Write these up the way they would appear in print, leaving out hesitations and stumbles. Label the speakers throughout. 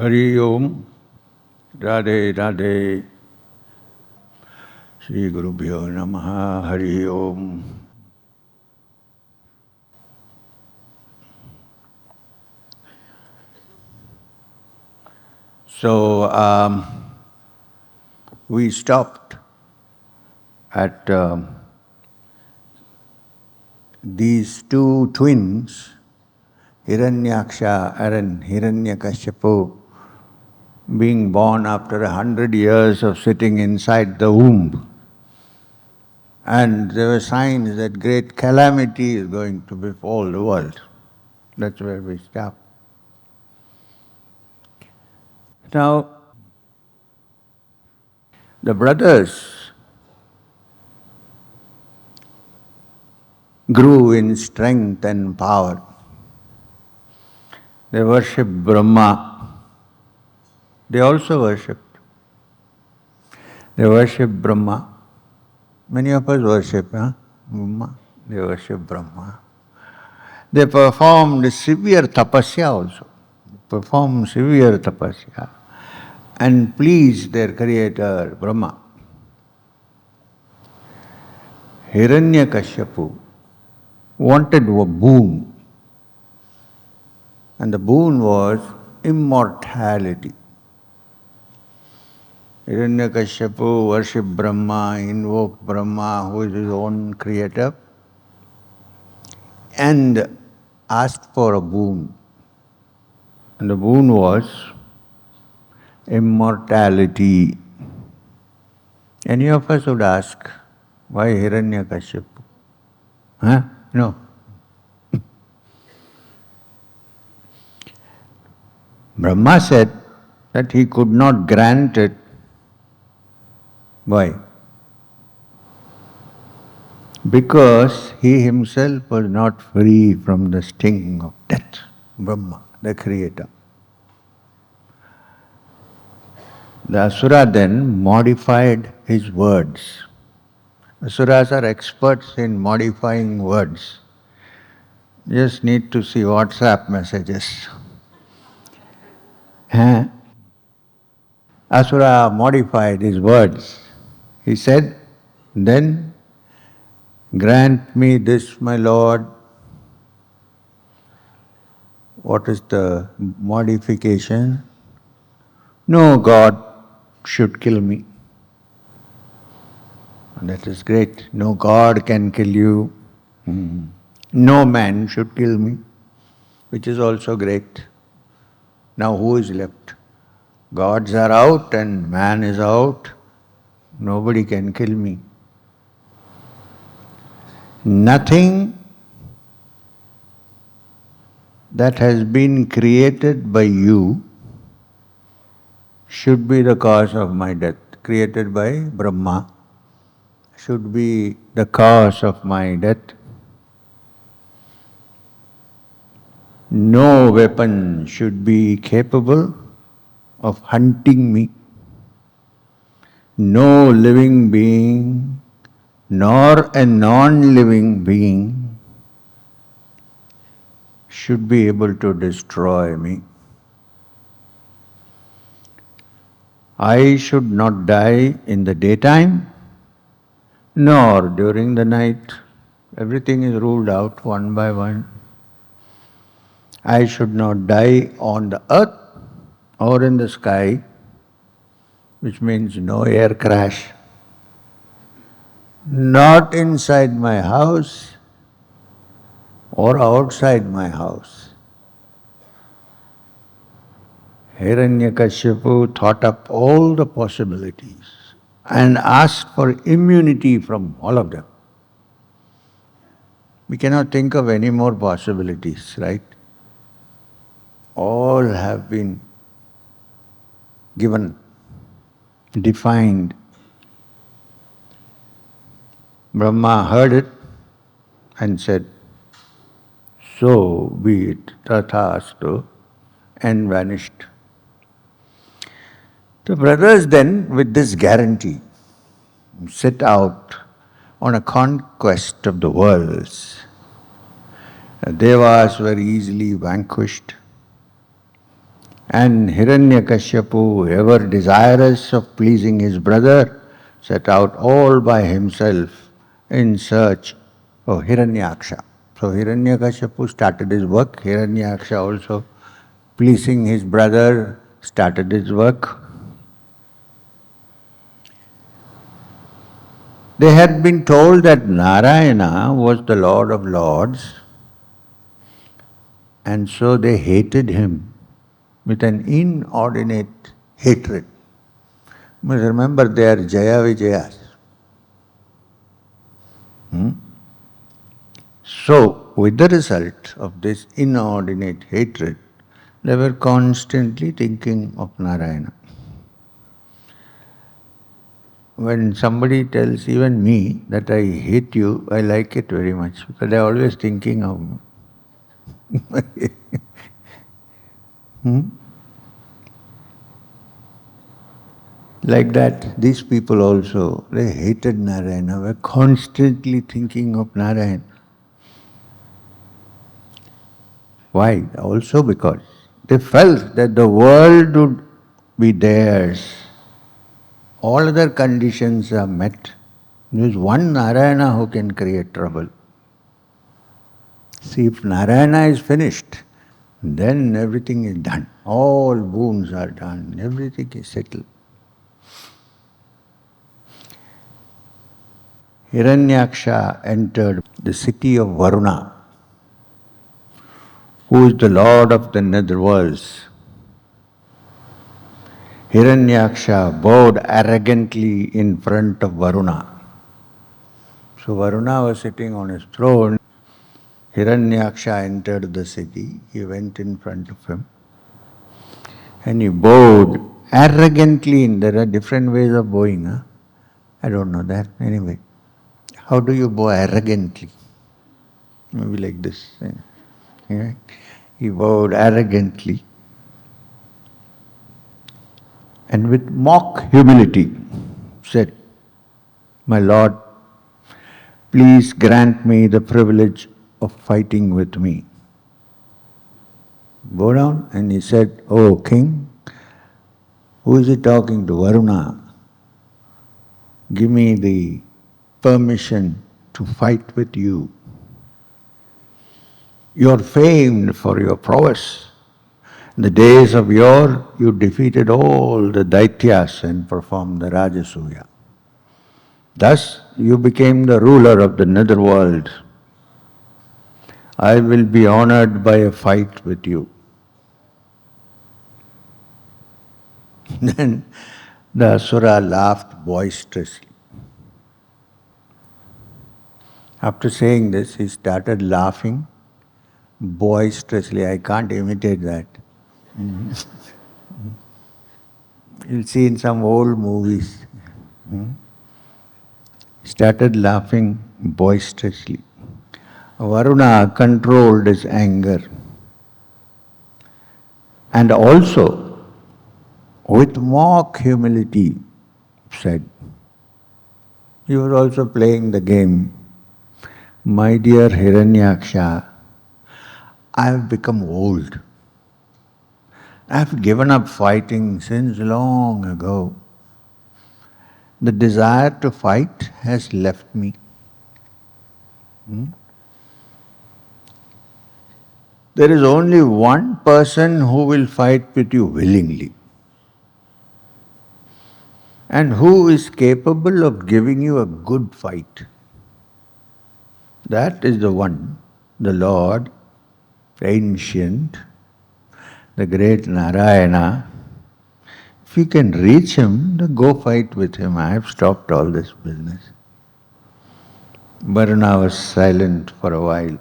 Speaker 1: Hari Om, Radhe Radhe, Shri Gurubhyo Namaha, Hari Om. So, we stopped at these two twins, Hiranyaksha and Hiranyakashipu, being born after 100 years of sitting inside the womb. And there were signs that great calamity is going to befall the world. That's where we stop. Now, the brothers grew in strength and power. They worshipped Brahma. They also worshipped. They worshipped Brahma. Many of us worship Brahma. They worship Brahma. They performed severe tapasya also. Performed severe tapasya and pleased their creator Brahma. Hiranyakashipu wanted a boon, and the boon was immortality. Hiranyakashipu worshipped Brahma, invoked Brahma, who is his own creator, and asked for a boon. And the boon was immortality. Any of us would ask, why Hiranyakashipu? No. Brahma said that he could not grant it. Why? Because he himself was not free from the sting of death. Brahma, the creator. The Asura then modified his words. Asuras are experts in modifying words. Just need to see WhatsApp messages. Asura modified his words. He said, then grant me this, my Lord. What is the modification? No God should kill me. And that is great. No God can kill you. No man should kill me, which is also great. Now who is left? Gods are out and man is out. Nobody can kill me. Nothing that has been created by you should be the cause of my death. Created by Brahma should be the cause of my death. No weapon should be capable of hunting me. No living being, nor a non-living being should be able to destroy me. I should not die in the daytime, nor during the night. Everything is ruled out one by one. I should not die on the earth or in the sky, which means no air crash. Not inside my house or outside my house. Hiranyakashipu thought up all the possibilities and asked for immunity from all of them. We cannot think of any more possibilities, right? All have been given, defined. Brahma heard it and said, so be it, tathastu, and vanished. The brothers then, with this guarantee, set out on a conquest of the worlds. The Devas were easily vanquished. And Hiranyakashipu, ever desirous of pleasing his brother, set out all by himself in search of Hiranyaksha. So Hiranyakashipu started his work, Hiranyaksha also, pleasing his brother, started his work. They had been told that Narayana was the Lord of Lords, and so they hated him with an inordinate hatred. But remember, they are Jaya Vijayas. So, with the result of this inordinate hatred, they were constantly thinking of Narayana. When somebody tells even me that I hate you, I like it very much because they are always thinking of me. Like that, these people also, they hated Narayana, were constantly thinking of Narayana. Why? Also because they felt that the world would be theirs. All other conditions are met. There is one Narayana who can create trouble. See, if Narayana is finished, then everything is done. All boons are done. Everything is settled. Hiranyaksha entered the city of Varuna, who is the lord of the netherworlds. Hiranyaksha bowed arrogantly in front of Varuna. So Varuna was sitting on his throne. Hiranyaksha entered the city. He went in front of him and he bowed arrogantly. There are different ways of bowing. Huh? I don't know that. Anyway, how do you bow arrogantly? Maybe like this. Yeah. He bowed arrogantly and with mock humility said, "My Lord, please grant me the privilege of fighting with me." Go down and he said, "Oh king, who is he talking to? Varuna. Give me the permission to fight with you. You are famed for your prowess. In the days of yore, you defeated all the Daityas and performed the Rajasuya. Thus, you became the ruler of the netherworld. I will be honored by a fight with you." Then the Asura laughed boisterously. After saying this, he started laughing boisterously. I can't imitate that. You'll see in some old movies. Started laughing boisterously. Varuna controlled his anger and also with mock humility said, he was also playing the game, "My dear Hiranyaksha, I have become old. I have given up fighting since long ago. The desire to fight has left me. There is only one person who will fight with you willingly and who is capable of giving you a good fight. That is the one, the Lord, ancient, the great Narayana. If you can reach him, then go fight with him. I have stopped all this business." Varuna was silent for a while.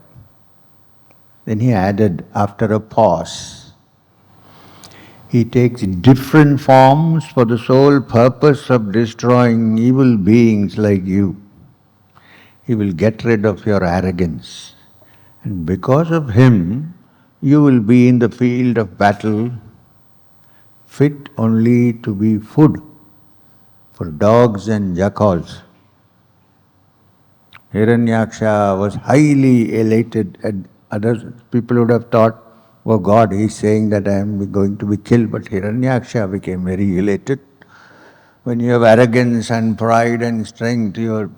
Speaker 1: Then he added, after a pause, "He takes different forms for the sole purpose of destroying evil beings like you. He will get rid of your arrogance. And because of him, you will be in the field of battle fit only to be food for dogs and jackals." Hiranyaksha was highly elated, and other people would have thought, Oh God, he's saying that I am going to be killed, but Hiranyaksha became very elated. When you have arrogance and pride and strength, you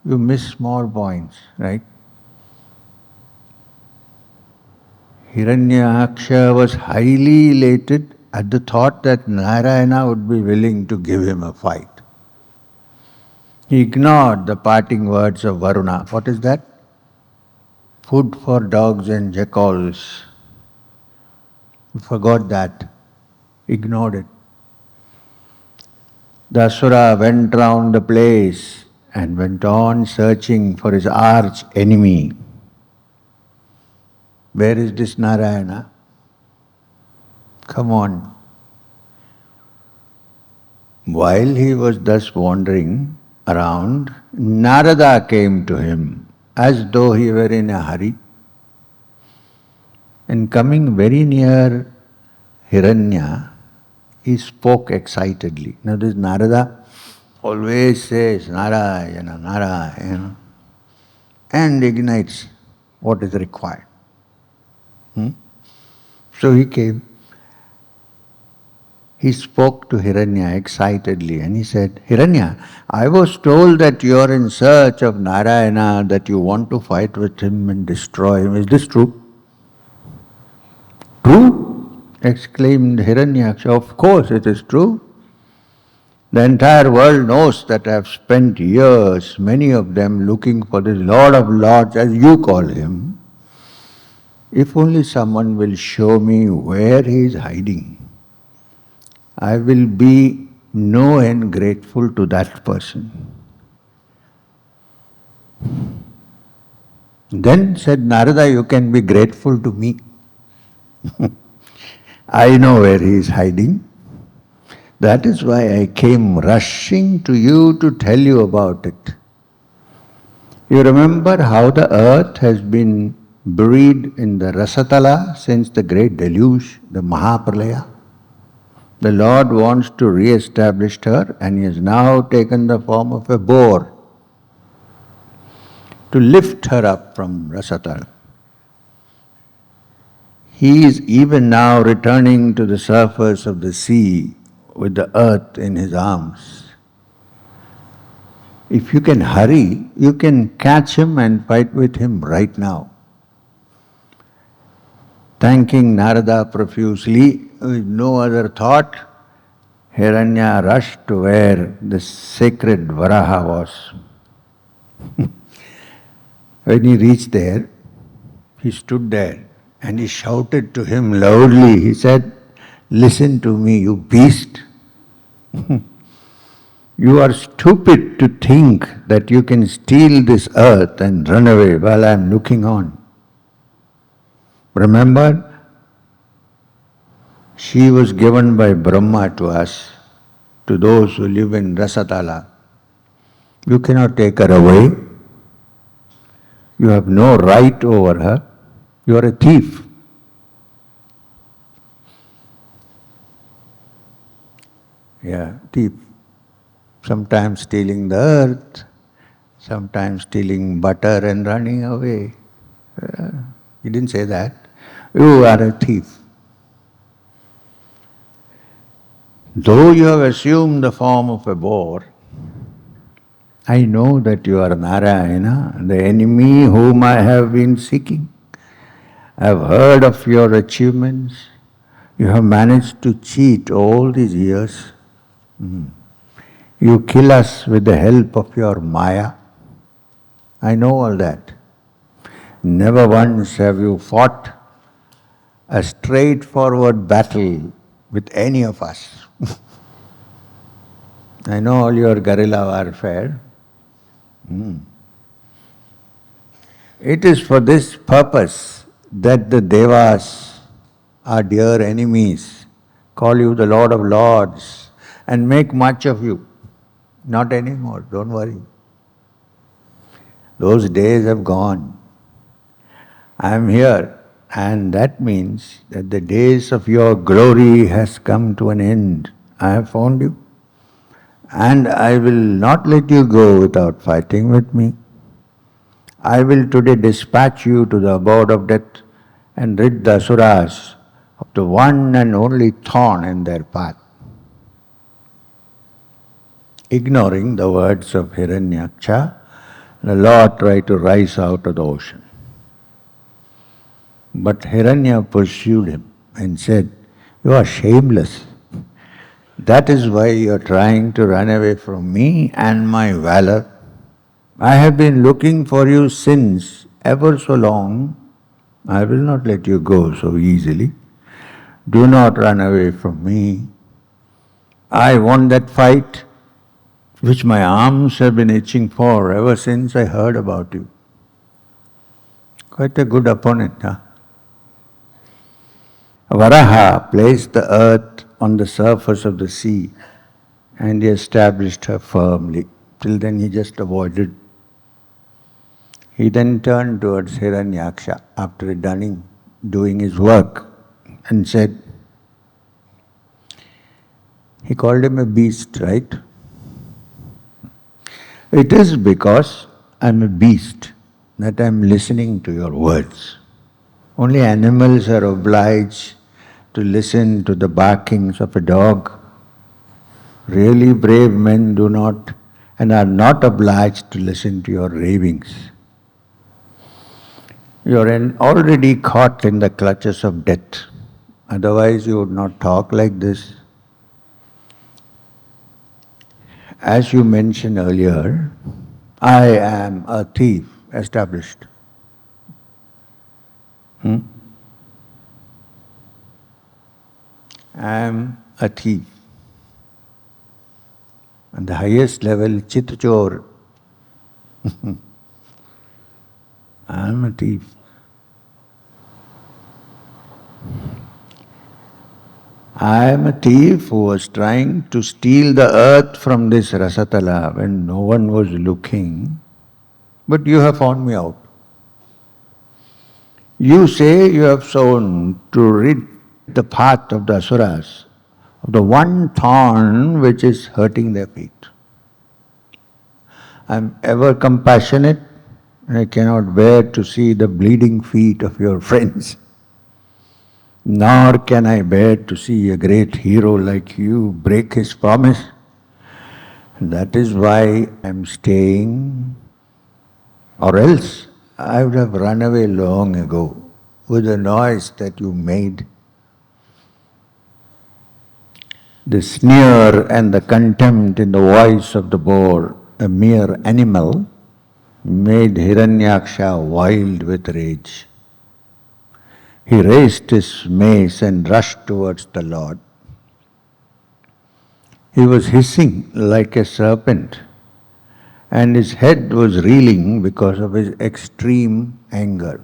Speaker 1: miss small points, right? Hiranyaksha was highly elated at the thought that Narayana would be willing to give him a fight. He ignored the parting words of Varuna. What is that? Food for dogs and jackals. He forgot that, ignored it. The Asura went round the place and went on searching for his arch enemy. Where is this Narayana? Come on. While he was thus wandering around, Narada came to him as though he were in a hurry. And coming very near Hiranya, he spoke excitedly. Now this Narada always says Narayana, Narayana, and ignites what is required. So he came. He spoke to Hiranya excitedly and he said, Hiranya, I was told that you are in search of Narayana, that you want to fight with him and destroy him. Is this true? True? Exclaimed Hiranyaksha. Of course it is true. The entire world knows that I have spent years, many of them, looking for this Lord of Lords, as you call him. If only someone will show me where he is hiding, I will be no end grateful to that person. Then said Narada, you can be grateful to me. I know where he is hiding. That is why I came rushing to you to tell you about it. You remember how the earth has been buried in the Rasatala since the great deluge, the Mahapralaya? The Lord wants to re-establish her, and he has now taken the form of a boar to lift her up from Rasatala. He is even now returning to the surface of the sea with the earth in his arms. If you can hurry, you can catch him and fight with him right now. Thanking Narada profusely, with no other thought, Hiranya rushed to where the sacred Varaha was. When he reached there, he stood there and he shouted to him loudly. He said, listen to me, you beast. You are stupid to think that you can steal this earth and run away while I am looking on. Remember, she was given by Brahma to us, to those who live in Rasatala. You cannot take her away. You have no right over her. You are a thief. Yeah, thief. Sometimes stealing the earth, sometimes stealing butter and running away. He didn't say that. You are a thief. Though you have assumed the form of a boar, I know that you are Narayana, the enemy whom I have been seeking. I have heard of your achievements. You have managed to cheat all these years. You kill us with the help of your Maya. I know all that. Never once have you fought a straightforward battle with any of us. I know all your guerrilla warfare. It is for this purpose that the Devas, our dear enemies, call you the Lord of Lords and make much of you. Not anymore, don't worry. Those days have gone. I am here, and that means that the days of your glory has come to an end. I have found you, and I will not let you go without fighting with me. I will today dispatch you to the abode of death and rid the asuras of the one and only thorn in their path. Ignoring the words of Hiranyaksha, the Lord tried to rise out of the ocean. But Hiranya pursued him and said, "You are shameless. That is why you are trying to run away from me and my valor. I have been looking for you since ever so long. I will not let you go so easily. Do not run away from me. I won that fight which my arms have been itching for ever since I heard about you." Quite a good opponent, huh? Varaha placed the earth on the surface of the sea and he established her firmly. Till then he just avoided. He then turned towards Hiranyaksha after doing his work and said, he called him a beast, right? It is because I'm a beast that I'm listening to your words. Only animals are obliged to listen to the barkings of a dog. Really brave men do not and are not obliged to listen to your ravings. You are already caught in the clutches of death. Otherwise you would not talk like this. As you mentioned earlier, I am a thief, established. I am a thief. And the highest level, Chitchor. I am a thief. I am a thief who was trying to steal the earth from this Rasatala when no one was looking, but you have found me out. You say you have sown to rid the path of the asuras, of the one thorn which is hurting their feet. I am ever compassionate and I cannot bear to see the bleeding feet of your friends. Nor can I bear to see a great hero like you break his promise. That is why I am staying, or else I would have run away long ago with the noise that you made. The sneer and the contempt in the voice of the boar, a mere animal, made Hiranyaksha wild with rage. He raised his mace and rushed towards the Lord. He was hissing like a serpent, and his head was reeling because of his extreme anger.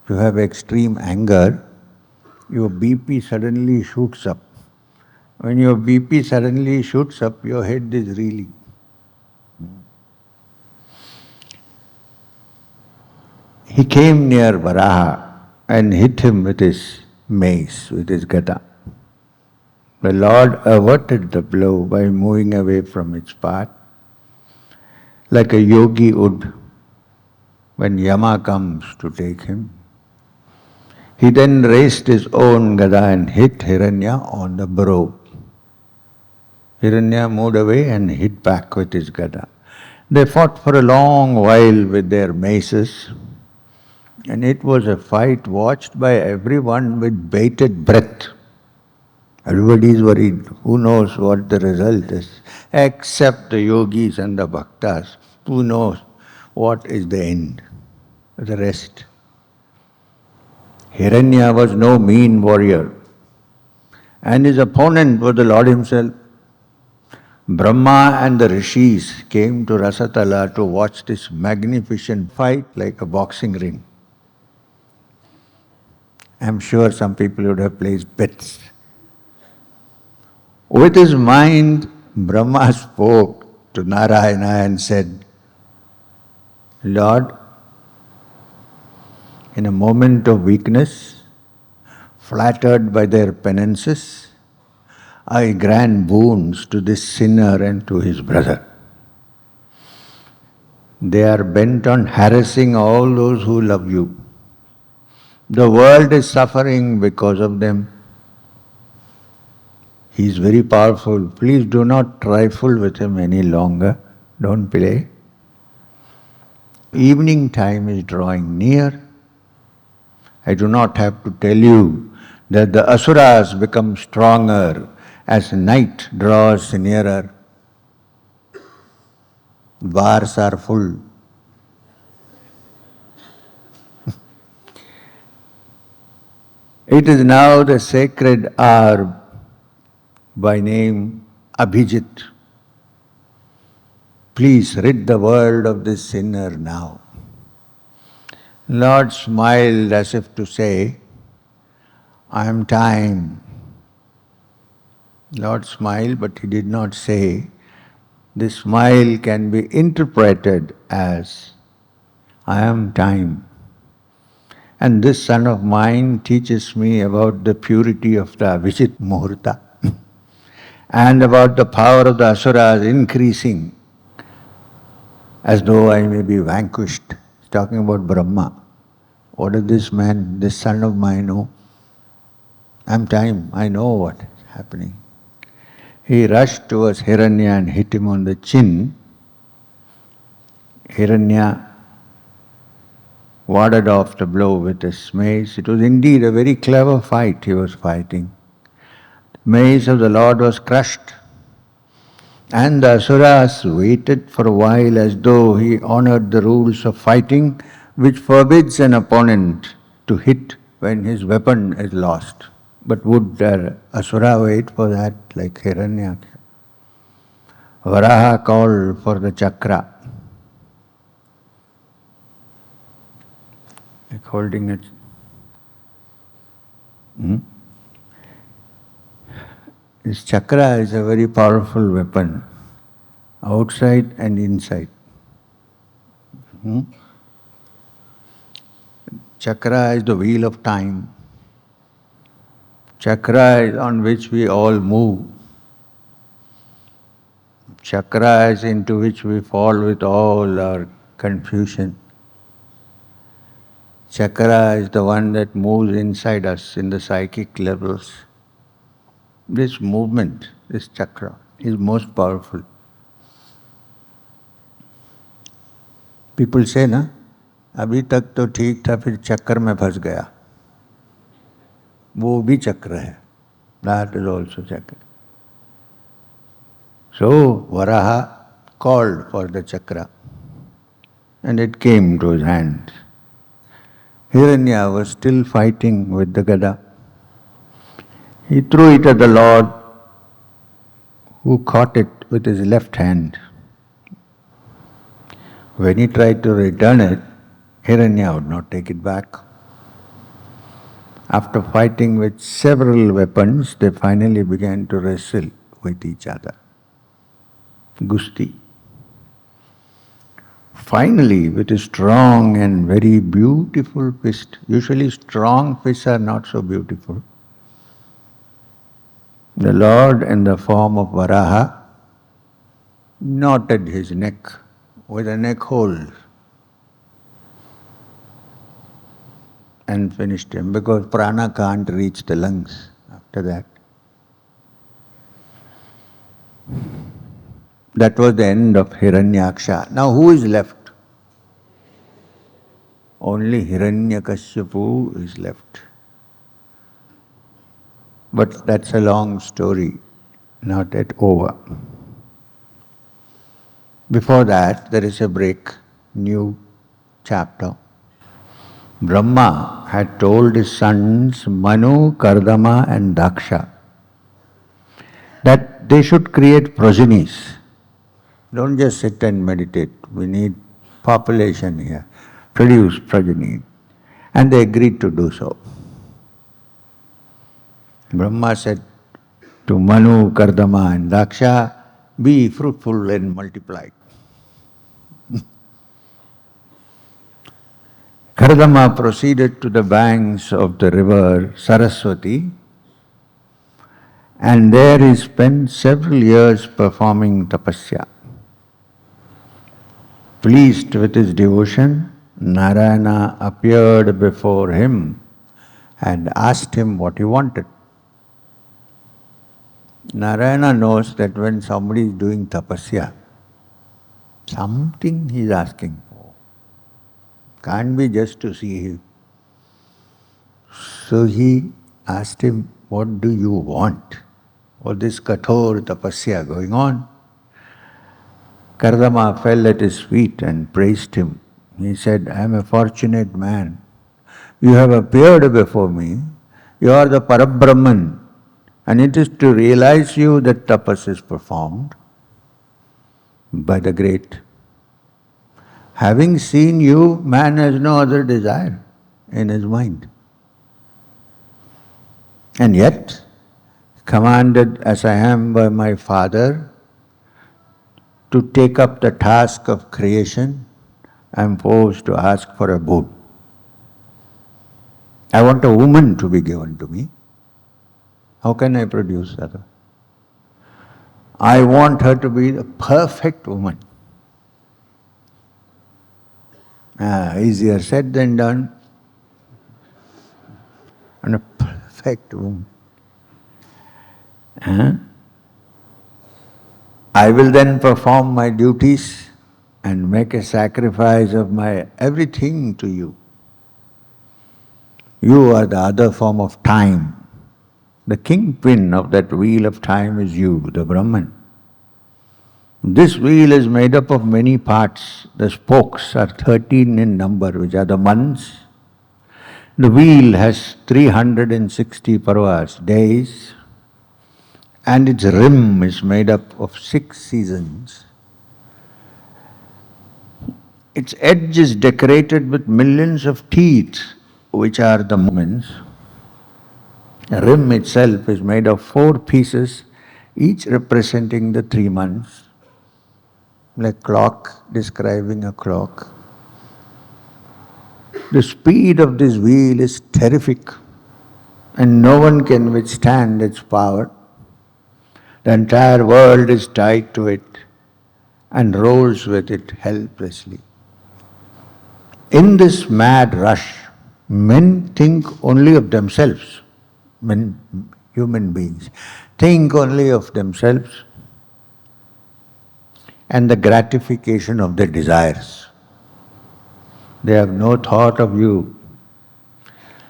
Speaker 1: If you have extreme anger, your BP suddenly shoots up. When your BP suddenly shoots up, your head is reeling. He came near Varaha and hit him with his mace, with his gada. The Lord averted the blow by moving away from its path, like a yogi would when Yama comes to take him. He then raised his own gada and hit Hiranya on the brow. Hiranya moved away and hit back with his gada. They fought for a long while with their maces, and it was a fight watched by everyone with bated breath. Everybody is worried. Who knows what the result is? Except the yogis and the bhaktas. Who knows what is the end? The rest. Hiranya was no mean warrior, and his opponent was the Lord himself. Brahma and the rishis came to Rasatala to watch this magnificent fight like a boxing ring. I'm sure some people would have placed bets. With his mind, Brahma spoke to Narayana and said, Lord, in a moment of weakness, flattered by their penances, I grant boons to this sinner and to his brother. They are bent on harassing all those who love you. The world is suffering because of them. He is very powerful. Please do not trifle with him any longer. Don't play. Evening time is drawing near. I do not have to tell you that the asuras become stronger as night draws nearer. Bars are full. It is now the sacred hour by name Abhijit. Please rid the world of this sinner now. Lord smiled as if to say, I am time. Lord smiled, but he did not say. This smile can be interpreted as, I am time. And this son of mine teaches me about the purity of the Abhijit Muhurta and about the power of the asuras increasing as though I may be vanquished. He's talking about Brahma. What does this man, this son of mine know? I'm time, I know what is happening. He rushed towards Hiranya and hit him on the chin. Hiranya warded off the blow with his mace. It was indeed a very clever fight he was fighting. The mace of the Lord was crushed, and the asuras waited for a while as though he honored the rules of fighting, which forbids an opponent to hit when his weapon is lost. But would the asura wait for that like Hiranyaksha? Varaha called for the chakra, like holding it. This chakra is a very powerful weapon, outside and inside. Chakra is the wheel of time. Chakra is on which we all move. Chakra is into which we fall with all our confusion. Chakra is the one that moves inside us in the psychic levels. This movement, this chakra, is most powerful. People say, na, अभी तक तो ठीक था फिर चक्कर में फंस गया. वो भी चक्र है. That is also chakra. So Varaha called for the chakra and it came to his hand. Hiranya was still fighting with the gada. He threw it at the Lord, who caught it with his left hand. When he tried to return it, Hiranya would not take it back. After fighting with several weapons, they finally began to wrestle with each other. Gusti. Finally, with a strong and very beautiful fist, usually strong fists are not so beautiful, the Lord, in the form of Varaha, knotted his neck with a neck hold and finished him, because prana can't reach the lungs after that. That was the end of Hiranyaksha. Now who is left? Only Hiranyakashipu is left. But that's a long story, not yet over. Before that, there is a break, new chapter. Brahma had told his sons Manu, Kardama and Daksha that they should create progenies. Don't just sit and meditate. We need population here. Produce progeny. And they agreed to do so. Brahma said to Manu, Kardama and Daksha, be fruitful and multiply. Kardama proceeded to the banks of the river Saraswati, and there he spent several years performing tapasya. Pleased with his devotion, Narayana appeared before him and asked him what he wanted. Narayana knows that when somebody is doing tapasya, something he is asking for. Can't be just to see him. So he asked him, what do you want? For this kathor tapasya going on. Kardama fell at his feet and praised him. He said, I am a fortunate man. You have appeared before me. You are the Parabrahman. And it is to realize you that tapas is performed by the great. Having seen you, man has no other desire in his mind. And yet, commanded as I am by my father to take up the task of creation, I am forced to ask for a boon. I want a woman to be given to me. How can I produce that? I want her to be the perfect woman. Easier said than done. And a perfect woman. I will then perform my duties and make a sacrifice of my everything to you. You are the other form of time. The kingpin of that wheel of time is you, the Brahman. This wheel is made up of many parts. The spokes are 13 in number, which are the months. The wheel has 360 parvas, days, and its rim is made up of 6 seasons. Its edge is decorated with millions of teeth, which are the moments. The rim itself is made of 4 pieces, each representing the 3 months, like clock describing a clock. The speed of this wheel is terrific, and no one can withstand its power. The entire world is tied to it and rolls with it helplessly. In this mad rush, men think only of themselves. Men, human beings, think only of themselves and the gratification of their desires. They have no thought of you.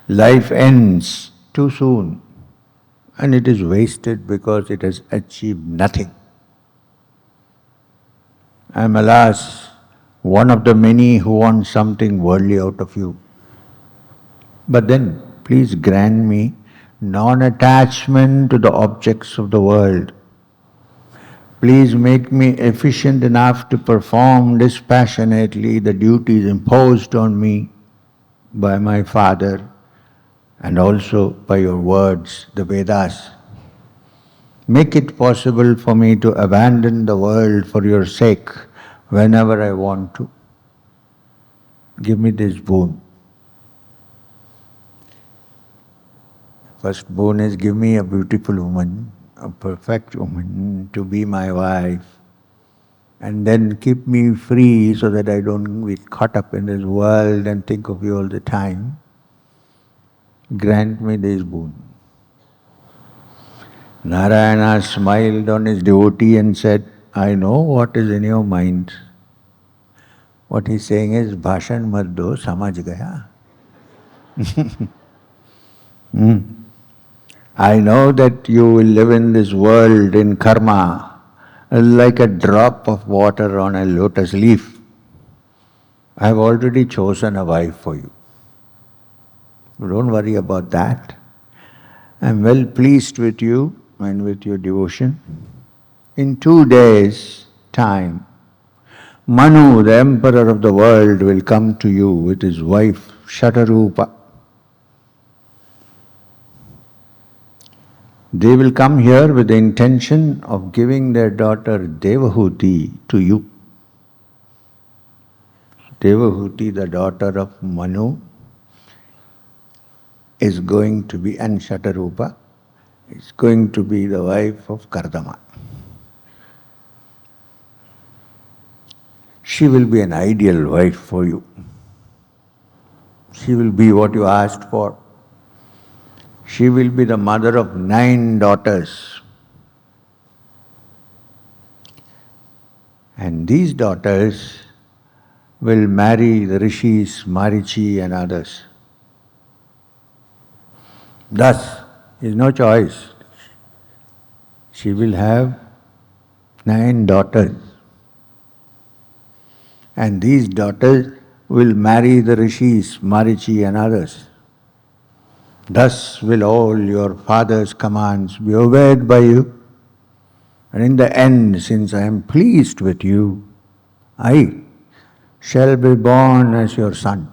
Speaker 1: Life ends too soon, and it is wasted because it has achieved nothing. I am, alas, one of the many who want something worldly out of you. But then, please grant me non-attachment to the objects of the world. Please make me efficient enough to perform dispassionately the duties imposed on me by my father and also by your words, the Vedas. Make it possible for me to abandon the world for your sake whenever I want to. Give me this boon. First boon is give me a beautiful woman, a perfect woman to be my wife, and then keep me free so that I don't get caught up in this world and think of you all the time. Grant me this boon. Narayana smiled on his devotee and said, I know what is in your mind. What he's saying is, Bhashan mat do, samajh gaya. I know that you will live in this world in karma like a drop of water on a lotus leaf. I have already chosen a wife for you. Don't worry about that. I am well pleased with you and with your devotion. In 2 days' time, Manu, the emperor of the world, will come to you with his wife Shatarupa. They will come here with the intention of giving their daughter Devahuti to you. Devahuti, the daughter of Manu, is going to be, and Shatarupa, is going to be the wife of Kardama. She will be an ideal wife for you. She will be what you asked for. She will be the mother of 9 daughters. And these daughters will marry the rishis, Marichi and others. Thus, there is no choice. She will have 9 daughters. And these daughters will marry the rishis, Marichi and others. Thus will all your father's commands be obeyed by you. And in the end, since I am pleased with you, I shall be born as your son.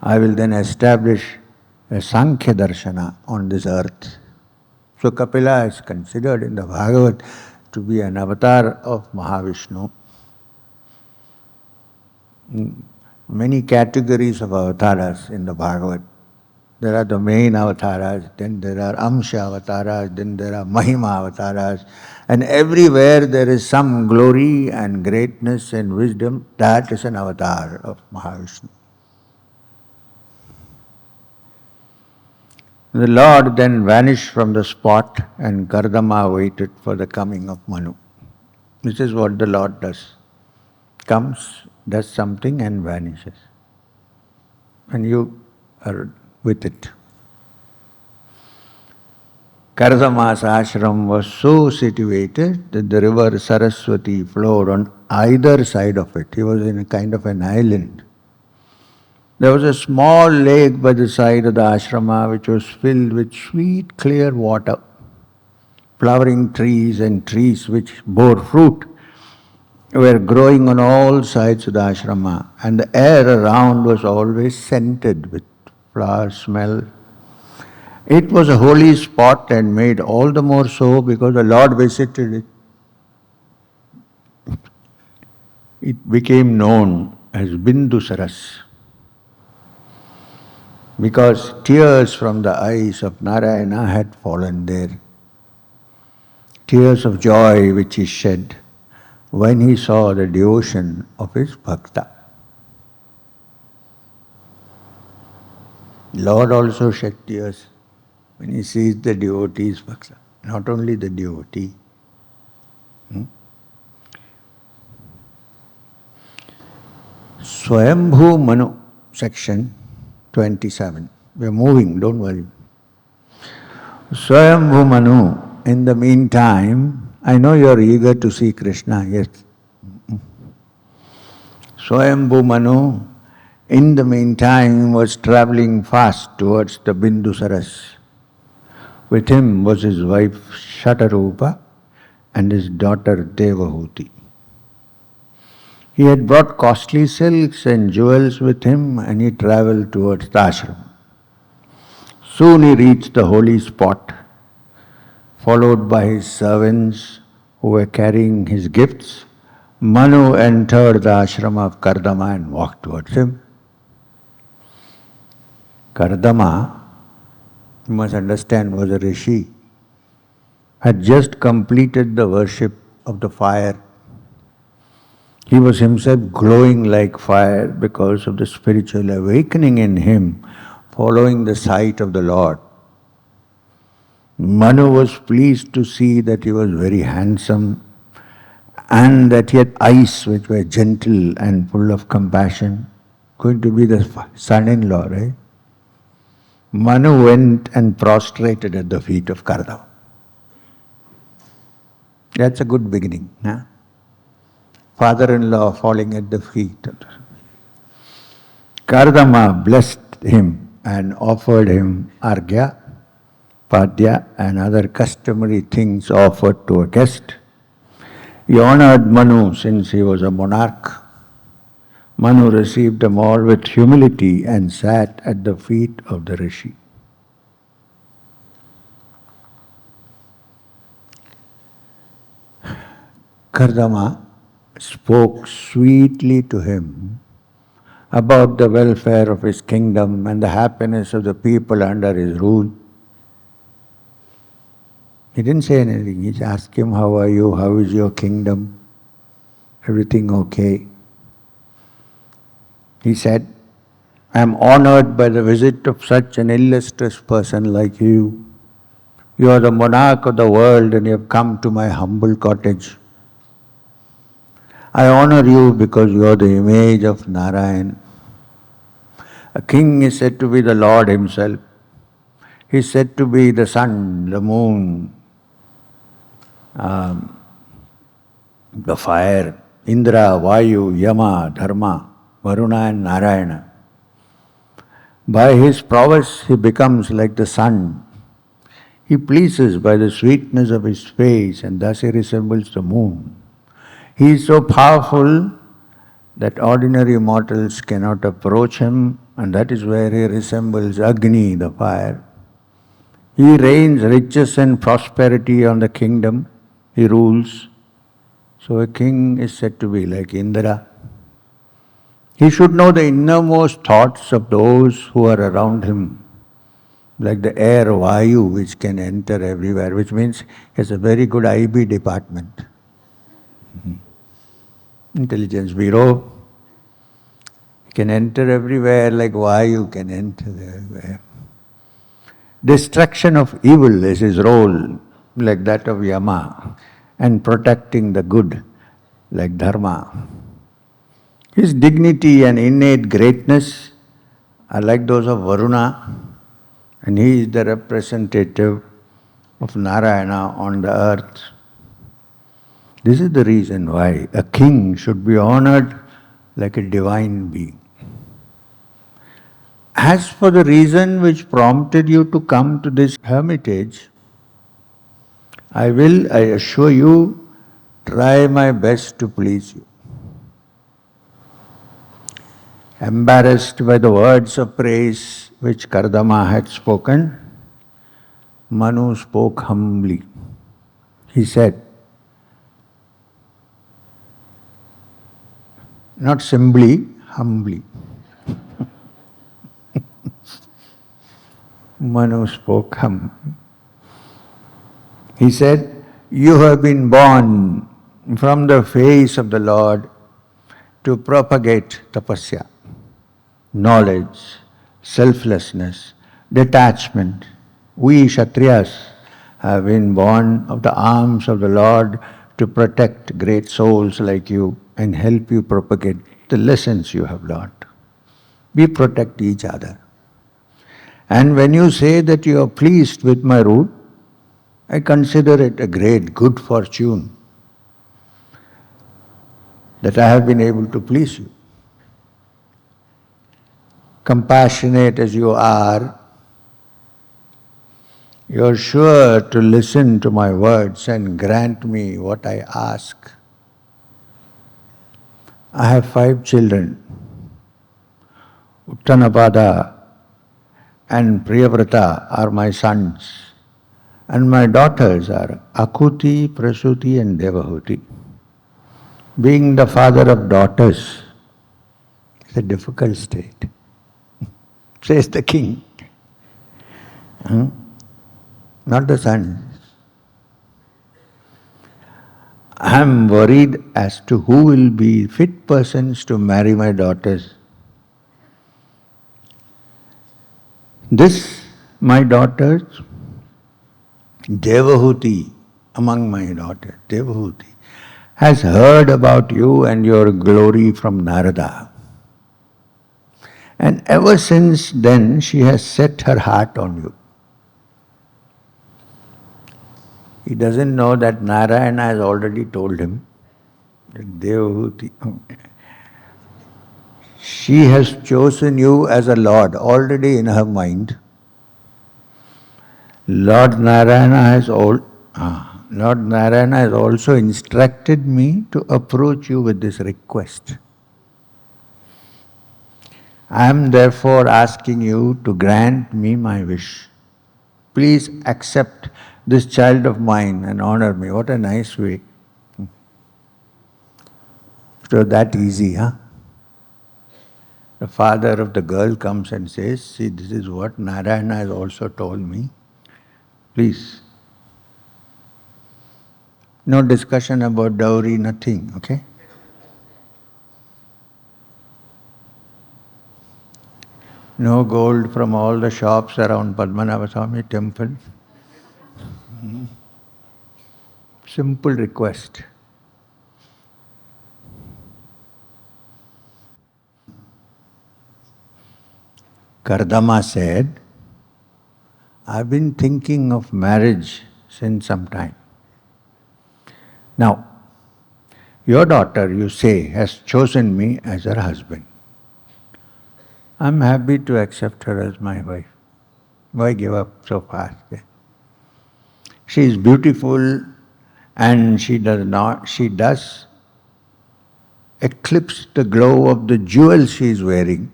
Speaker 1: I will then establish a Sankhya Darshana on this earth. So Kapila is considered in the Bhagavat to be an avatar of Mahavishnu. Many categories of avatars in the Bhagavat. There are the main avatars, then there are Amsha avatars, then there are Mahima avatars, and everywhere there is some glory and greatness and wisdom. That is an avatar of Mahavishnu. The Lord then vanished from the spot and Kardama waited for the coming of Manu. This is what the Lord does. Comes, does something and vanishes. And you are with it. Kardama's ashram was so situated that the river Saraswati flowed on either side of it. He was in a kind of an island. There was a small lake by the side of the ashrama which was filled with sweet, clear water. Flowering trees and trees which bore fruit were growing on all sides of the ashrama, and the air around was always scented with flower smell. It was a holy spot and made all the more so because the Lord visited it. It became known as Bindu Saras because tears from the eyes of Narayana had fallen there. Tears of joy which he shed when he saw the devotion of his bhakta. Lord also shed tears when he sees the devotee's bhakta, not only the devotee. Swayambhu Manu, section 27. We are moving, don't worry. Swayambhu Manu, in the meantime, I know you are eager to see Krishna, yes. Swayambhu Manu, in the meantime, was travelling fast towards the Bindu Saras. With him was his wife Shatarupa and his daughter Devahuti. He had brought costly silks and jewels with him and he travelled towards the ashram. Soon he reached the holy spot, followed by his servants who were carrying his gifts. Manu entered the ashram of Kardama and walked towards him. Kardama, you must understand, was a rishi, had just completed the worship of the fire. He was himself glowing like fire because of the spiritual awakening in him following the sight of the Lord. Manu was pleased to see that he was very handsome and that he had eyes which were gentle and full of compassion. Going to be the son-in-law, right? Manu went and prostrated at the feet of Kardama. That's a good beginning. Huh? Father-in-law falling at the feet. Kardama blessed him and offered him argya, padya and other customary things offered to a guest. He honored Manu since he was a monarch. Manu received them all with humility and sat at the feet of the rishi. Kardama spoke sweetly to him about the welfare of his kingdom and the happiness of the people under his rule. He didn't say anything. He just asked him, how are you? How is your kingdom? Everything okay? He said, I am honored by the visit of such an illustrious person like you. You are the monarch of the world and you have come to my humble cottage. I honor you because you are the image of Narayan. A king is said to be the Lord himself. He is said to be the sun, the moon, the fire, Indra, Vayu, Yama, Dharma, Varuna and Narayana. By his prowess he becomes like the sun. He pleases by the sweetness of his face and thus he resembles the moon. He is so powerful that ordinary mortals cannot approach him, and that is where he resembles Agni, the fire. He rains riches and prosperity on the kingdom. He rules. So a king is said to be like Indra. He should know the innermost thoughts of those who are around him, like the air Vayu which can enter everywhere, which means he has a very good IB department. Intelligence Bureau. He can enter everywhere like Vayu can enter everywhere. Destruction of evil is his role, like that of Yama, and protecting the good, like Dharma. His dignity and innate greatness are like those of Varuna, and he is the representative of Narayana on the earth. This is the reason why a king should be honored like a divine being. As for the reason which prompted you to come to this hermitage, I assure you, try my best to please you. Embarrassed by the words of praise which Kardama had spoken, Manu spoke humbly. He said, not simply, humbly. Manu spoke humbly. He said, you have been born from the face of the Lord to propagate tapasya, knowledge, selflessness, detachment. We Kshatriyas have been born of the arms of the Lord to protect great souls like you and help you propagate the lessons you have learned. We protect each other. And when you say that you are pleased with my route, I consider it a great good fortune that I have been able to please you. Compassionate as you are, sure to listen to my words and grant me what I ask. I have 5 children. Uttanapada and Priyavrata are my sons, and my daughters are Akuti, Prasuti and Devahuti. Being the father of daughters is a difficult state, says the king. Not the sons. I am worried as to who will be fit persons to marry my daughters. This, my daughters, Devahuti, among my daughters, Devahuti, has heard about you and your glory from Narada. And ever since then, she has set her heart on you. He doesn't know that Narayana has already told him that Devahuti, she has chosen you as a Lord already in her mind. Lord Narayana has also instructed me to approach you with this request. I am therefore asking you to grant me my wish. Please accept this child of mine and honor me. What a nice way. So that easy, huh? The father of the girl comes and says, see, this is what Narayana has also told me. Please. No discussion about dowry, nothing, okay? No gold from all the shops around Padmanabha Swami temple. Simple request. Kardama said, I've been thinking of marriage since some time. Now, your daughter, you say, has chosen me as her husband. I'm happy to accept her as my wife. Why give up so fast? She is beautiful and she does eclipse the glow of the jewels she is wearing.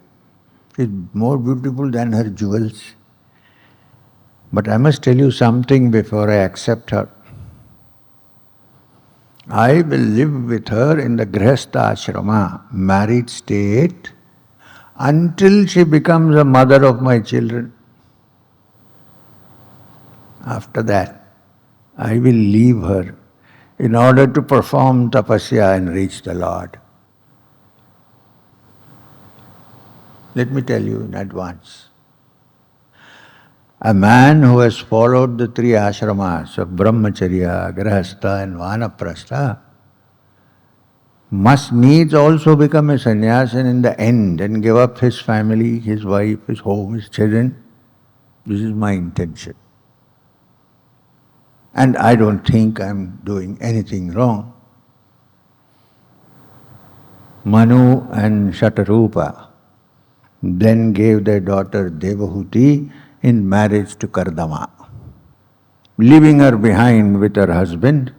Speaker 1: She is more beautiful than her jewels. But I must tell you something before I accept her. I will live with her in the Grihastha Ashrama, married state, until she becomes a mother of my children. After that, I will leave her in order to perform tapasya and reach the Lord. Let me tell you in advance. A man who has followed the three ashramas of Brahmacharya, Grihastha and Vanaprastha must needs also become a sannyasin in the end and give up his family, his wife, his home, his children. This is my intention. And I don't think I'm doing anything wrong. Manu and Shatarupa then gave their daughter Devahuti in marriage to Kardama, leaving her behind with her husband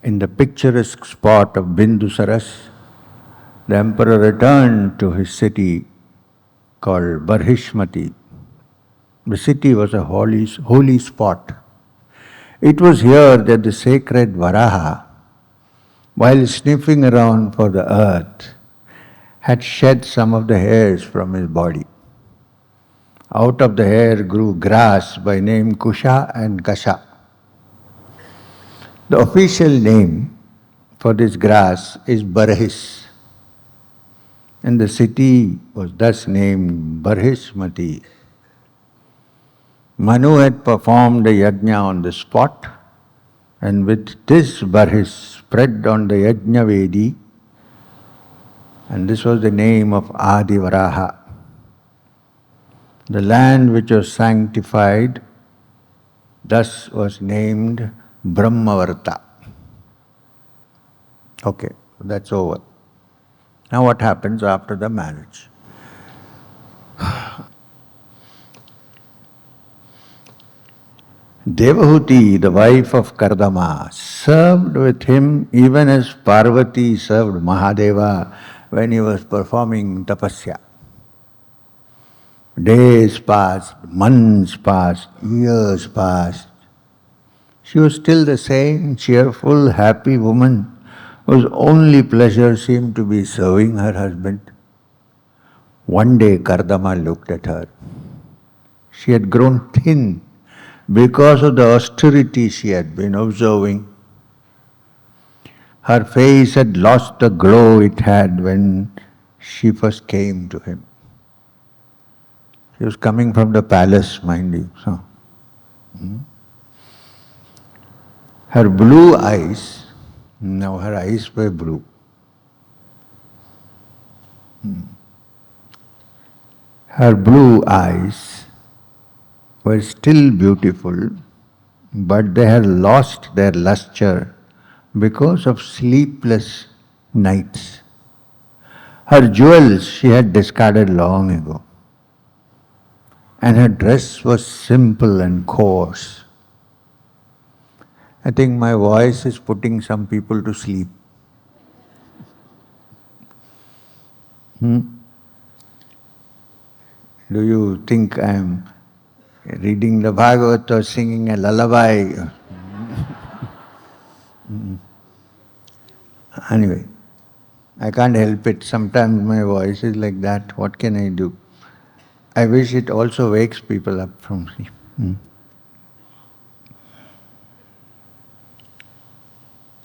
Speaker 1: in the picturesque spot of Bindusaras. The emperor returned to his city called Barhishmati. The city was a holy spot. It was here that the sacred Varaha, while sniffing around for the earth, had shed some of the hairs from his body. Out of the hair grew grass by name Kusha and Kasha. The official name for this grass is Barhis, and the city was thus named Barhishmati. Manu had performed a yagnya on the spot, and with this Barhis spread on the Yagnya Vedi, and this was the name of Adi Varaha. The land which was sanctified thus was named Brahmavarta. Okay, that's over. Now what happens after the marriage? Devahuti, the wife of Kardama, served with him even as Parvati served Mahadeva when he was performing tapasya. Days passed, months passed, years passed. She was still the same cheerful, happy woman whose only pleasure seemed to be serving her husband. One day Kardama looked at her. She had grown thin because of the austerity she had been observing. Her face had lost the glow it had when she first came to him. She was coming from the palace, mind you. So, her blue eyes, now her eyes were blue. Her blue eyes were still beautiful, but they had lost their luster because of sleepless nights. Her jewels she had discarded long ago, and her dress was simple and coarse. I think my voice is putting some people to sleep. Do you think I am reading the Bhagavat or singing a lullaby? Anyway, I can't help it. Sometimes my voice is like that. What can I do? I wish it also wakes people up from sleep.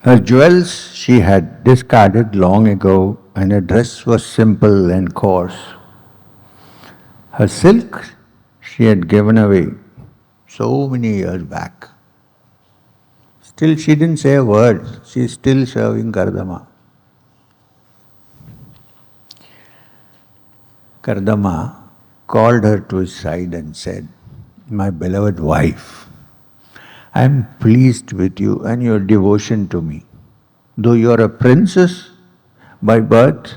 Speaker 1: Her jewels she had discarded long ago, and her dress was simple and coarse. Her silk she had given away so many years back. Still, she didn't say a word. She is still serving Kardama. Kardama called her to his side and said, "My beloved wife, I am pleased with you and your devotion to me. Though you are a princess by birth,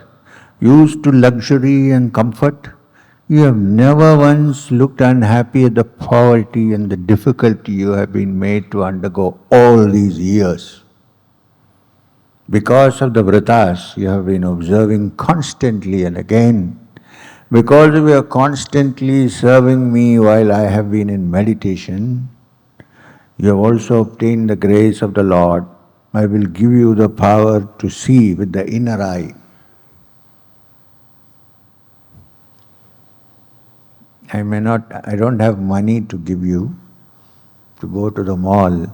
Speaker 1: used to luxury and comfort, you have never once looked unhappy at the poverty and the difficulty you have been made to undergo all these years. Because of the vratas you have been observing constantly and again, because you are constantly serving me while I have been in meditation, you have also obtained the grace of the Lord. I will give you the power to see with the inner eye. I don't have money to give you to go to the mall,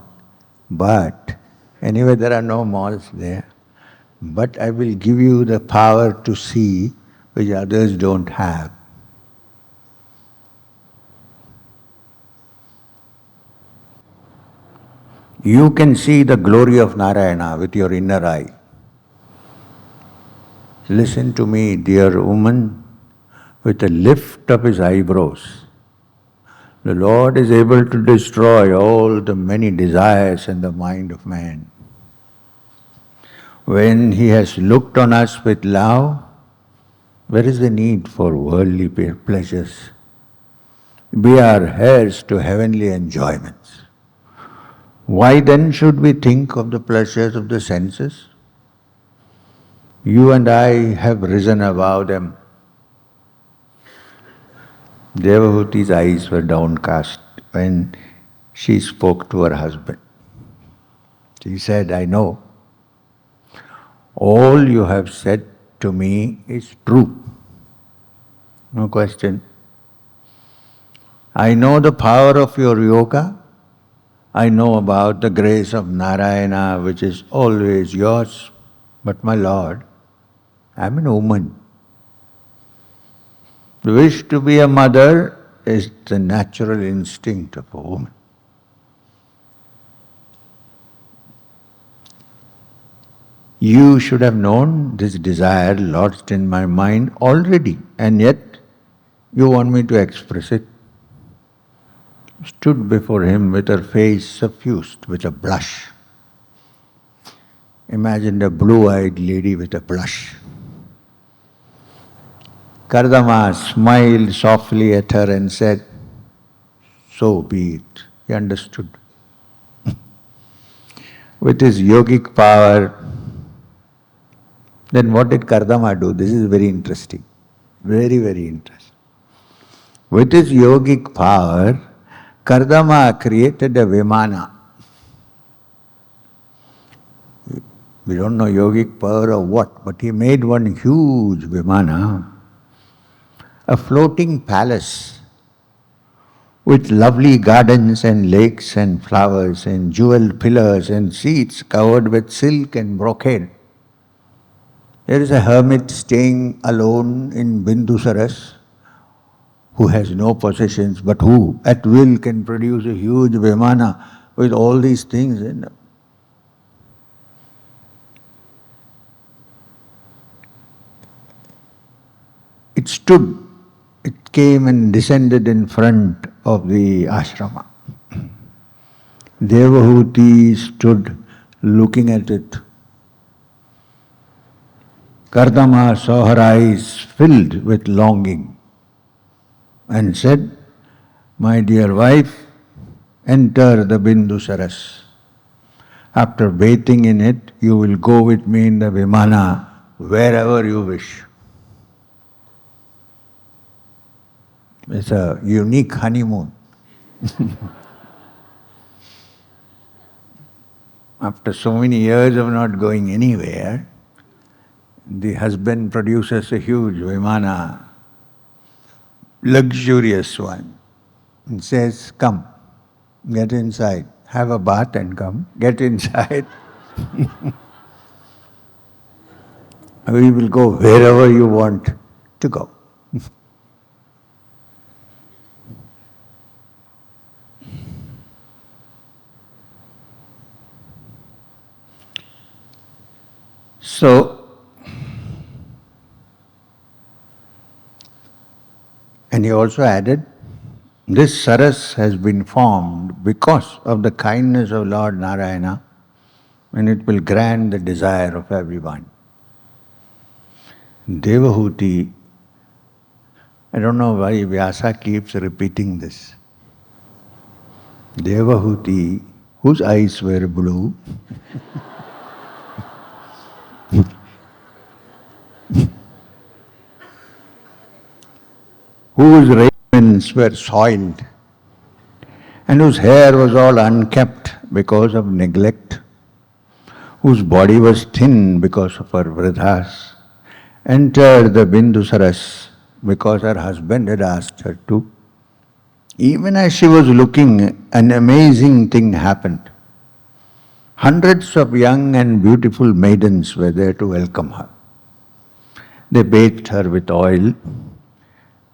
Speaker 1: but anyway there are no malls there. But I will give you the power to see which others don't have. You can see the glory of Narayana with your inner eye. Listen to me, dear woman, with a lift of his eyebrows. The Lord is able to destroy all the many desires in the mind of man. When He has looked on us with love, where is the need for worldly pleasures? We are heirs to heavenly enjoyments. Why then should we think of the pleasures of the senses? You and I have risen above them. Devahuti's eyes were downcast when she spoke to her husband. She said, I know. All you have said to me is true. No question. I know the power of your yoga. I know about the grace of Narayana, which is always yours. But my Lord, I am a woman. The wish to be a mother is the natural instinct of a woman. You should have known this desire lodged in my mind already, and yet you want me to express it. Stood before him with her face suffused with a blush. Imagine a blue-eyed lady with a blush. Kardama smiled softly at her and said, so be it. He understood. With his yogic power, then what did Kardama do? This is very interesting. Very, very interesting. With his yogic power, Kardama created a Vimana. We don't know yogic power or what, but he made one huge Vimana, a floating palace with lovely gardens and lakes and flowers and jeweled pillars and seats covered with silk and brocade. There is a hermit staying alone in Bindusaras who has no possessions, but who at will can produce a huge Vimana with all these things. It stood, it came and descended in front of the ashrama. Devahuti stood looking at it. Kardama saw her eyes filled with longing and said, my dear wife, enter the Bindusaras. After bathing in it, you will go with me in the Vimana wherever you wish. It's a unique honeymoon. After so many years of not going anywhere, the husband produces a huge Vimana, luxurious one, and says, come, get inside, have a bath and come, get inside. We will go wherever you want to go. So, and he also added, this saras has been formed because of the kindness of Lord Narayana, and it will grant the desire of everyone. Devahuti, I don't know why Vyasa keeps repeating this. Devahuti, whose eyes were blue, whose ravens were soiled, and whose hair was all unkept because of neglect, whose body was thin because of her vridhas, entered the Bindusaras because her husband had asked her to. Even as she was looking, an amazing thing happened. Hundreds of young and beautiful maidens were there to welcome her. They bathed her with oil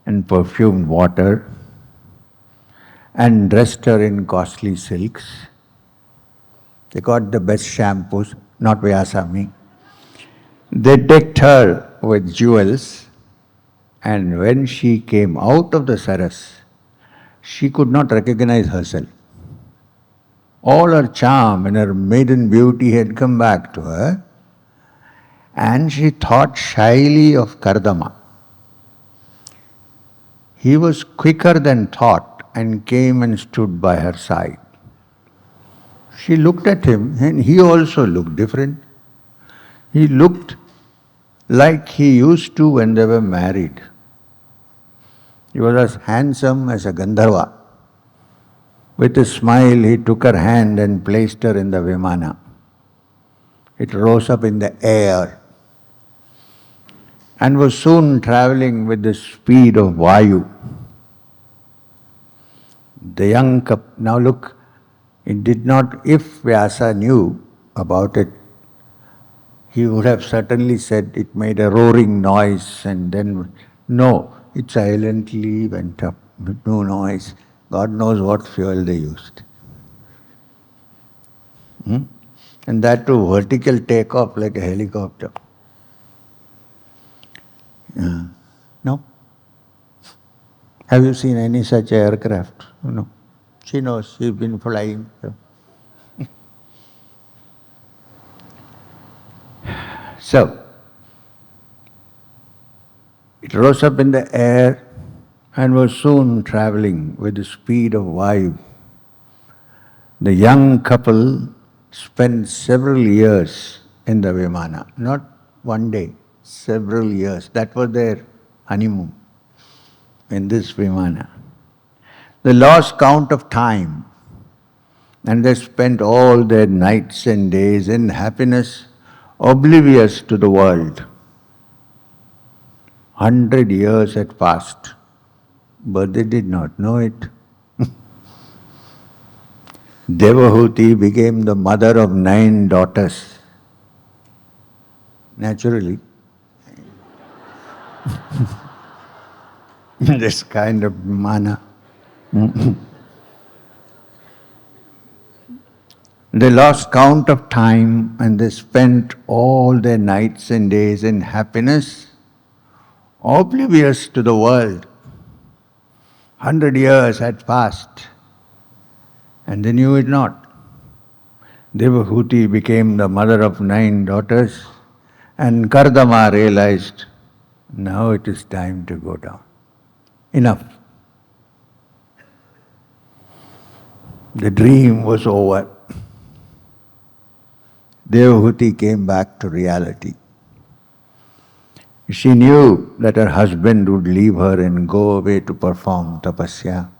Speaker 1: and perfumed water and dressed her in costly silks. They got the best shampoos, not Vyasa, me. They decked her with jewels, and when she came out of the saras, she could not recognize herself. All her charm and her maiden beauty had come back to her, and she thought shyly of Kardama. He was quicker than thought and came and stood by her side. She looked at him, and he also looked different. He looked like he used to when they were married. He was as handsome as a Gandharva. With a smile, he took her hand and placed her in the Vimana. It rose up in the air and was soon traveling with the speed of Vayu. The young couple, now look, it did not, if Vyasa knew about it, he would have certainly said it made a roaring noise and then, no, it silently went up with no noise. God knows what fuel they used. And that too, vertical takeoff like a helicopter. No? Have you seen any such aircraft? No. She knows, she's been flying. So, it rose up in the air and was soon traveling with the speed of Vayu. The young couple spent several years in the Vimana, not one day, several years. That was their honeymoon in this Vimana. They lost count of time, and they spent all their nights and days in happiness, oblivious to the world. 100 years had passed, but they did not know it. Devahuti became the mother of 9 daughters. Naturally. This kind of mana. They lost count of time and they spent all their nights and days in happiness, oblivious to the world. 100 years had passed and they knew it not. Devahuti became the mother of 9 daughters, and Kardama realized, now it is time to go down. Enough. The dream was over. Devahuti came back to reality. She knew that her husband would leave her and go away to perform tapasya.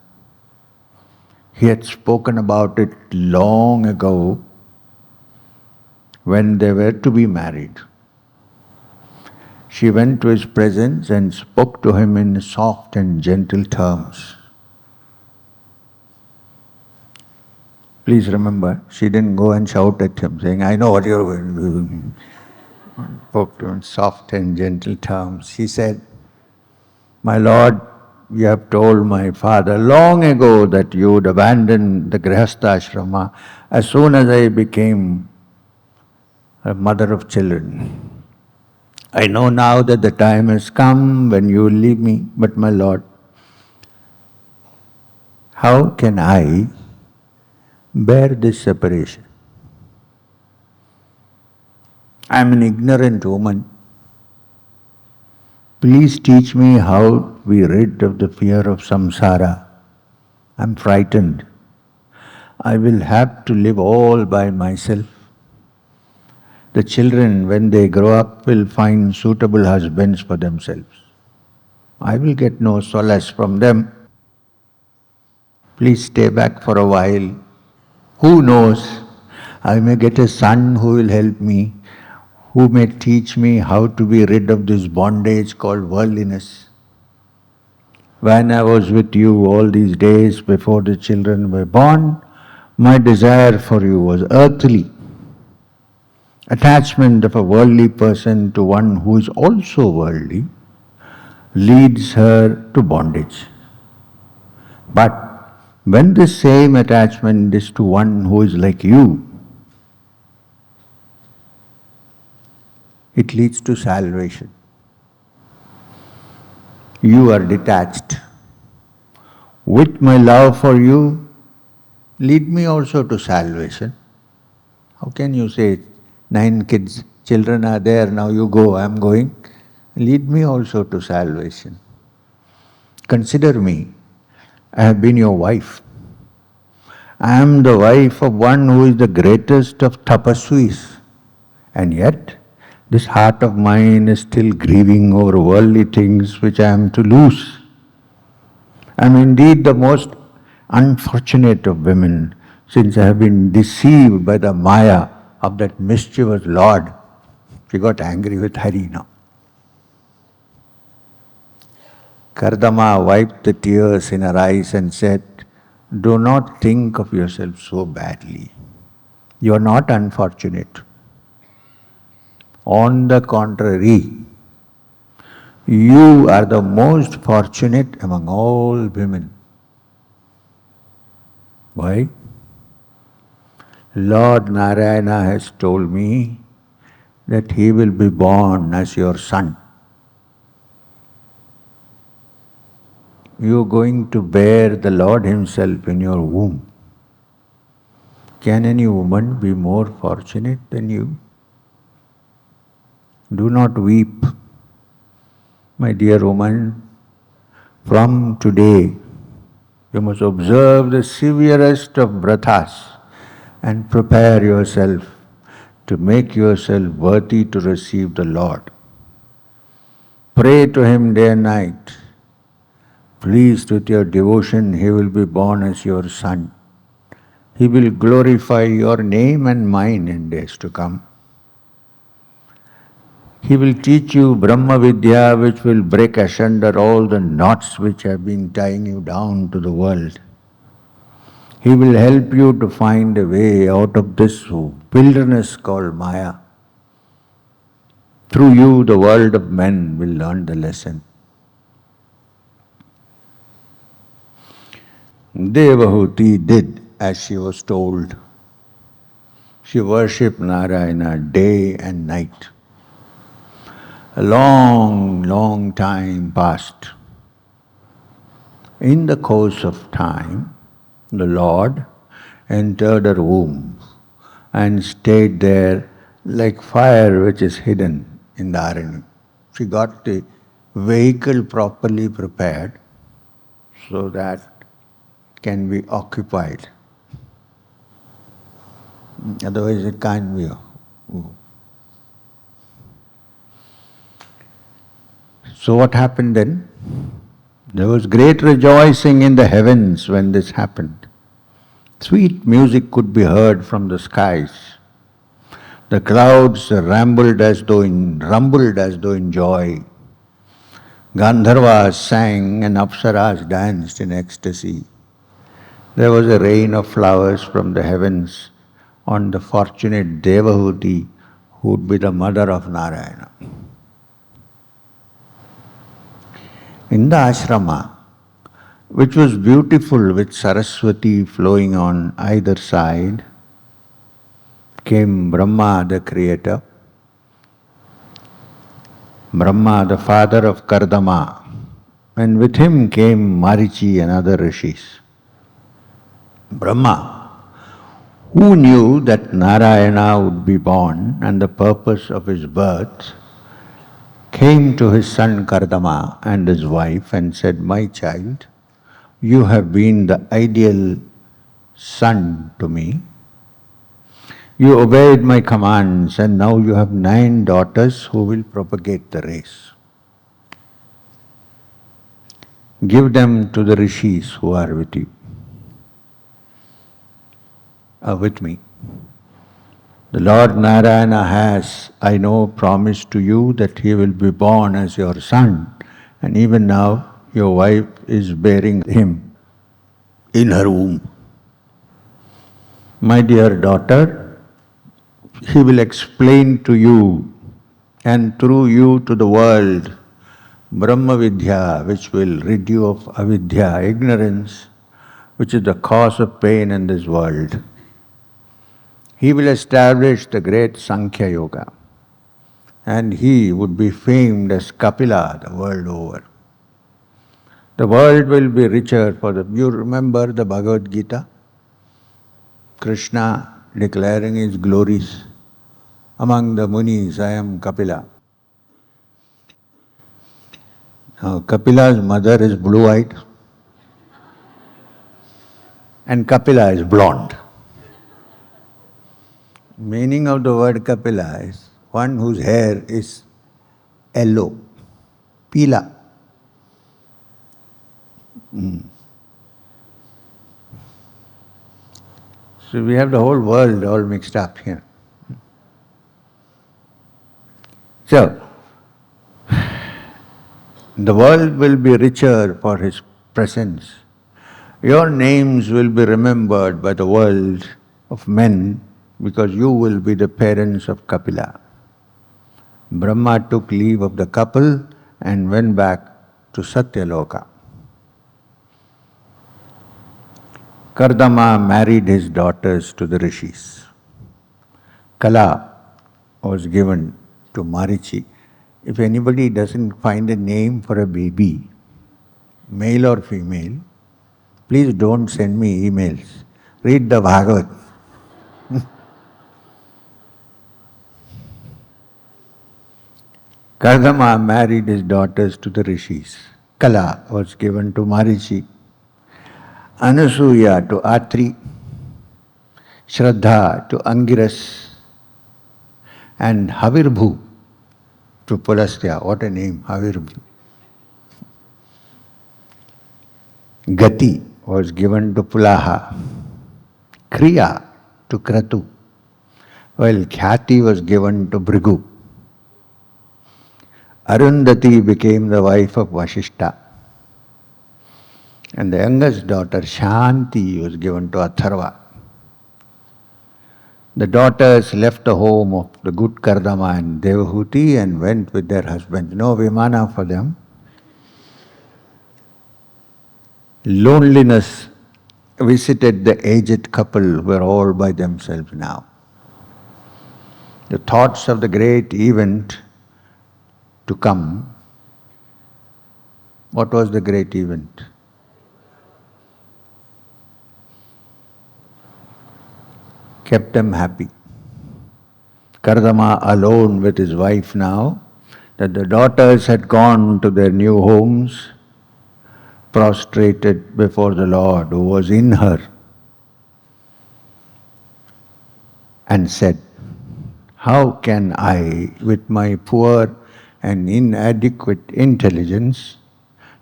Speaker 1: He had spoken about it long ago when they were to be married. She went to his presence and spoke to him in soft and gentle terms. Please remember, she didn't go and shout at him, saying, I know what you're going to do. Spoke to him in soft and gentle terms. She said, my Lord, you have told my father long ago that you would abandon the Grihastha ashrama as soon as I became a mother of children. I know now that the time has come when you will leave me, but my Lord, how can I bear this separation? I am an ignorant woman. Please teach me how to be rid of the fear of samsara. I am frightened. I will have to live all by myself. The children, when they grow up, will find suitable husbands for themselves. I will get no solace from them. Please stay back for a while. Who knows? I may get a son who will help me, who may teach me how to be rid of this bondage called worldliness. When I was with you all these days before the children were born, my desire for you was earthly. Attachment of a worldly person to one who is also worldly leads her to bondage. But when this same attachment is to one who is like you, it leads to salvation. You are detached. With my love for you, lead me also to salvation. How can you say, 9 children are there, now you go, I am going. Lead me also to salvation. Consider me. I have been your wife. I am the wife of one who is the greatest of tapasvis. And yet, this heart of mine is still grieving over worldly things which I am to lose. I am indeed the most unfortunate of women, since I have been deceived by the maya of that mischievous Lord. She got angry with Hari now. Kardama wiped the tears in her eyes and said, do not think of yourself so badly. You are not unfortunate. On the contrary, you are the most fortunate among all women. Why? Lord Narayana has told me that he will be born as your son. You are going to bear the Lord himself in your womb. Can any woman be more fortunate than you? Do not weep. My dear woman, from today you must observe the severest of vratas and prepare yourself to make yourself worthy to receive the Lord. Pray to him day and night. Pleased with your devotion, he will be born as your son. He will glorify your name and mine in days to come. He will teach you Brahma Vidya, which will break asunder all the knots which have been tying you down to the world. He will help you to find a way out of this wilderness called Maya. Through you, the world of men will learn the lesson. Devahuti did as she was told. She worshipped Narayana day and night. A long, long time passed. In the course of time, the Lord entered her womb and stayed there like fire which is hidden in the arena. She got the vehicle properly prepared so that it can be occupied. Otherwise it can't be. So what happened then? There was great rejoicing in the heavens when this happened. Sweet music could be heard from the skies. The clouds rumbled as though in joy. Gandharvas sang and Apsaras danced in ecstasy. There was a rain of flowers from the heavens on the fortunate Devahuti, who would be the mother of Narayana. In the ashrama, which was beautiful with Saraswati flowing on either side, came Brahma, the creator, Brahma, the father of Kardama, and with him came Marichi and other rishis. Brahma, who knew that Narayana would be born and the purpose of his birth, came to his son Kardama and his wife and said, "My child, you have been the ideal son to me. You obeyed my commands, and now you have 9 daughters who will propagate the race. Give them to the rishis who are with you, with me. The Lord Narayana has, I know, promised to you that he will be born as your son, and even now your wife is bearing him in her womb. My dear daughter, he will explain to you and through you to the world Brahma Vidya, which will rid you of avidya, ignorance, which is the cause of pain in this world. He will establish the great Sankhya Yoga, and he would be famed as Kapila the world over. The world will be richer for the... You remember the Bhagavad Gita? Krishna declaring his glories. Among the munis, I am Kapila. Now, Kapila's mother is blue-eyed and Kapila is blonde. Meaning of the word Kapila is one whose hair is yellow, pila. So we have the whole world all mixed up here. So, the world will be richer for his presence. Your names will be remembered by the world of men because you will be the parents of Kapila. Brahma took leave of the couple and went back to Satyaloka. Kardama married his daughters to the rishis. Kala was given to Marichi. If anybody doesn't find a name for a baby, male or female, please don't send me emails. Read the Bhagavat. Kardama married his daughters to the rishis. Kala was given to Marichi, Anasuya to Atri, Shraddha to Angiras, and Havirbhu to Pulastya. What a name, Havirbhu. Gati was given to Pulaha, Kriya to Kratu, while Khyati was given to Bhrigu. Arundhati became the wife of Vasishta, and the youngest daughter, Shanti, was given to Atharva. The daughters left the home of the good Kardama and Devahuti and went with their husbands. No vimana for them. Loneliness visited the aged couple who were all by themselves now. The thoughts of the great event to come. What was the great event? Kept them happy. Kardama alone with his wife now, that the daughters had gone to their new homes, prostrated before the Lord who was in her, and said, "How can I, with my poor and inadequate intelligence,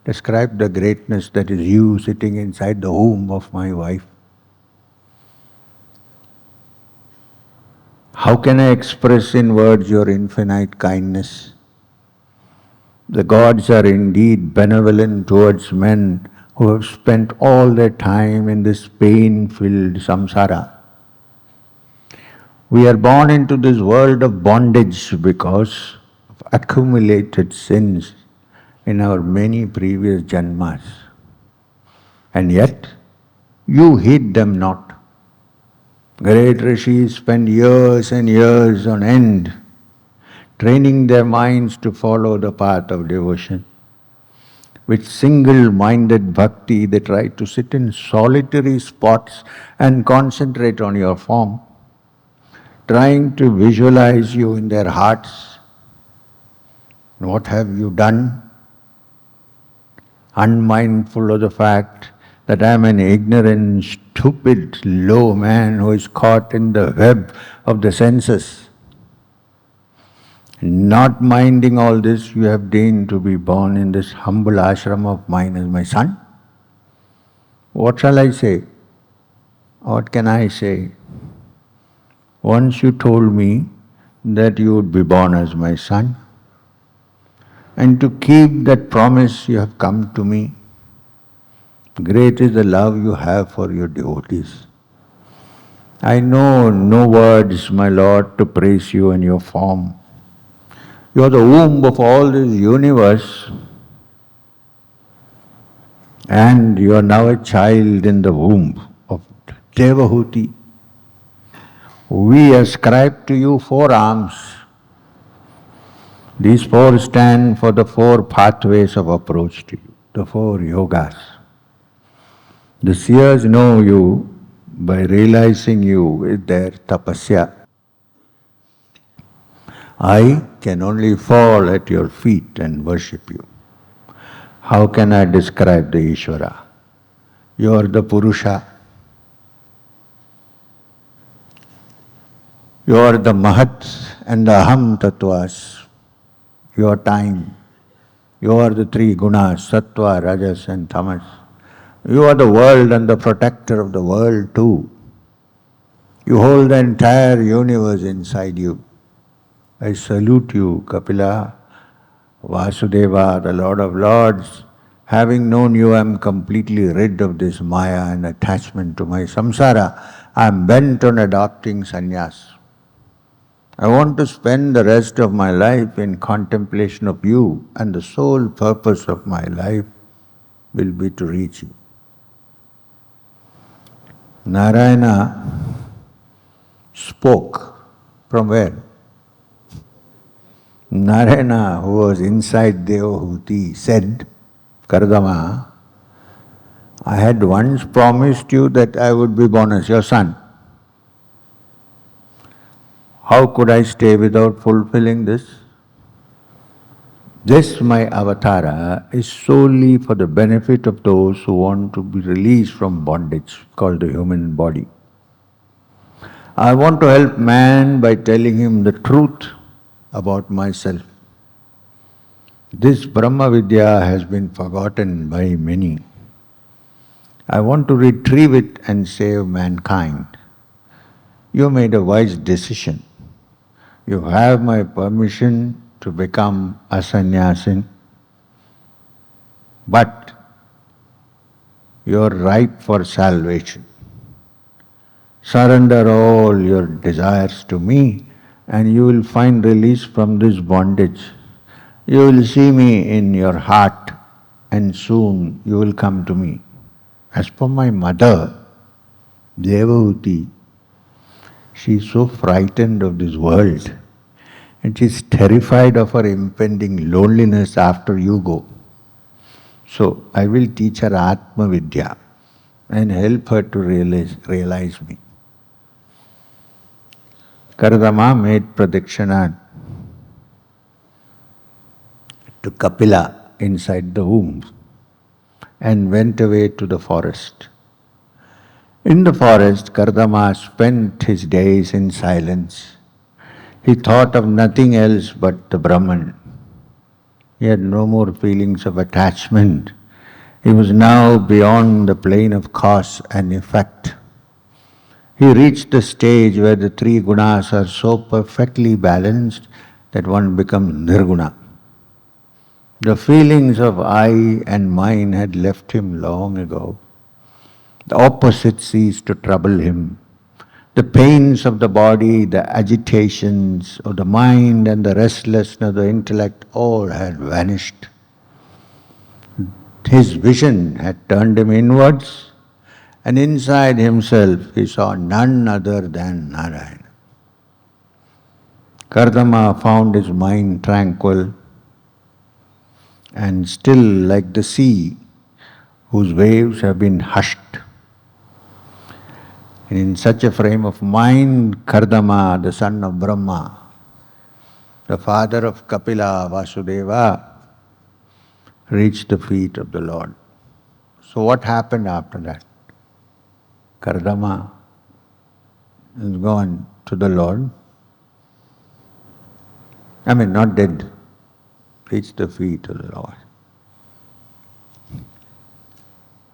Speaker 1: describe the greatness that is you sitting inside the womb of my wife? How can I express in words your infinite kindness? The gods are indeed benevolent towards men who have spent all their time in this pain-filled samsara. We are born into this world of bondage because of accumulated sins in our many previous janmas. And yet, you heed them not. Great rishis spend years and years on end training their minds to follow the path of devotion. With single-minded bhakti, they try to sit in solitary spots and concentrate on your form, trying to visualize you in their hearts. What have you done? Unmindful of the fact that I am an ignorant, stupid, low man who is caught in the web of the senses. Not minding all this, you have deigned to be born in this humble ashram of mine as my son. What shall I say? What can I say? Once you told me that you would be born as my son, and to keep that promise you have come to me. Great is the love you have for your devotees. I know no words, my Lord, to praise you and your form. You are the womb of all this universe, and you are now a child in the womb of Devahuti. We ascribe to you 4 arms. These 4 stand for the 4 pathways of approach to you, the 4 yogas. The seers know you by realizing you with their tapasya. I can only fall at your feet and worship you. How can I describe the Ishvara? You are the Purusha. You are the Mahat and the Aham Tattvas. You are time. You are the 3 gunas, Sattva, Rajas and Tamas. You are the world and the protector of the world too. You hold the entire universe inside you. I salute you, Kapila Vaasudeva, the Lord of Lords. Having known you, I am completely rid of this maya and attachment to my samsara. I am bent on adopting sannyas. I want to spend the rest of my life in contemplation of you, and the sole purpose of my life will be to reach you. Narayana spoke from where? Narayana, who was inside Devahuti, said, Kardama, I had once promised you that I would be born as your son. How could I stay without fulfilling this? This, my avatara, is solely for the benefit of those who want to be released from bondage called the human body. I want to help man by telling him the truth about myself. This Brahma Vidya has been forgotten by many. I want to retrieve it and save mankind. You made a wise decision. You have my permission to become a sannyasin, but you are ripe for salvation. Surrender all your desires to me and you will find release from this bondage. You will see me in your heart and soon you will come to me. As for my mother, Devahuti, she is so frightened of this world and she is terrified of her impending loneliness after you go. So I will teach her Atma Vidya and help her to realize me. Kardama made pradakshina to Kapila inside the womb and went away to the forest. In the forest, Kardama spent his days in silence. He thought of nothing else but the Brahman. He had no more feelings of attachment. He was now beyond the plane of cause and effect. He reached the stage where the 3 gunas are so perfectly balanced that one becomes nirguna. The feelings of I and mine had left him long ago. The opposite ceased to trouble him. The pains of the body, the agitations of the mind and the restlessness of the intellect all had vanished. His vision had turned him inwards, and inside himself he saw none other than Narayana. Kardama found his mind tranquil and still like the sea whose waves have been hushed. And in such a frame of mind, Kardama, the son of Brahma, the father of Kapila Vaasudeva, reached the feet of the Lord. So what happened after that? Kardama is gone to the Lord. Not dead, reached the feet of the Lord.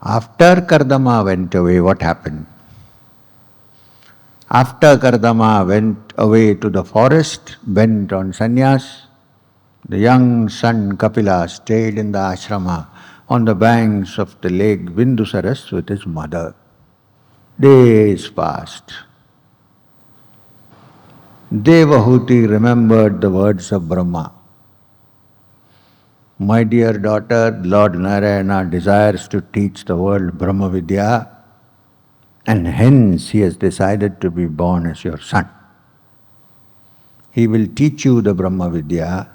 Speaker 1: After Kardama went away, what happened? After Kardama went away to the forest, bent on sannyas, the young son Kapila stayed in the ashrama on the banks of the lake Bindusaras with his mother. Days passed. Devahuti remembered the words of Brahma. My dear daughter, Lord Narayana desires to teach the world Brahma Vidya, and hence he has decided to be born as your son. He will teach you the Brahma Vidya,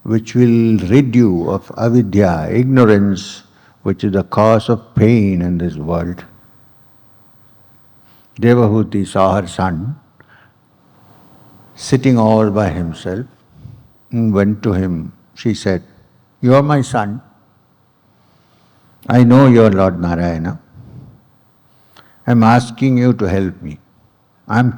Speaker 1: which will rid you of avidya, ignorance, which is the cause of pain in this world. Devahuti saw her son sitting all by himself and went to him. She said, "You are my son. I know you are Lord Narayana. I am asking you to help me. I am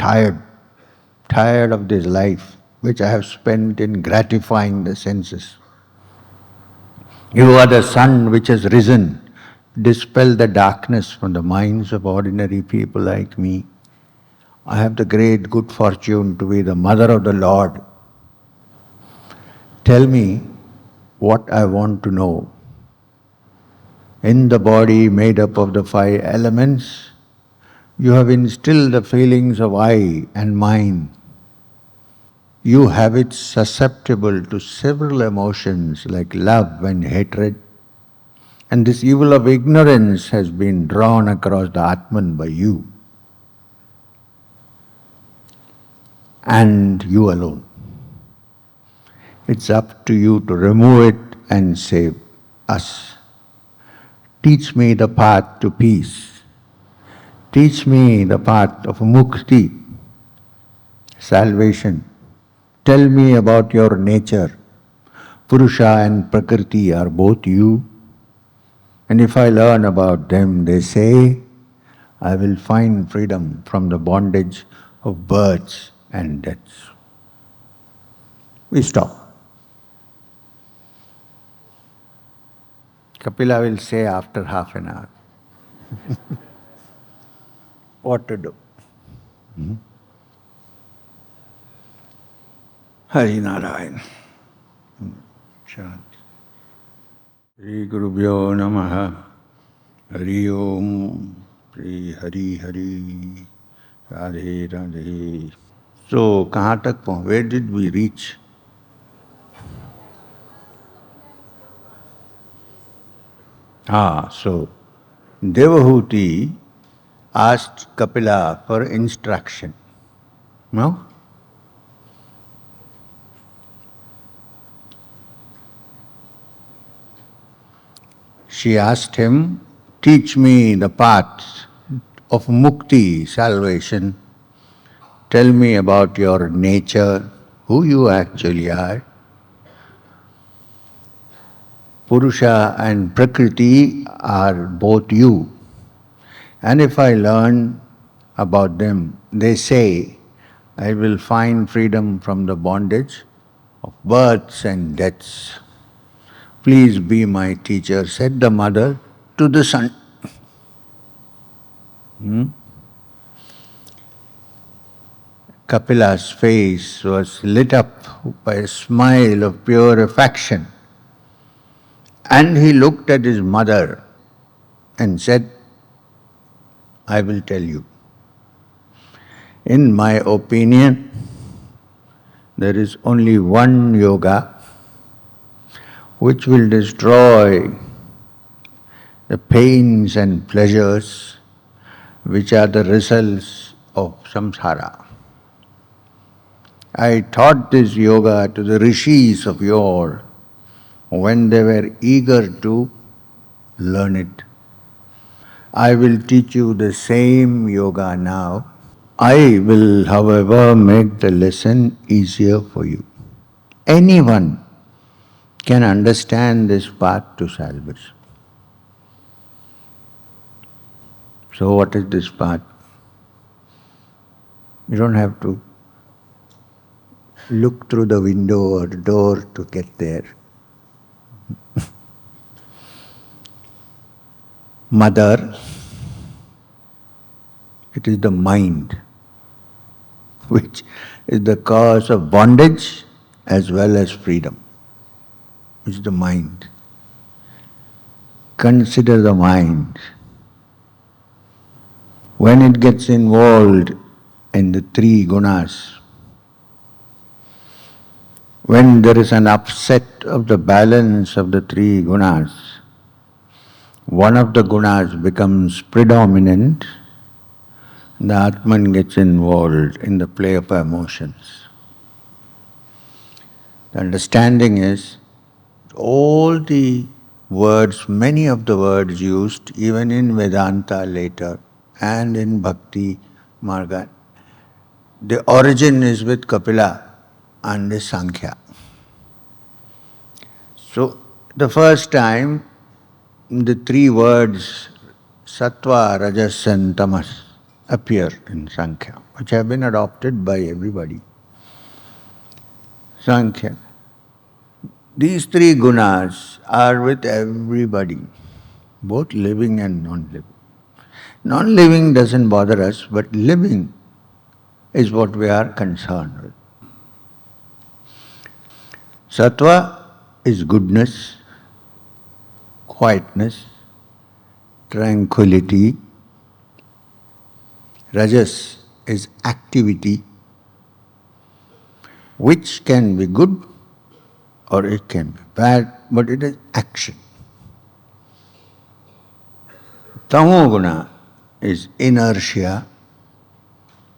Speaker 1: tired of this life which I have spent in gratifying the senses. You are the sun which has risen, dispel the darkness from the minds of ordinary people like me. I have the great good fortune to be the mother of the Lord. Tell me what I want to know. In the body made up of the 5 elements, you have instilled the feelings of I and mine. You have it susceptible to several emotions like love and hatred. And this evil of ignorance has been drawn across the Atman by you. And you alone. It's up to you to remove it and save us. Teach me the path to peace. Teach me the path of mukti, salvation. Tell me about your nature. Purusha and Prakriti are both you. And if I learn about them, they say, I will find freedom from the bondage of births and deaths." We stop. Kapila will say after half an hour what to do. Hari Narayan. Shanti. Shri Gurubhyo Namaha. Hari Om. Shri Hari Hari. Radhe Radhe. So, kahan tak pahunche? Where did we reach? So Devahuti asked Kapila for instruction. No? She asked him, teach me the path of mukti, salvation. Tell me about your nature, who you actually are. Purusha and Prakriti are both you. And if I learn about them, they say, I will find freedom from the bondage of births and deaths. Please be my teacher, said the mother to the son. Kapila's face was lit up by a smile of pure affection. And he looked at his mother and said, I will tell you. In my opinion, there is only one yoga which will destroy the pains and pleasures which are the results of samsara. I taught this yoga to the rishis of yore when they were eager to learn it. I will teach you the same yoga now. I will, however, make the lesson easier for you. Anyone can understand this path to salvation. So what is this path? You don't have to look through the window or door to get there. Mother, it is the mind which is the cause of bondage as well as freedom. It's the mind. Consider the mind. When it gets involved in the three gunas, when there is an upset of the balance of the three gunas, one of the gunas becomes predominant, the Atman gets involved in the play of emotions. The understanding is all the words, many of the words used even in Vedanta later and in Bhakti Marga, the origin is with Kapila and the Sankhya. So the first time the three words Sattva, Rajas and Tamas appear in Sankhya, which have been adopted by everybody. Sankhya. These three gunas are with everybody, both living and non-living. Non-living doesn't bother us, but living is what we are concerned with. Sattva is goodness, quietness, tranquility. Rajas is activity, which can be good or it can be bad, but it is action. Tamoguna is inertia,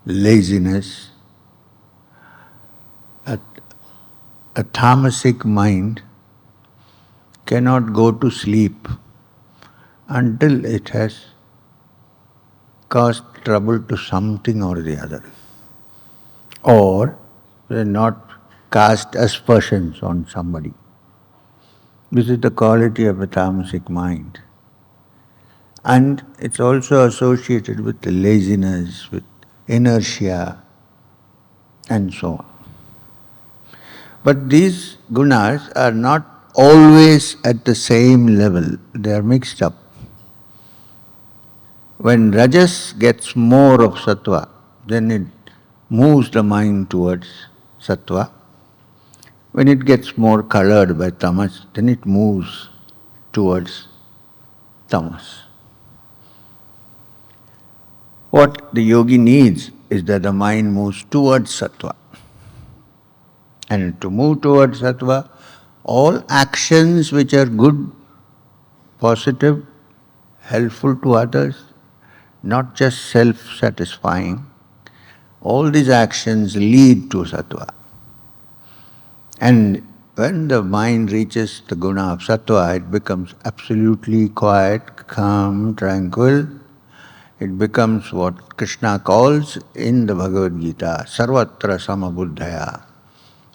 Speaker 1: laziness. A tamasic mind cannot go to sleep until it has caused trouble to something or the other, or not cast aspersions on somebody. This is the quality of a tamasic mind. And it's also associated with the laziness, with inertia, and so on. But these gunas are not always at the same level, they are mixed up. When Rajas gets more of Sattva, then it moves the mind towards Sattva. When it gets more colored by Tamas, then it moves towards Tamas. What the yogi needs is that the mind moves towards Sattva. And to move towards Sattva, all actions which are good, positive, helpful to others, not just self-satisfying, all these actions lead to Sattva. And when the mind reaches the guna of Sattva, it becomes absolutely quiet, calm, tranquil. It becomes what Krishna calls in the Bhagavad Gita, sarvatra samabuddhaya.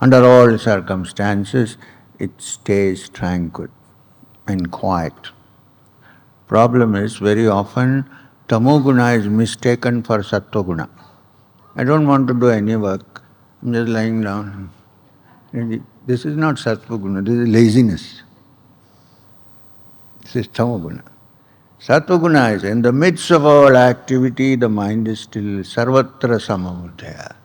Speaker 1: Under all circumstances, it stays tranquil and quiet. Problem is, very often, tamoguna is mistaken for sattva-guna. I don't want to do any work, I'm just lying down. This is not sattva-guna, this is laziness. This is tamoguna. Sattva-guna is in the midst of all activity, the mind is still sarvatra samabuddhaya.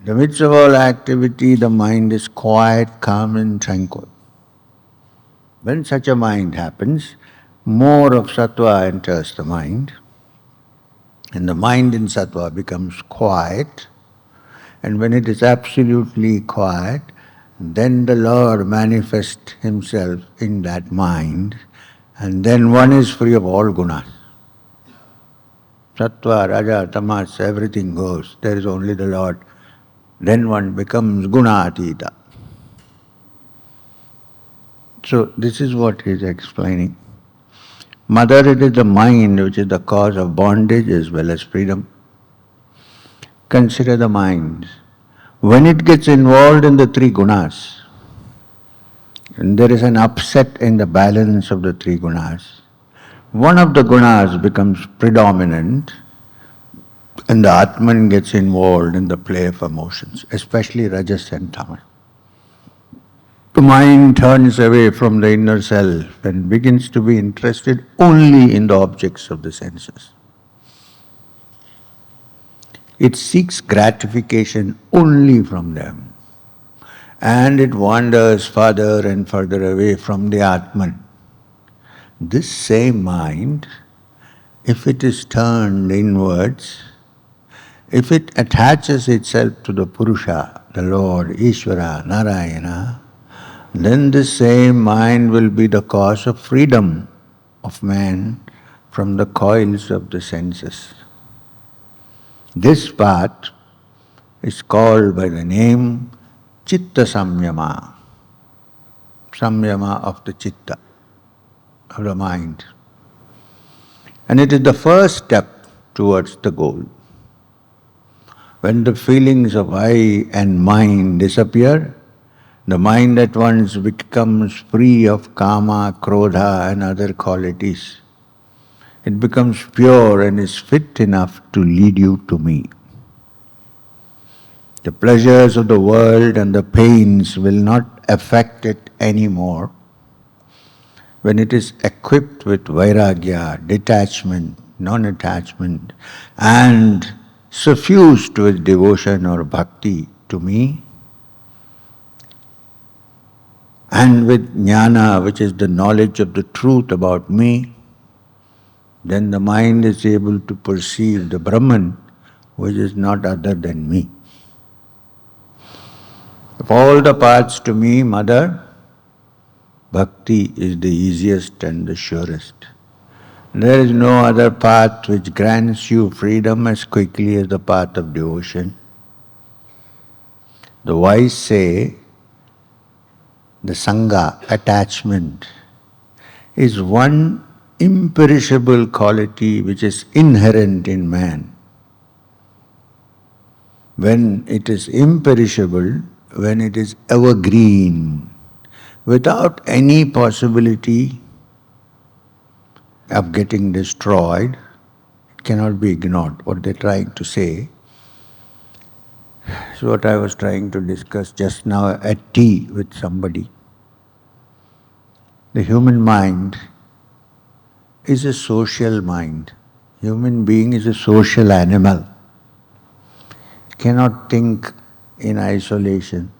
Speaker 1: In the midst of all activity, the mind is quiet, calm and tranquil. When such a mind happens, more of sattva enters the mind, and the mind in sattva becomes quiet, and when it is absolutely quiet, then the Lord manifests himself in that mind, and then one is free of all gunas. Sattva, raja, tamas, everything goes. There is only the Lord. Then one becomes guna-atita. So this is what he is explaining. Mother, it is the mind which is the cause of bondage as well as freedom. Consider the mind. When it gets involved in the three gunas, and there is an upset in the balance of the three gunas, one of the gunas becomes predominant and the Atman gets involved in the play of emotions, especially Rajas and Tamas. The mind turns away from the inner self and begins to be interested only in the objects of the senses. It seeks gratification only from them, and it wanders further and further away from the Atman. This same mind, if it is turned inwards, if it attaches itself to the Purusha, the Lord, Ishvara, Narayana, then this same mind will be the cause of freedom of man from the coils of the senses. This path is called by the name Chitta Samyama, Samyama of the Chitta, of the mind. And it is the first step towards the goal. When the feelings of I and mine disappear, the mind at once becomes free of kama, krodha and other qualities. It becomes pure and is fit enough to lead you to me. The pleasures of the world and the pains will not affect it anymore. When it is equipped with vairagya, detachment, non-attachment, and suffused with devotion or bhakti to me, and with jnana, which is the knowledge of the truth about me, then the mind is able to perceive the Brahman, which is not other than me. Of all the paths to me, Mother, bhakti is the easiest and the surest. There is no other path which grants you freedom as quickly as the path of devotion. The wise say, the Sangha, attachment, is one imperishable quality which is inherent in man. When it is imperishable, when it is evergreen, without any possibility of getting destroyed, it cannot be ignored. What they're trying to say is what I was trying to discuss just now at tea with somebody. The human mind is a social mind. Human being is a social animal. It cannot think in isolation.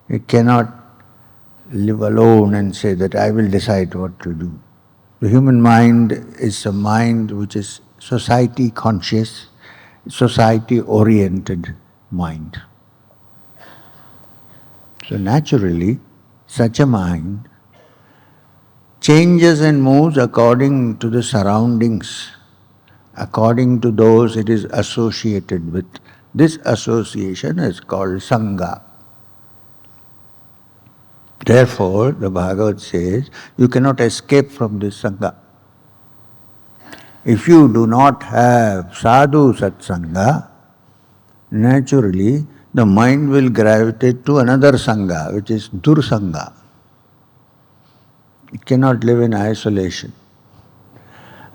Speaker 1: It cannot live alone and say that I will decide what to do. The human mind is a mind which is society conscious, society oriented mind. So naturally, such a mind changes and moves according to the surroundings, according to those it is associated with. This association is called Sangha. Therefore, the Bhagavat says, you cannot escape from this Sangha. If you do not have sadhu satsanga, naturally the mind will gravitate to another Sangha, which is dursanga. It cannot live in isolation.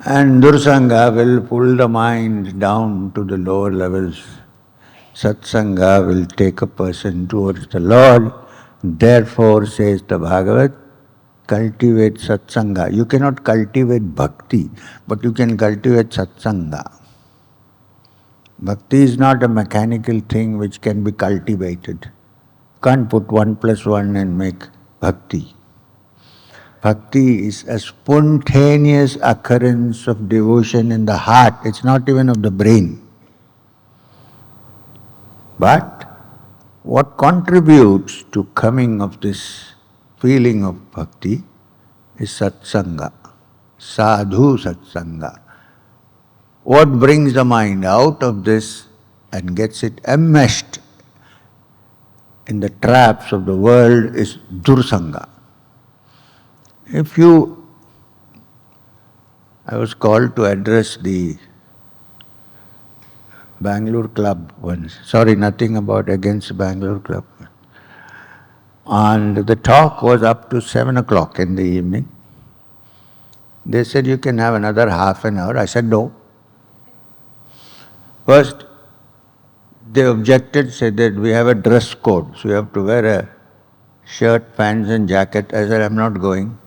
Speaker 1: And dursanga will pull the mind down to the lower levels. Satsanga will take a person towards the Lord. Therefore, says the Bhagavat, cultivate satsanga. You cannot cultivate bhakti, but you can cultivate satsanga. Bhakti is not a mechanical thing which can be cultivated. You can't put 1 + 1 and make bhakti. Bhakti is a spontaneous occurrence of devotion in the heart. It's not even of the brain. But what contributes to coming of this feeling of bhakti is satsanga, sadhu satsanga. What brings the mind out of this and gets it enmeshed in the traps of the world is dursanga. I was called to address the Bangalore club once. Sorry, nothing about against Bangalore club. And the talk was up to 7 o'clock in the evening. They said, you can have another half an hour. I said, no. First, they objected, said that we have a dress code, so you have to wear a shirt, pants and jacket. I said, I'm not going.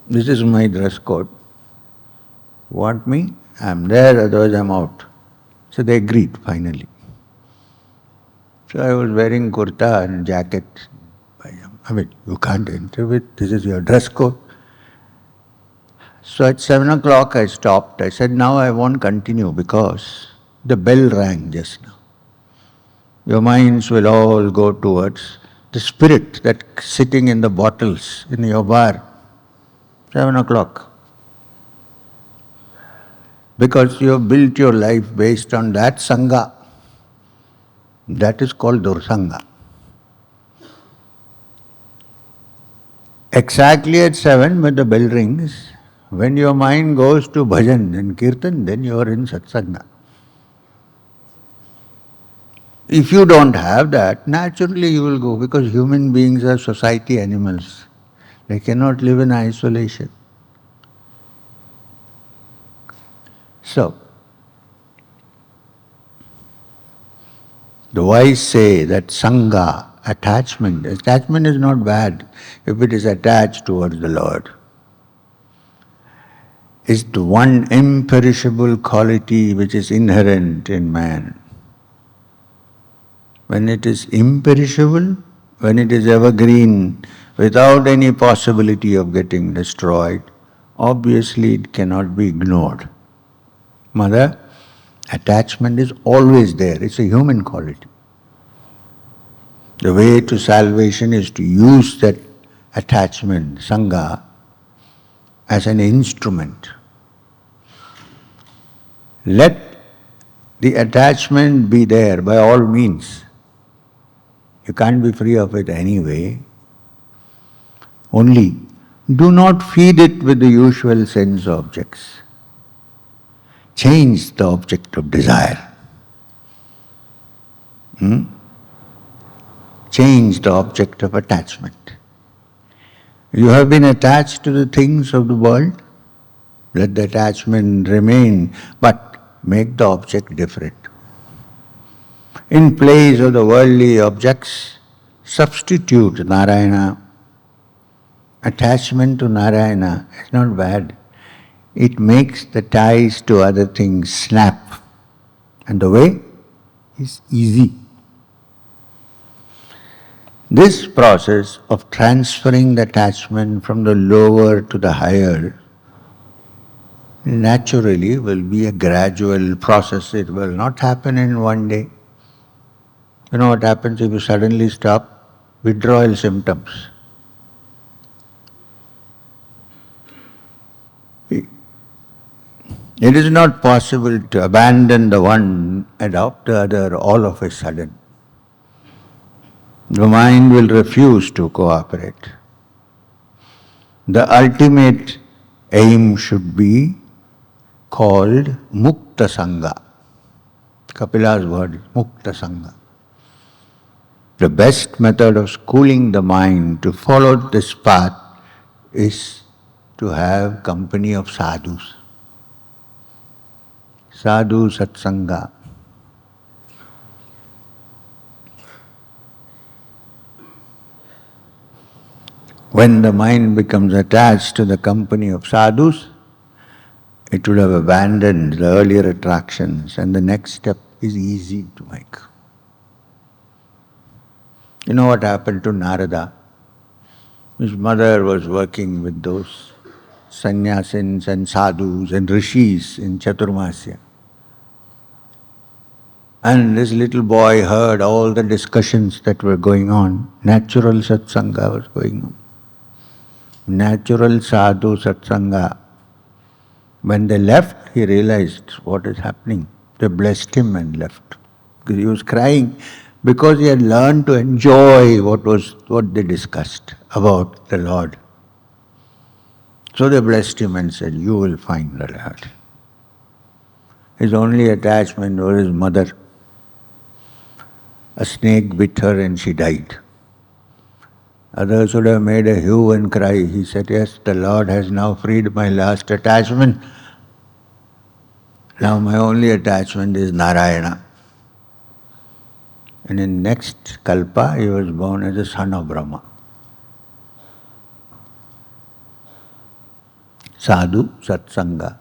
Speaker 1: This is my dress code. Want me? I'm there, otherwise I'm out. So they agreed finally. So I was wearing kurta and jacket. I mean, you can't enter with, this is your dress code. So at 7 o'clock I stopped. I said, now I won't continue because the bell rang just now. Your minds will all go towards the spirit that's sitting in the bottles in your bar. 7 o'clock. Because you have built your life based on that sangha. That is called dursanga. Exactly at 7 when the bell rings, when your mind goes to bhajan and kirtan, then you are in satsanga. If you don't have that, naturally you will go, because human beings are society animals. They cannot live in isolation. So, the wise say that sangha, attachment is not bad if it is attached towards the Lord. It's the one imperishable quality which is inherent in man. When it is imperishable, when it is evergreen, without any possibility of getting destroyed, obviously it cannot be ignored. Mother, attachment is always there. It's a human quality. The way to salvation is to use that attachment, sangha, as an instrument. Let the attachment be there by all means. You can't be free of it anyway. Only do not feed it with the usual sense objects. Change the object of desire. Change the object of attachment. You have been attached to the things of the world, let the attachment remain, but make the object different. In place of the worldly objects, substitute Narayana. Attachment to Narayana is not bad. It makes the ties to other things snap. And the way is easy. This process of transferring the attachment from the lower to the higher naturally will be a gradual process. It will not happen in one day. You know what happens if you suddenly stop? Withdrawal symptoms. It is not possible to abandon the one, adopt the other all of a sudden. The mind will refuse to cooperate. The ultimate aim should be called Mukta Sangha. Kapila's word is Mukta Sangha. The best method of schooling the mind to follow this path is to have company of sadhus. Sadhu Satsanga. When the mind becomes attached to the company of sadhus, it would have abandoned the earlier attractions, and the next step is easy to make. You know what happened to Narada? His mother was working with those sannyasins and sadhus and rishis in Chaturmasya. And this little boy heard all the discussions that were going on. Natural satsanga was going on. Natural sadhu satsanga. When they left, he realized what is happening. They blessed him and left. Because he was crying because he had learned to enjoy what they discussed about the Lord. So they blessed him and said, "You will find the Lord." His only attachment was his mother. A snake bit her and she died. Others would have made a hue and cry. He said, "Yes, the Lord has now freed my last attachment. Now my only attachment is Narayana." And in next kalpa, he was born as a son of Brahma. Sadhu Satsanga.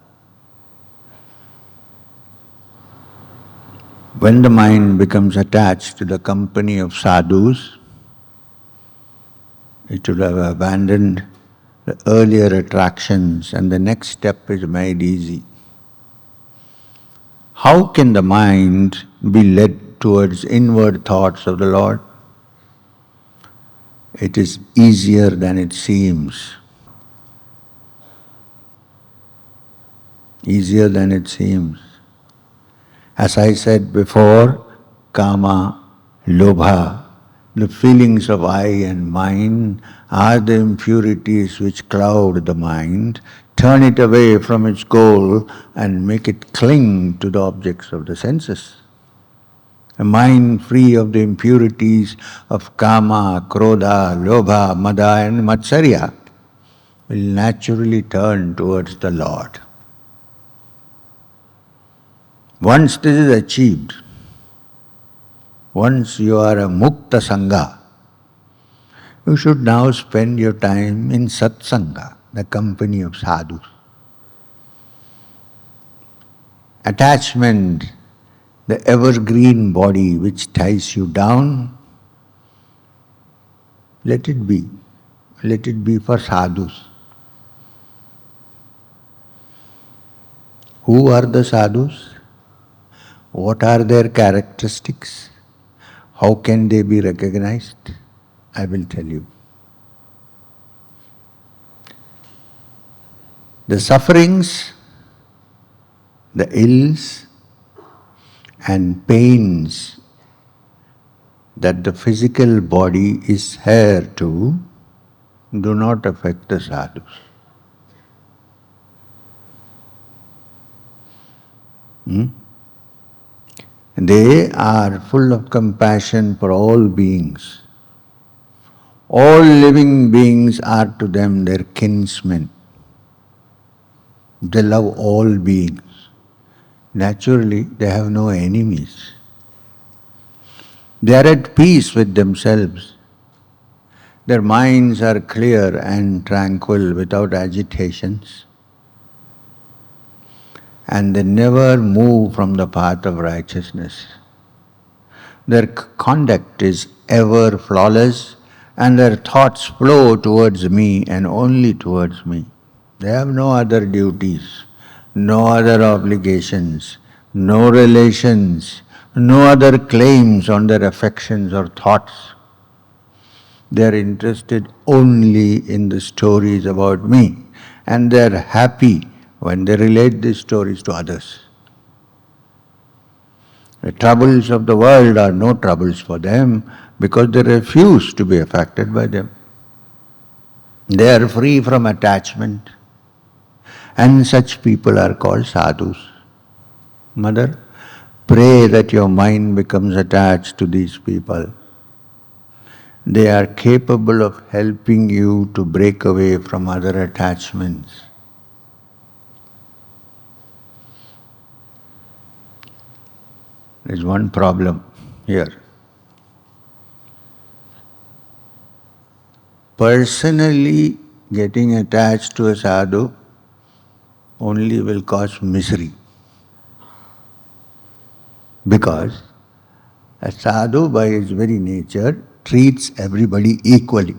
Speaker 1: When the mind becomes attached to the company of sadhus, it should have abandoned the earlier attractions and the next step is made easy. How can the mind be led towards inward thoughts of the Lord? It is easier than it seems. Easier than it seems. As I said before, kama, lobha, the feelings of I and mine are the impurities which cloud the mind, turn it away from its goal and make it cling to the objects of the senses. A mind free of the impurities of kama, krodha, lobha, mada and matsarya will naturally turn towards the Lord. Once this is achieved, once you are a mukta sangha, you should now spend your time in satsanga, the company of sadhus. Attachment, the evergreen body which ties you down, let it be. Let it be for sadhus. Who are the sadhus? What are their characteristics? How can they be recognized? I will tell you. The sufferings, the ills and pains that the physical body is here to do not affect the sadhus. They are full of compassion for all beings. All living beings are to them their kinsmen. They love all beings. Naturally, they have no enemies. They are at peace with themselves. Their minds are clear and tranquil without agitations. And they never move from the path of righteousness. Their conduct is ever flawless and their thoughts flow towards me and only towards me. They have no other duties, no other obligations, no relations, no other claims on their affections or thoughts. They are interested only in the stories about me, and they are happy when they relate these stories to others. The troubles of the world are no troubles for them because they refuse to be affected by them. They are free from attachment, and such people are called sadhus. Mother, pray that your mind becomes attached to these people. They are capable of helping you to break away from other attachments. There is one problem here. Personally getting attached to a sadhu only will cause misery. Because a sadhu by his very nature treats everybody equally.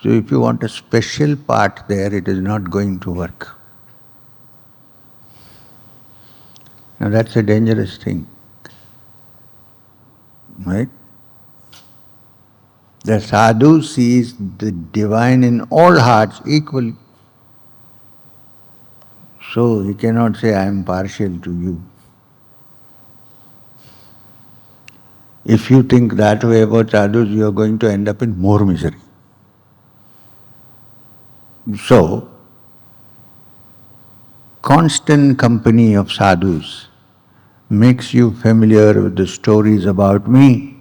Speaker 1: So if you want a special part there, it is not going to work. Now that's a dangerous thing, right? The sadhu sees the divine in all hearts equally. So he cannot say, I am partial to you. If you think that way about sadhus, you are going to end up in more misery. So, constant company of sadhus makes you familiar with the stories about me,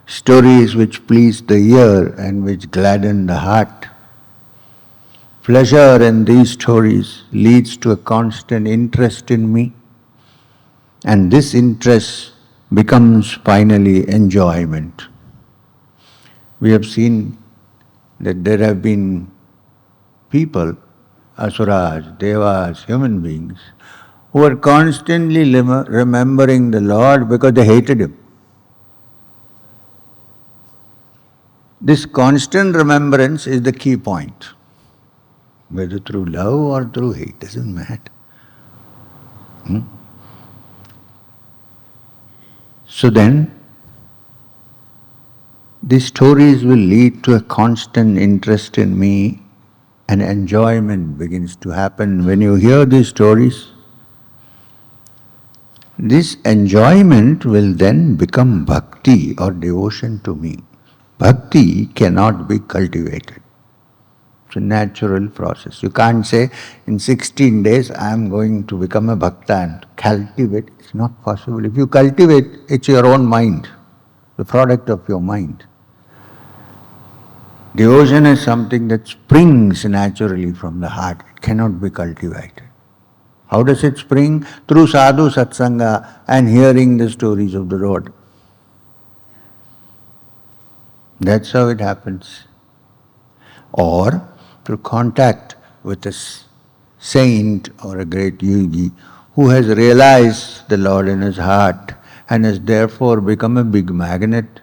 Speaker 1: stories which please the ear and which gladden the heart. Pleasure in these stories leads to a constant interest in me, and this interest becomes finally enjoyment. We have seen that there have been people, asuras, devas, human beings, who are constantly remembering the Lord because they hated Him. This constant remembrance is the key point. Whether through love or through hate, doesn't matter. So then, these stories will lead to a constant interest in me, and enjoyment begins to happen. When you hear these stories, this enjoyment will then become bhakti or devotion to me. Bhakti cannot be cultivated. It's a natural process. You can't say, in 16 days I am going to become a bhakta and cultivate. It's not possible. If you cultivate, it's your own mind, the product of your mind. Devotion is something that springs naturally from the heart. It cannot be cultivated. How does it spring? Through sadhu satsanga and hearing the stories of the Lord. That's how it happens. Or through contact with a saint or a great yogi who has realized the Lord in his heart and has therefore become a big magnet.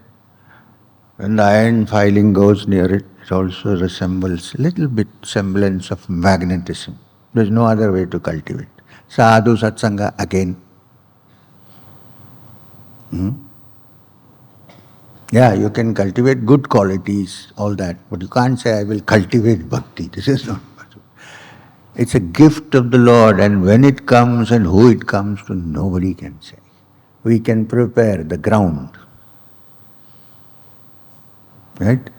Speaker 1: When the iron filing goes near it, it also resembles a little bit semblance of magnetism. There's no other way to cultivate. Sadhu satsanga again. Yeah, you can cultivate good qualities, all that, but you can't say, I will cultivate bhakti. This is not possible. It's a gift of the Lord, and when it comes and who it comes to, nobody can say. We can prepare the ground. Right?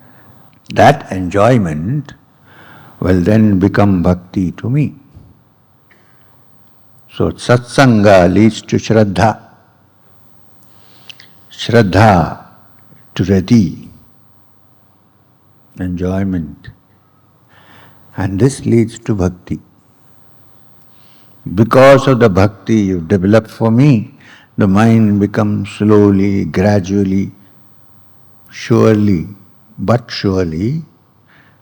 Speaker 1: That enjoyment will then become bhakti to me. So satsanga leads to shraddha. Shraddha to rati, enjoyment. And this leads to bhakti. Because of the bhakti you've developed for me, the mind becomes slowly, gradually, surely, but surely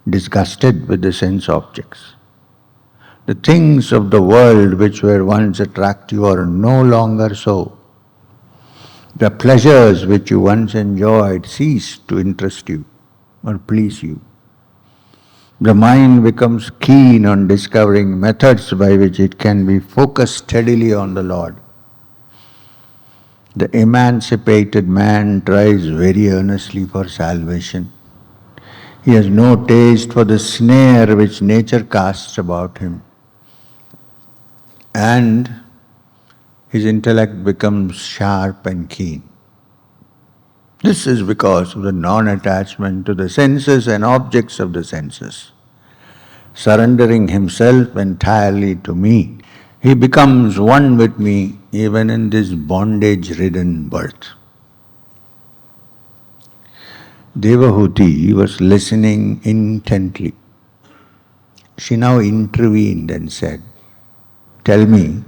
Speaker 1: disgusted with the sense objects. The things of the world which were once attractive are no longer so. The pleasures which you once enjoyed cease to interest you or please you. The mind becomes keen on discovering methods by which it can be focused steadily on the Lord. The emancipated man tries very earnestly for salvation. He has no taste for the snare which nature casts about him. And his intellect becomes sharp and keen. This is because of the non-attachment to the senses and objects of the senses. Surrendering himself entirely to me, he becomes one with me even in this bondage-ridden birth. Devahuti was listening intently. She now intervened and said, "Tell me,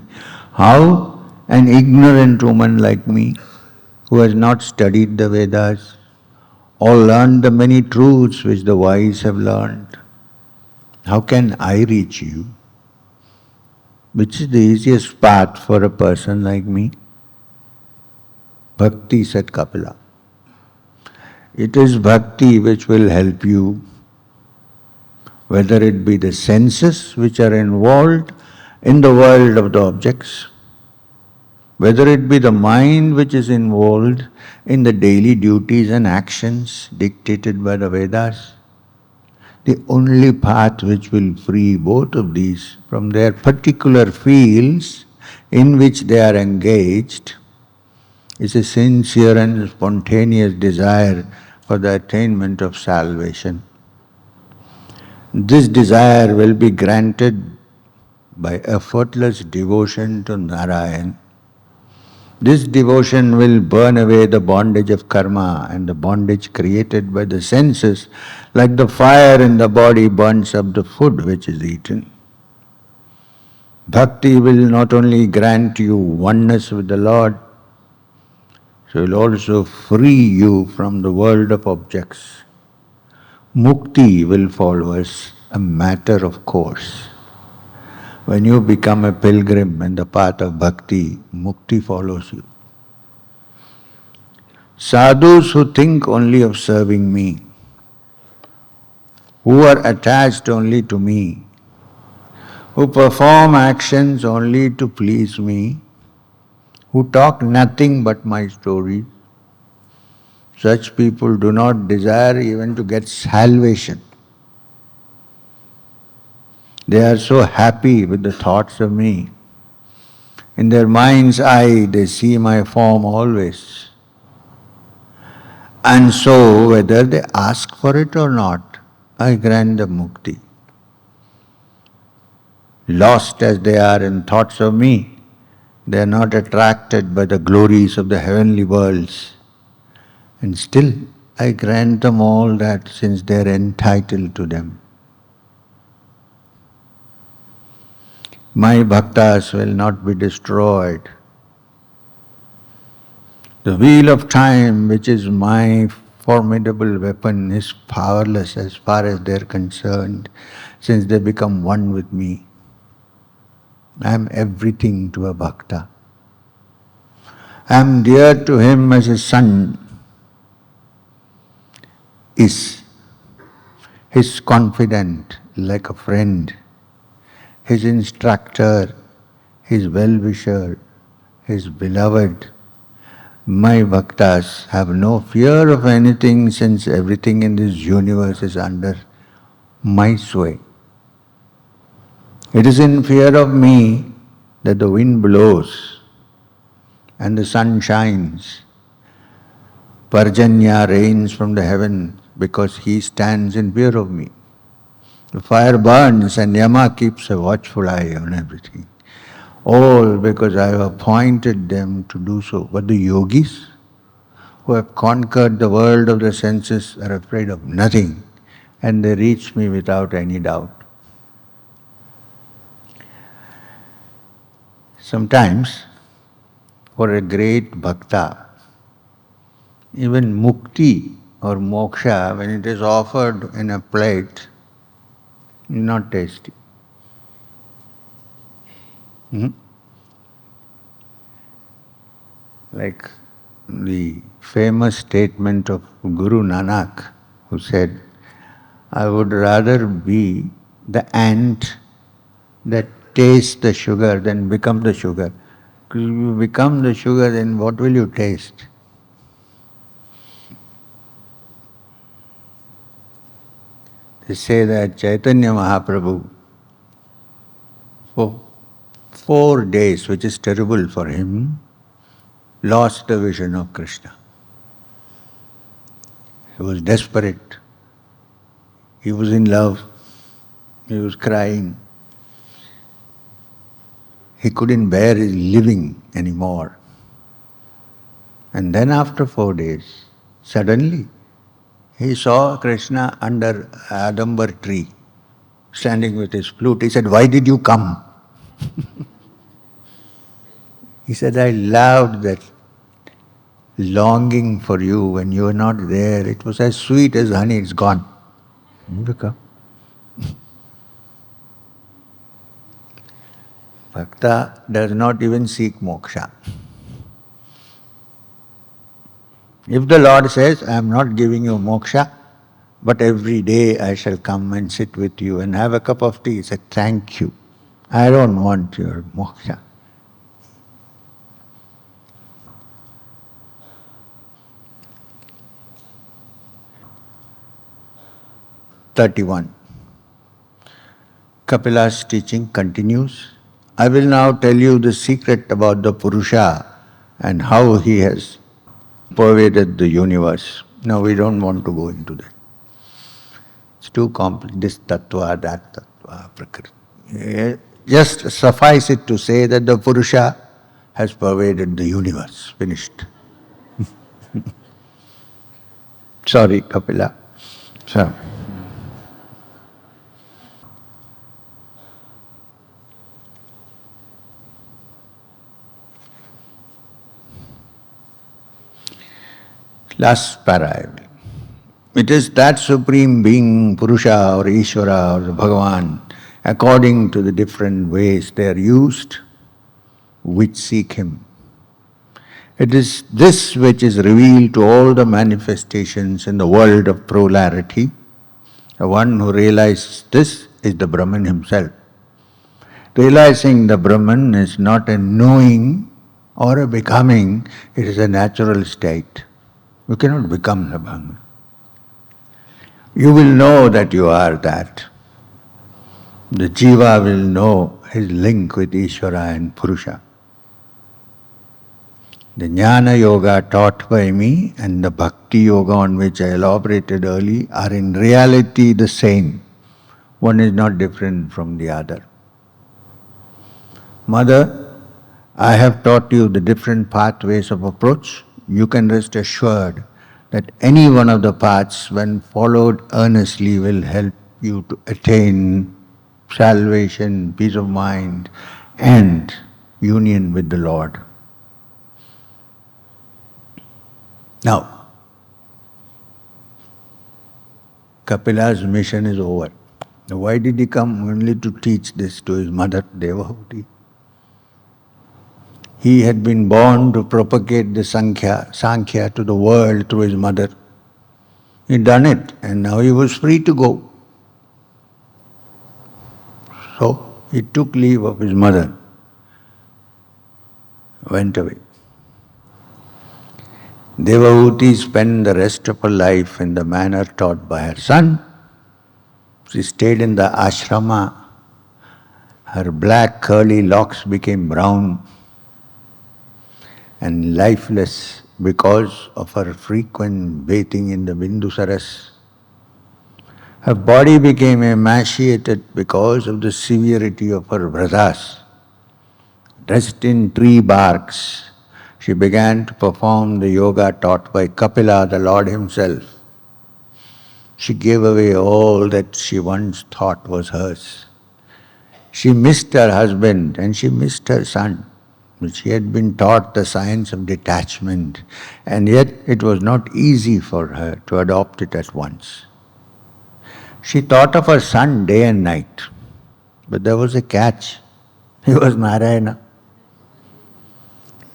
Speaker 1: how an ignorant woman like me, who has not studied the Vedas, or learned the many truths which the wise have learned, how can I reach you? Which is the easiest path for a person like me?" Bhakti, said Kapila. It is bhakti which will help you. whether it be the senses which are involved in the world of the objects, whether it be the mind which is involved in the daily duties and actions dictated by the Vedas. The only path which will free both of these from their particular fields in which they are engaged is a sincere and spontaneous desire for the attainment of salvation. This desire will be granted by effortless devotion to Narayan. This devotion will burn away the bondage of karma and the bondage created by the senses, like the fire in the body burns up the food which is eaten. Bhakti will not only grant you oneness with the Lord, it will also free you from the world of objects. Mukti will follow as a matter of course. When you become a pilgrim in the path of bhakti, mukti follows you. Sadhus who think only of serving me, who are attached only to me, who perform actions only to please me, who talk nothing but my stories, such people do not desire even to get salvation. They are so happy with the thoughts of me. In their mind's eye, they see my form always. And so, whether they ask for it or not, I grant them mukti. Lost as they are in thoughts of me, they are not attracted by the glories of the heavenly worlds. And still, I grant them all that since they are entitled to them. My bhaktas will not be destroyed. The wheel of time, which is my formidable weapon, is powerless as far as they are concerned, since they become one with me. I am everything to a bhakta. I am dear to him as a son is, his confidant like a friend, his instructor, his well-wisher, his beloved. My bhaktas have no fear of anything since everything in this universe is under my sway. It is in fear of me that the wind blows and the sun shines. Parjanya rains from the heaven because he stands in fear of me. The fire burns and Yama keeps a watchful eye on everything. All because I have appointed them to do so. But the yogis who have conquered the world of the senses are afraid of nothing and they reach me without any doubt. Sometimes, for a great bhakta, even mukti or moksha, when it is offered in a plate, is not tasty. Like the famous statement of Guru Nanak, who said, I would rather be the ant that tastes the sugar than become the sugar. Because if you become the sugar, then what will you taste? They say that Chaitanya Mahaprabhu, for 4 days, which is terrible for him, lost the vision of Krishna. He was desperate. He was in love. He was crying. He couldn't bear his living anymore. And then after 4 days, suddenly, he saw Krishna under a Adambar tree, standing with his flute. He said, why did you come? He said, I loved that longing for you when you were not there. It was as sweet as honey, it's gone. You come. Bhakta does not even seek moksha. If the Lord says, I am not giving you moksha, but every day I shall come and sit with you and have a cup of tea. He said, thank you. I don't want your moksha. (31) Kapila's teaching continues. I will now tell you the secret about the Purusha and how he has pervaded the universe. Now we don't want to go into that. It's too complex, this tattva, that tattva, prakriti. Just suffice it to say that the Purusha has pervaded the universe. Finished. Sorry, Kapila. So, last para. It is that Supreme Being, Purusha or Ishvara or Bhagavan, according to the different ways they are used, which seek Him. It is this which is revealed to all the manifestations in the world of plurality. The one who realizes this is the Brahman himself. Realizing the Brahman is not a knowing or a becoming, it is a natural state. You cannot become the Brahman. You will know that you are that. The Jiva will know his link with Ishvara and Purusha. The Jnana Yoga taught by me and the Bhakti Yoga on which I elaborated early are in reality the same. One is not different from the other. Mother, I have taught you the different pathways of approach. You can rest assured that any one of the paths, when followed earnestly, will help you to attain salvation, peace of mind, and union with the Lord. Now, Kapila's mission is over. Why did he come? Only to teach this to his mother, Devahuti. He had been born to propagate the Sankhya to the world through his mother. He'd done it, and now he was free to go. So he took leave of his mother, went away. Devahuti spent the rest of her life in the manner taught by her son. She stayed in the ashrama. Her black curly locks became brown and lifeless because of her frequent bathing in the Bindusaras. Her body became emaciated because of the severity of her vratas. Dressed in tree barks, she began to perform the yoga taught by Kapila, the Lord himself. She gave away all that she once thought was hers. She missed her husband and she missed her son. She had been taught the science of detachment, and yet it was not easy for her to adopt it at once. She thought of her son day and night, but there was a catch. He was Narayana.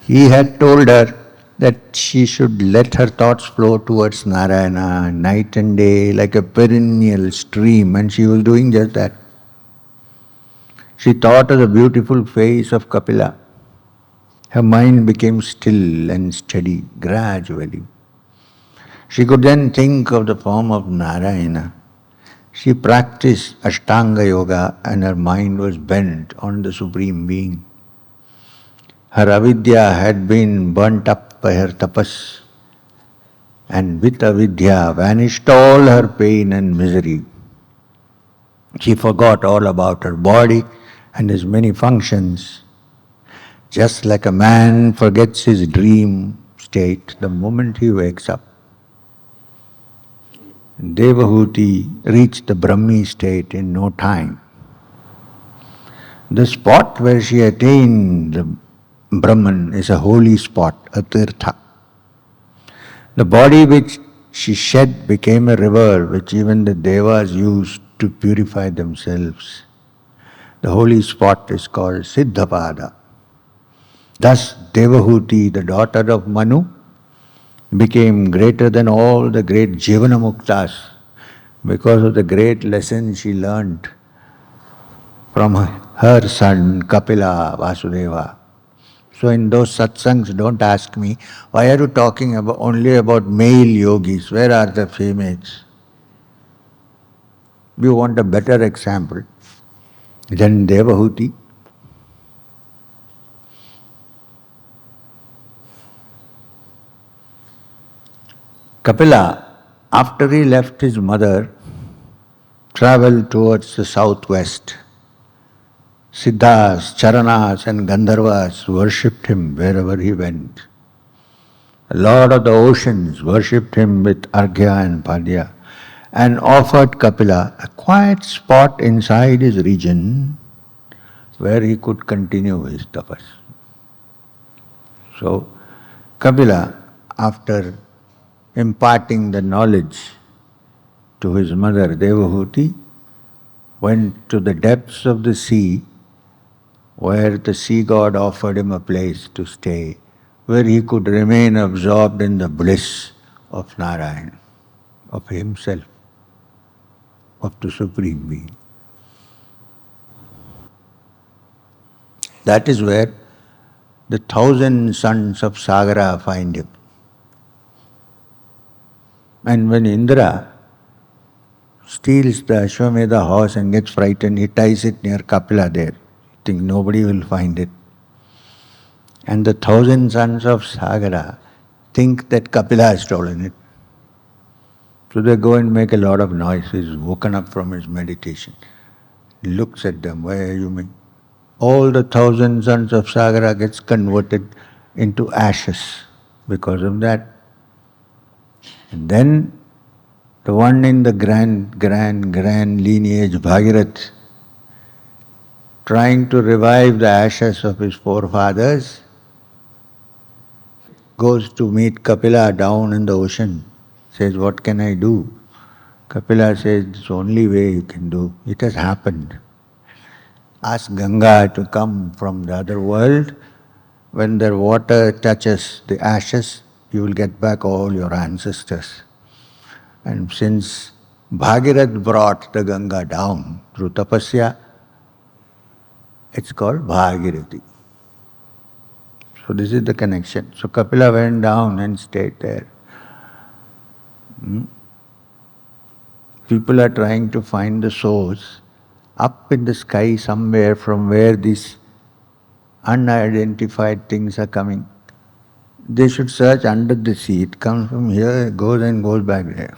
Speaker 1: He had told her that she should let her thoughts flow towards Narayana night and day like a perennial stream, and she was doing just that. She thought of the beautiful face of Kapila. Her mind became still and steady gradually. She could then think of the form of Narayana. She practiced Ashtanga Yoga and her mind was bent on the Supreme Being. Her avidya had been burnt up by her tapas, and with avidya vanished all her pain and misery. She forgot all about her body and its many functions. Just like a man forgets his dream state the moment he wakes up. Devahuti reached the Brahmi state in no time. The spot where she attained the Brahman is a holy spot, a tirtha. The body which she shed became a river which even the Devas used to purify themselves. The holy spot is called Siddhapada. Thus Devahuti, the daughter of Manu, became greater than all the great Jivanamuktas because of the great lesson she learnt from her son Kapila Vaasudeva. So in those satsangs, don't ask me, why are you talking only about male yogis? Where are the females? You want a better example. Then Devahuti. Kapila, after he left his mother, travelled towards the southwest. Siddhas, Charanas and Gandharvas worshipped him wherever he went. The Lord of the oceans worshipped him with Arghya and Padya and offered Kapila a quiet spot inside his region where he could continue his tapas. So, Kapila, after imparting the knowledge to his mother Devahuti, went to the depths of the sea where the sea god offered him a place to stay, where he could remain absorbed in the bliss of Narayan, of himself, of the Supreme Being. That is where the 1,000 sons of Sagara find him. And when Indra steals the Ashwamedha horse and gets frightened, he ties it near Kapila there. Think nobody will find it. And the 1,000 sons of Sagara think that Kapila has stolen it. So they go and make a lot of noise. He's woken up from his meditation. He looks at them, why are you making? All the 1,000 sons of Sagara gets converted into ashes because of that. And then the one in the grand lineage, Bhagirath, trying to revive the ashes of his forefathers, goes to meet Kapila down in the ocean, says, what can I do? Kapila says, it's the only way you can do. It has happened. Ask Ganga to come from the other world. When the water touches the ashes, you will get back all your ancestors. And since Bhagirath brought the Ganga down through tapasya, it's called Bhagirathi. So this is the connection. So Kapila went down and stayed there. People are trying to find the source up in the sky somewhere from where these unidentified things are coming. They should search under the sea. It comes from here, goes and goes back there.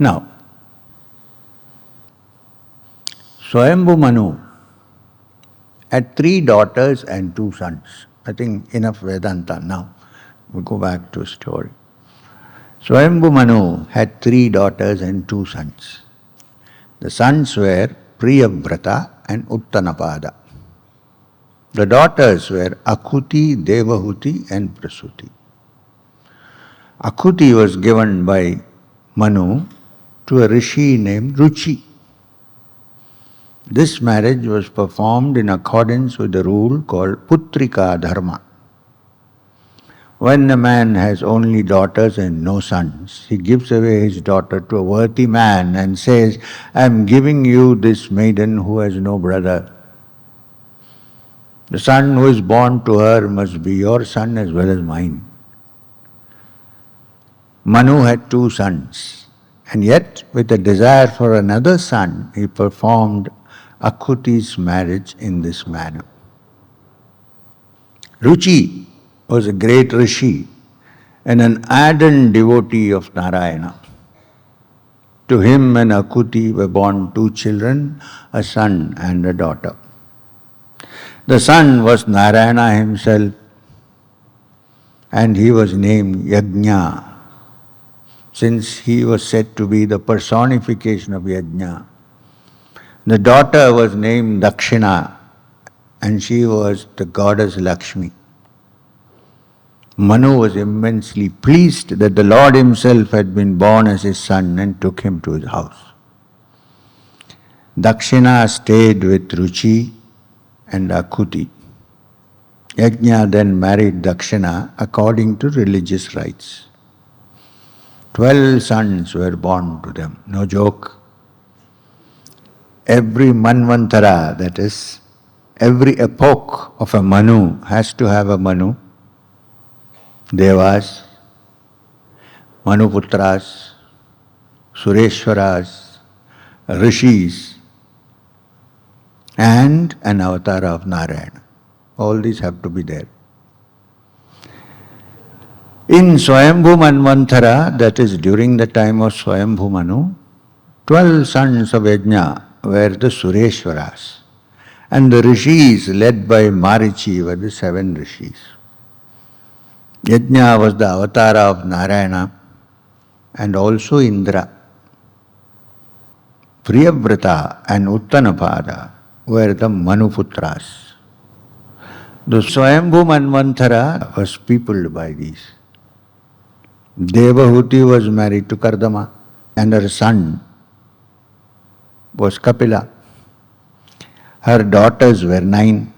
Speaker 1: Now, Swayambhu Manu had 3 daughters and 2 sons. I think enough Vedanta now. We'll go back to a story. Swayambhu Manu had 3 daughters and 2 sons. The sons were Priyavrata and Uttanapada. The daughters were Akuti, Devahuti and Prasuti. Akuti was given by Manu to a rishi named Ruchi. This marriage was performed in accordance with the rule called Putrika Dharma. When a man has only daughters and no sons, he gives away his daughter to a worthy man and says, I am giving you this maiden who has no brother. The son who is born to her must be your son as well as mine. Manu had 2 sons, and yet with a desire for another son, he performed Akuti's marriage in this manner. Ruchi was a great rishi and an ardent devotee of Narayana. To him and Akuti were born 2 children, a son and a daughter. The son was Narayana himself, and he was named Yagnya, since he was said to be the personification of Yagnya. The daughter was named Dakshina, and she was the goddess Lakshmi. Manu was immensely pleased that the Lord himself had been born as his son and took him to his house. Dakshina stayed with Ruchi and Akuti. Yagnya then married Daksha according to religious rites. 12 sons were born to them, no joke. Every manvantara, that is, every epoch of a Manu has to have a Manu. Devas, Manuputras, Sureshwaras, Rishis, and an avatar of Narayana. All these have to be there. In Swayambhu Manvantara, that is during the time of Swayambhu Manu, 12 sons of Yagnya were the Sureshwaras. And the Rishis led by Marichi were the 7 Rishis. Yagnya was the avatar of Narayana and also Indra. Priyavrata and Uttanapada were the Manuputras. The Swayambhu Manvantara was peopled by these. Devahuti was married to Kardama and her son was Kapila. Her daughters were 9.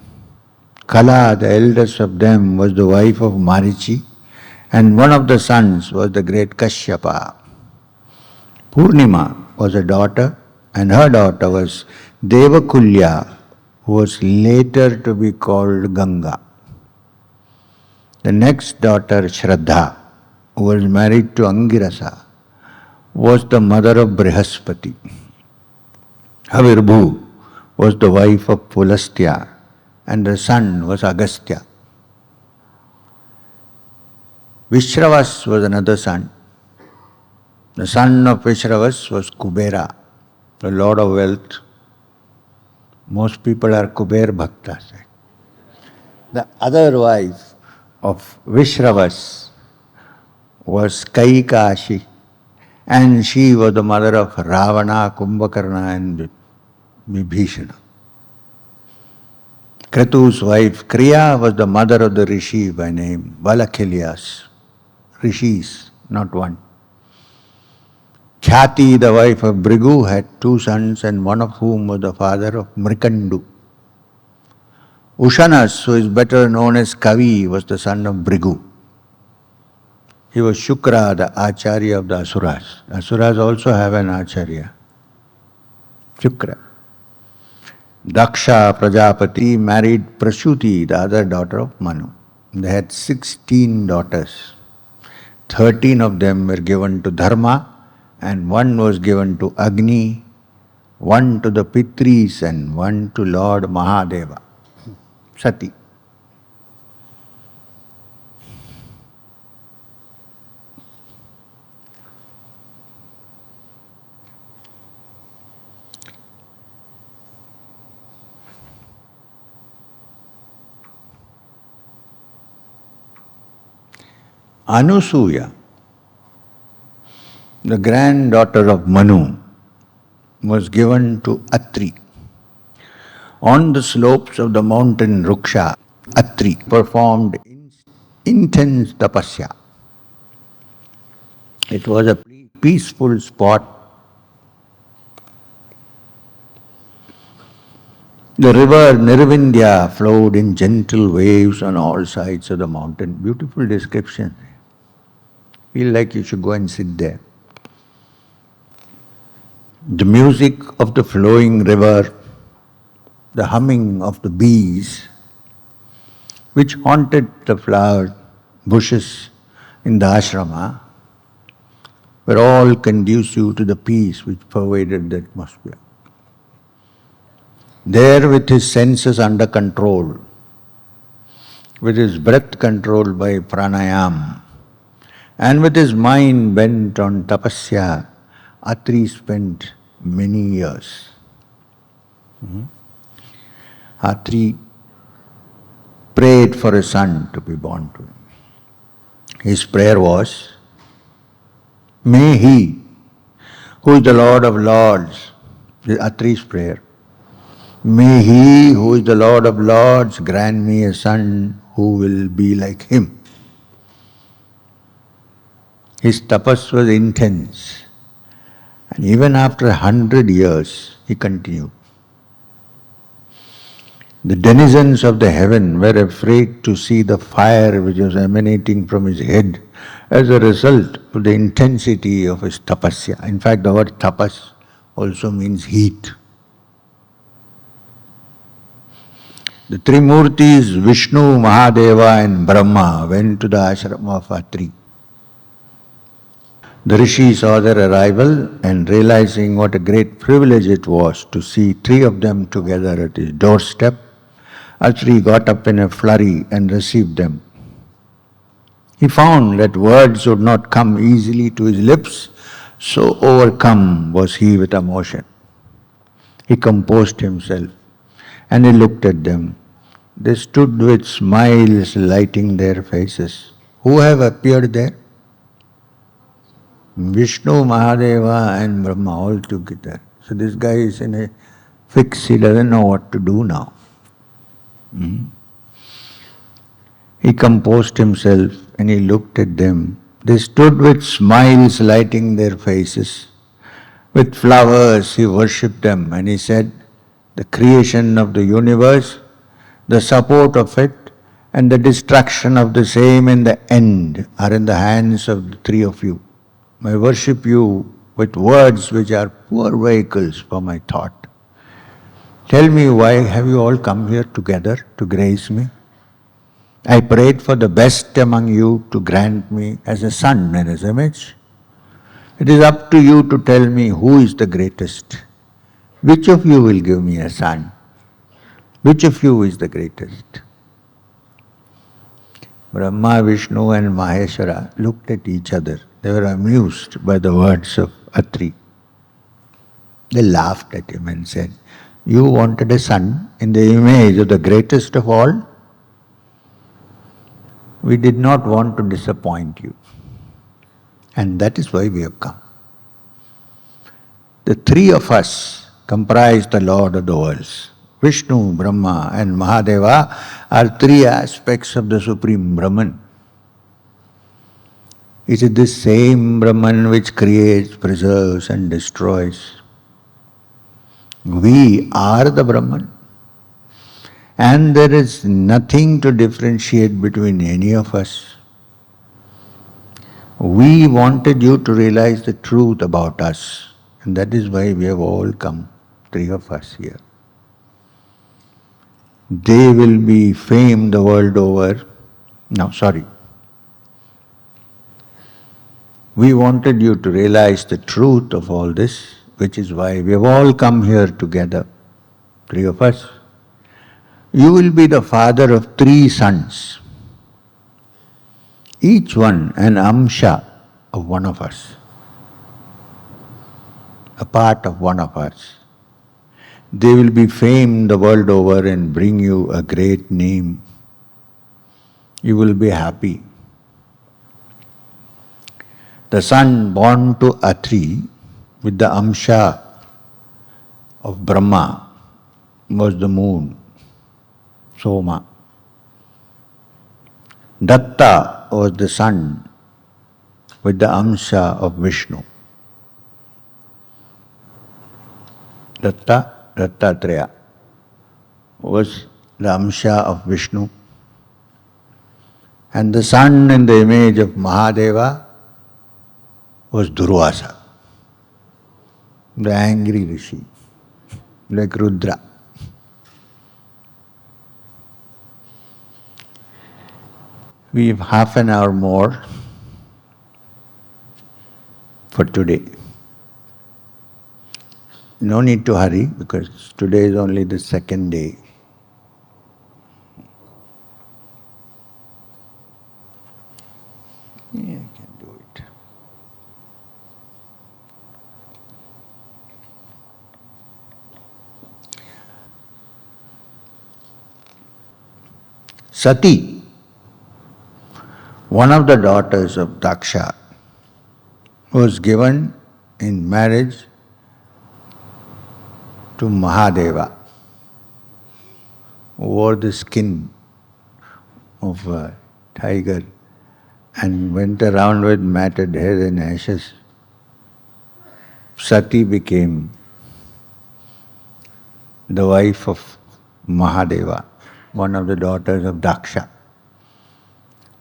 Speaker 1: Kala, the eldest of them, was the wife of Marichi, and one of the sons was the great Kashyapa. Purnima was a daughter, and her daughter was Devakulya, who was later to be called Ganga. The next daughter, Shraddha, who was married to Angirasa, was the mother of Brihaspati. Havirbhu was the wife of Pulastya, and her son was Agastya. Vishravas was another son. The son of Vishravas was Kubera, the lord of wealth. Most people are Kuber Bhaktas. The other wife of Vishravas was Kaikashi, and she was the mother of Ravana, Kumbhakarna and Vibhishana. Kratu's wife Kriya was the mother of the Rishi by name Balakilyas. Rishis, not one. Khyati, the wife of Brigu, had 2 sons, and one of whom was the father of Mrikandu. Ushanas, who is better known as Kavi, was the son of Brigu. He was Shukra, the Acharya of the Asuras. Asuras also have an Acharya, Shukra. Daksha Prajapati married Prasuti, the other daughter of Manu. They had 16 daughters. 13 of them were given to Dharma, and 1 was given to Agni, 1 to the Pitris, and 1 to Lord Mahadeva, Sati. Anusuya, the granddaughter of Manu, was given to Atri. On the slopes of the mountain Ruksha, Atri performed intense tapasya. It was a peaceful spot. The river Nirvindya flowed in gentle waves on all sides of the mountain. Beautiful description. Feel like you should go and sit there. The music of the flowing river, the humming of the bees, which haunted the flower bushes in the ashrama, were all conducive to the peace which pervaded the atmosphere. There, with his senses under control, with his breath controlled by pranayam, and with his mind bent on tapasya, Atri spent many years. Atri prayed for a son to be born to him. His prayer was, may he, who is the Lord of Lords, this is Atri's prayer, may he, who is the Lord of Lords, grant me a son who will be like him. His tapas was intense, and even after 100 years, he continued. The denizens of the heaven were afraid to see the fire which was emanating from his head as a result of the intensity of his tapasya. In fact, the word tapas also means heat. The three Murtis, Vishnu, Mahadeva and Brahma, went to the ashram of Atri. The rishi saw their arrival and realizing what a great privilege it was to see three of them together at his doorstep, Atri got up in a flurry and received them. He found that words would not come easily to his lips, so overcome was he with emotion. He composed himself and he looked at them. They stood with smiles lighting their faces. Who have appeared there? Vishnu, Mahadeva and Brahma all together. So this guy is in a fix, he doesn't know what to do now. He composed himself and he looked at them. They stood with smiles lighting their faces. With flowers he worshipped them and he said, the creation of the universe, the support of it and the destruction of the same in the end are in the hands of the three of you. I worship you with words which are poor vehicles for my thought. Tell me, why have you all come here together to grace me? I prayed for the best among you to grant me as a son in his image. It is up to you to tell me who is the greatest. Which of you will give me a son? Which of you is the greatest? Brahma, Vishnu and Maheshwara looked at each other. They were amused by the words of Atri. They laughed at him and said, you wanted a son in the image of the greatest of all? We did not want to disappoint you. And that is why we have come. The three of us comprise the Lord of the worlds. Vishnu, Brahma and Mahadeva are three aspects of the Supreme Brahman. It is this same Brahman which creates, preserves and destroys. We are the Brahman. And there is nothing to differentiate between any of us. We wanted you to realize the truth about us. And that is why we have all come, three of us here. They will be famed the world over. No, sorry. We wanted you to realize the truth of all this, which is why we have all come here together, three of us. You will be the father of three sons, each one an amsha of one of us, a part of one of us. They will be famed the world over and bring you a great name. You will be happy. The son born to Atri with the amsha of Brahma was the moon, Soma. Datta was the sun with the amsha of Vishnu. Dattatraya was the amsha of Vishnu. And the sun in the image of Mahadeva was Durvasa, the angry rishi, like Rudra. We have half an hour more for today. No need to hurry because today is only the second day. Yeah, I can do it. Sati, one of the daughters of Daksha, was given in marriage to Mahadeva, who wore the skin of a tiger and went around with matted hair and ashes. Sati became the wife of Mahadeva, one of the daughters of Daksha.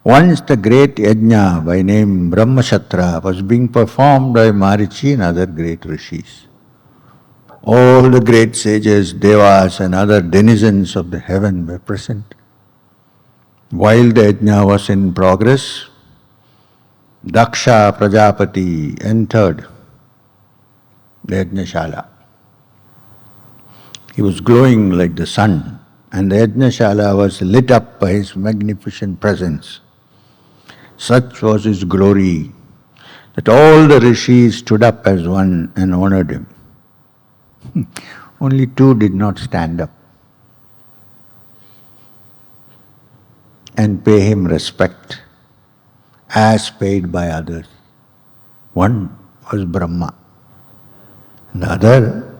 Speaker 1: Once the great Yagnya by name Brahmashatra was being performed by Marichi and other great rishis. All the great sages, devas and other denizens of the heaven were present. While the Yagnya was in progress, Daksha Prajapati entered the Yajnashala. He was glowing like the sun, and the Yajnashala was lit up by his magnificent presence. Such was his glory that all the rishis stood up as one and honored him. Only two did not stand up and pay him respect as paid by others. One was Brahma, and the other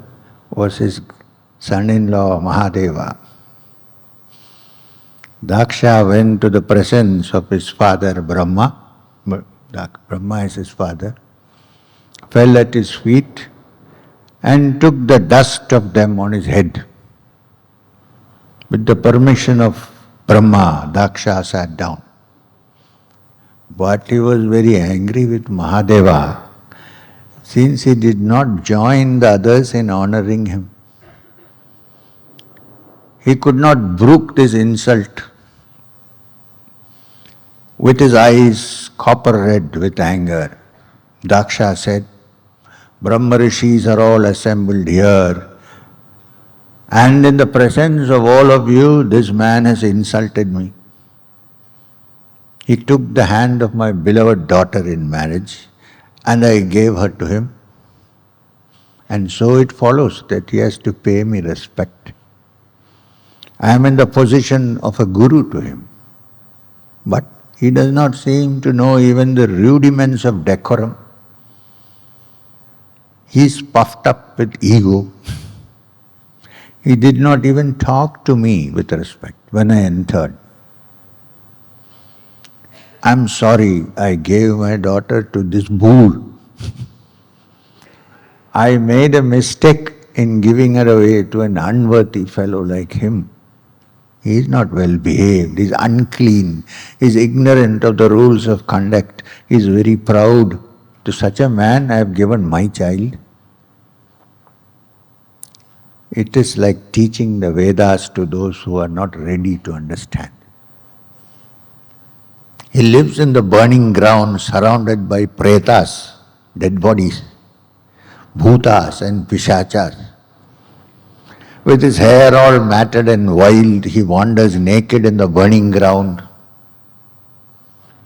Speaker 1: was his son-in-law Mahadeva. Daksha went to the presence of his father Brahma. Brahma is his father, fell at his feet and took the dust of them on his head. With the permission of Brahma, Daksha sat down. But he was very angry with Mahadeva, since he did not join the others in honoring him. He could not brook this insult. With his eyes copper red with anger, Daksha said, Brahma Rishis are all assembled here, and in the presence of all of you, this man has insulted me. He took the hand of my beloved daughter in marriage, and I gave her to him. And so it follows that he has to pay me respect. I am in the position of a guru to him, but he does not seem to know even the rudiments of decorum. He is puffed up with ego. He did not even talk to me with respect when I entered. I'm sorry I gave my daughter to this bull. I made a mistake in giving her away to an unworthy fellow like him. He is not well behaved, he is unclean, he is ignorant of the rules of conduct, he is very proud. To such a man I have given my child. It is like teaching the Vedas to those who are not ready to understand. He lives in the burning ground surrounded by pretas, dead bodies, bhutas and pishachas. With his hair all matted and wild, he wanders naked in the burning ground.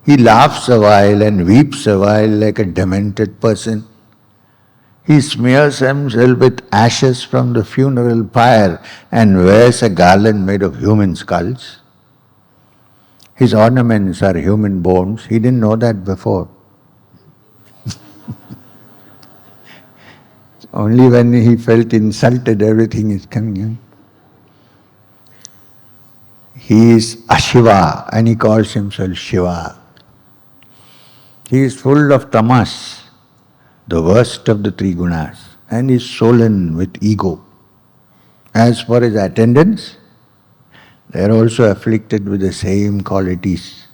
Speaker 1: He laughs a while and weeps a while like a demented person. He smears himself with ashes from the funeral pyre and wears a garland made of human skulls. His ornaments are human bones. He didn't know that before. Only when he felt insulted, everything is coming in. He is Ashiva and he calls himself Shiva. He is full of tamas, the worst of the three gunas, and is swollen with ego. As for his attendants, they are also afflicted with the same qualities.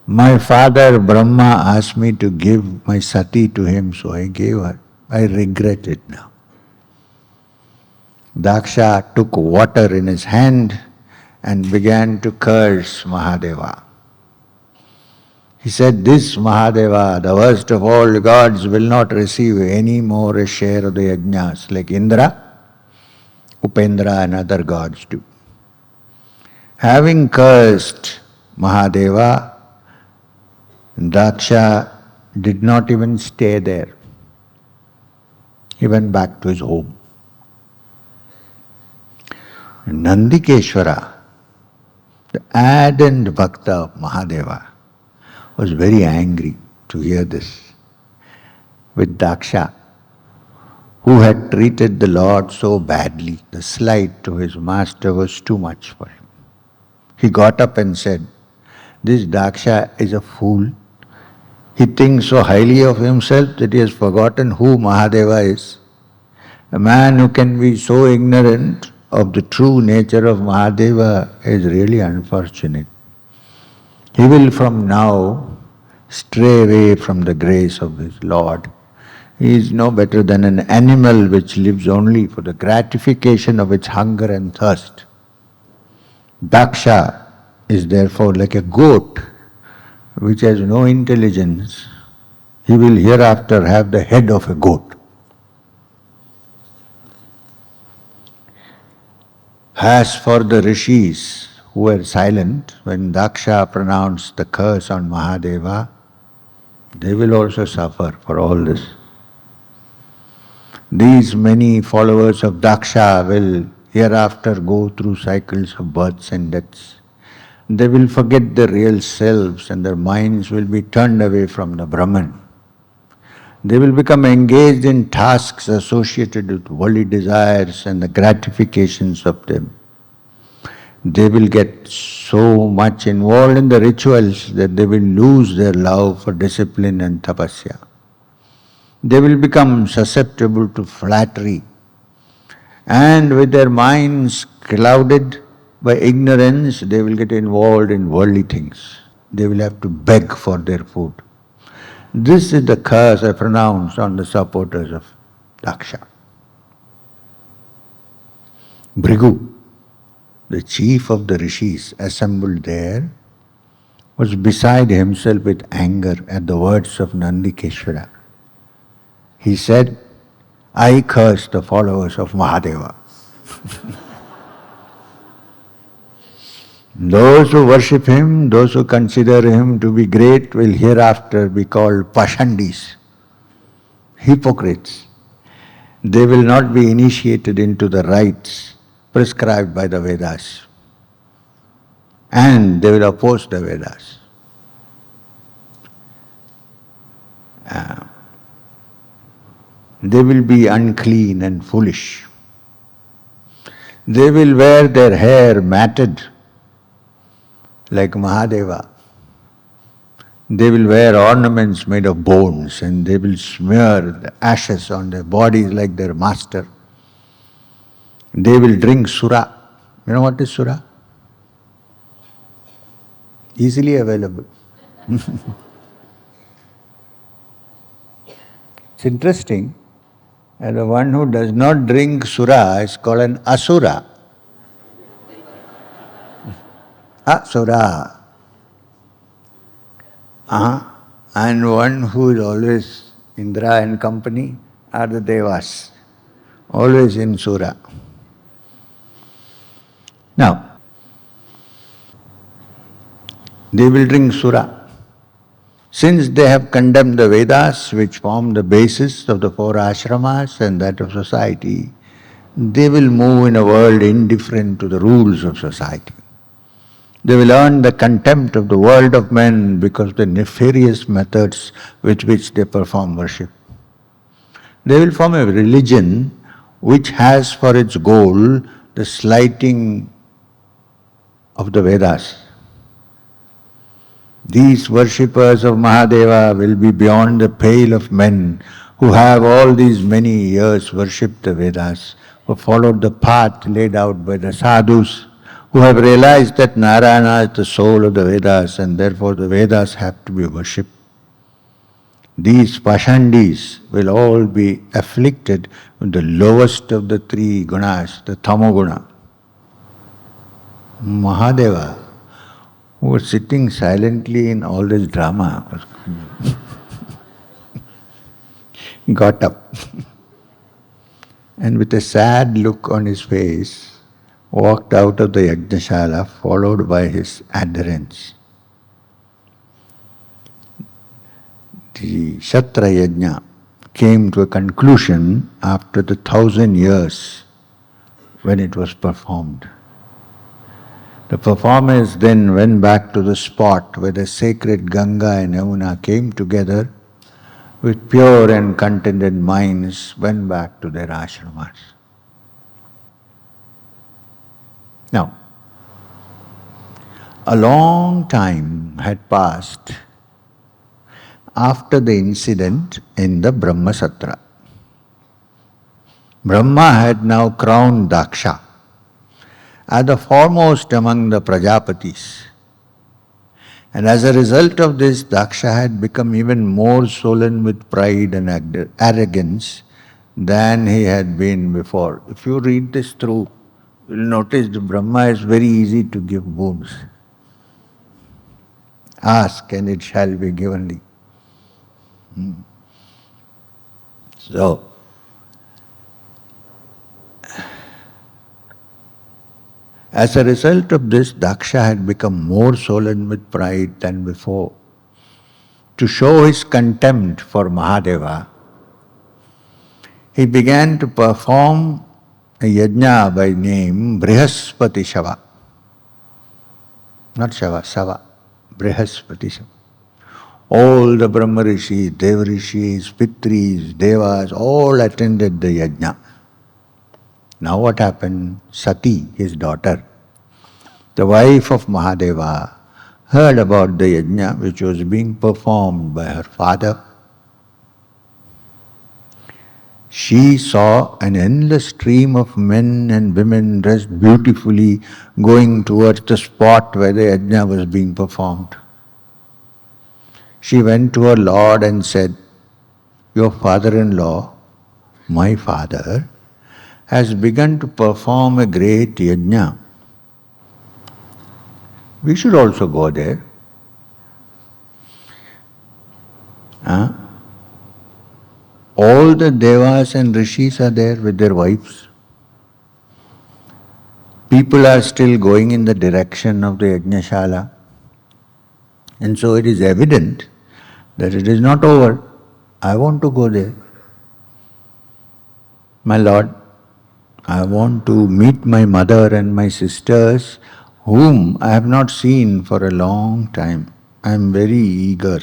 Speaker 1: My father Brahma asked me to give my Sati to him, so I gave her. I regret it now. Daksha took water in his hand and began to curse Mahadeva. He said, this Mahadeva, the worst of all gods, will not receive any more a share of the yajnas like Indra, Upendra and other gods do. Having cursed Mahadeva, Daksha did not even stay there. He went back to his home. Nandikeshwara, the ardent bhakta of Mahadeva, was very angry to hear this with Daksha, who had treated the Lord so badly. The slight to his master was too much for him. He got up and said, this Daksha is a fool. He thinks so highly of himself that he has forgotten who Mahadeva is. A man who can be so ignorant of the true nature of Mahadeva is really unfortunate. He will from now stray away from the grace of his Lord. He is no better than an animal which lives only for the gratification of its hunger and thirst. Daksha is therefore like a goat which has no intelligence. He will hereafter have the head of a goat. As for the rishis who were silent when Daksha pronounced the curse on Mahadeva, they will also suffer for all this. These many followers of Daksha will hereafter go through cycles of births and deaths. They will forget their real selves and their minds will be turned away from the Brahman. They will become engaged in tasks associated with worldly desires and the gratifications of them. They will get so much involved in the rituals that they will lose their love for discipline and tapasya. They will become susceptible to flattery, and with their minds clouded by ignorance, they will get involved in worldly things. They will have to beg for their food. This is the curse I pronounce on the supporters of Daksha. Bhrigu, the chief of the rishis assembled there, was beside himself with anger at the words of Nandikeshwara. He said, I curse the followers of Mahadeva. Those who worship him, those who consider him to be great will hereafter be called pashandis, hypocrites. They will not be initiated into the rites prescribed by the Vedas, and they will oppose the Vedas. They will be unclean and foolish. They will wear their hair matted like Mahadeva. They will wear ornaments made of bones and they will smear the ashes on their bodies like their master. They will drink sura. You know what is sura? Easily available. It's interesting. And the one who does not drink sura is called an asura. Asura. And one who is always Indra and company are the Devas, always in sura. Now, they will drink sura. Since they have condemned the Vedas, which form the basis of the four ashramas and that of society, they will move in a world indifferent to the rules of society. They will earn the contempt of the world of men because of the nefarious methods with which they perform worship. They will form a religion which has for its goal the slighting of the Vedas. These worshippers of Mahadeva will be beyond the pale of men who have all these many years worshipped the Vedas, who followed the path laid out by the sadhus, who have realized that Narayana is the soul of the Vedas and therefore the Vedas have to be worshipped. These pashandis will all be afflicted with the lowest of the three gunas, the tamoguna. Mahadeva, who was sitting silently in all this drama, got up and with a sad look on his face, walked out of the Yagnyashala followed by his adherents. The Shatra Yagnya came to a conclusion after the 1,000 years when it was performed. The performers then went back to the spot where the sacred Ganga and Yamuna came together with pure and contented minds, went back to their ashramas. Now, a long time had passed after the incident in the Brahmasatra. Brahma had now crowned Daksha are the foremost among the Prajapatis. And as a result of this, Daksha had become even more swollen with pride and arrogance than he had been before. If you read this through, you'll notice the Brahma is very easy to give boons. Ask and it shall be given thee. So, as a result of this, Daksha had become more swollen with pride than before. To show his contempt for Mahadeva, he began to perform a yajna by name Brihaspati Shava. Not Shava, Sava. Brihaspati Shava. All the Brahma Rishis, Deva Rishis, Pitris, Devas, all attended the yajna. Now what happened? Sati, his daughter, the wife of Mahadeva, heard about the yajna which was being performed by her father. She saw an endless stream of men and women dressed beautifully going towards the spot where the yajna was being performed. She went to her lord and said, "Your father-in-law, my father, has begun to perform a great yajna. We should also go there." All the devas and rishis are there with their wives. People are still going in the direction of the Yajnashala. And so it is evident that it is not over. I want to go there. My Lord, I want to meet my mother and my sisters, whom I have not seen for a long time. I am very eager.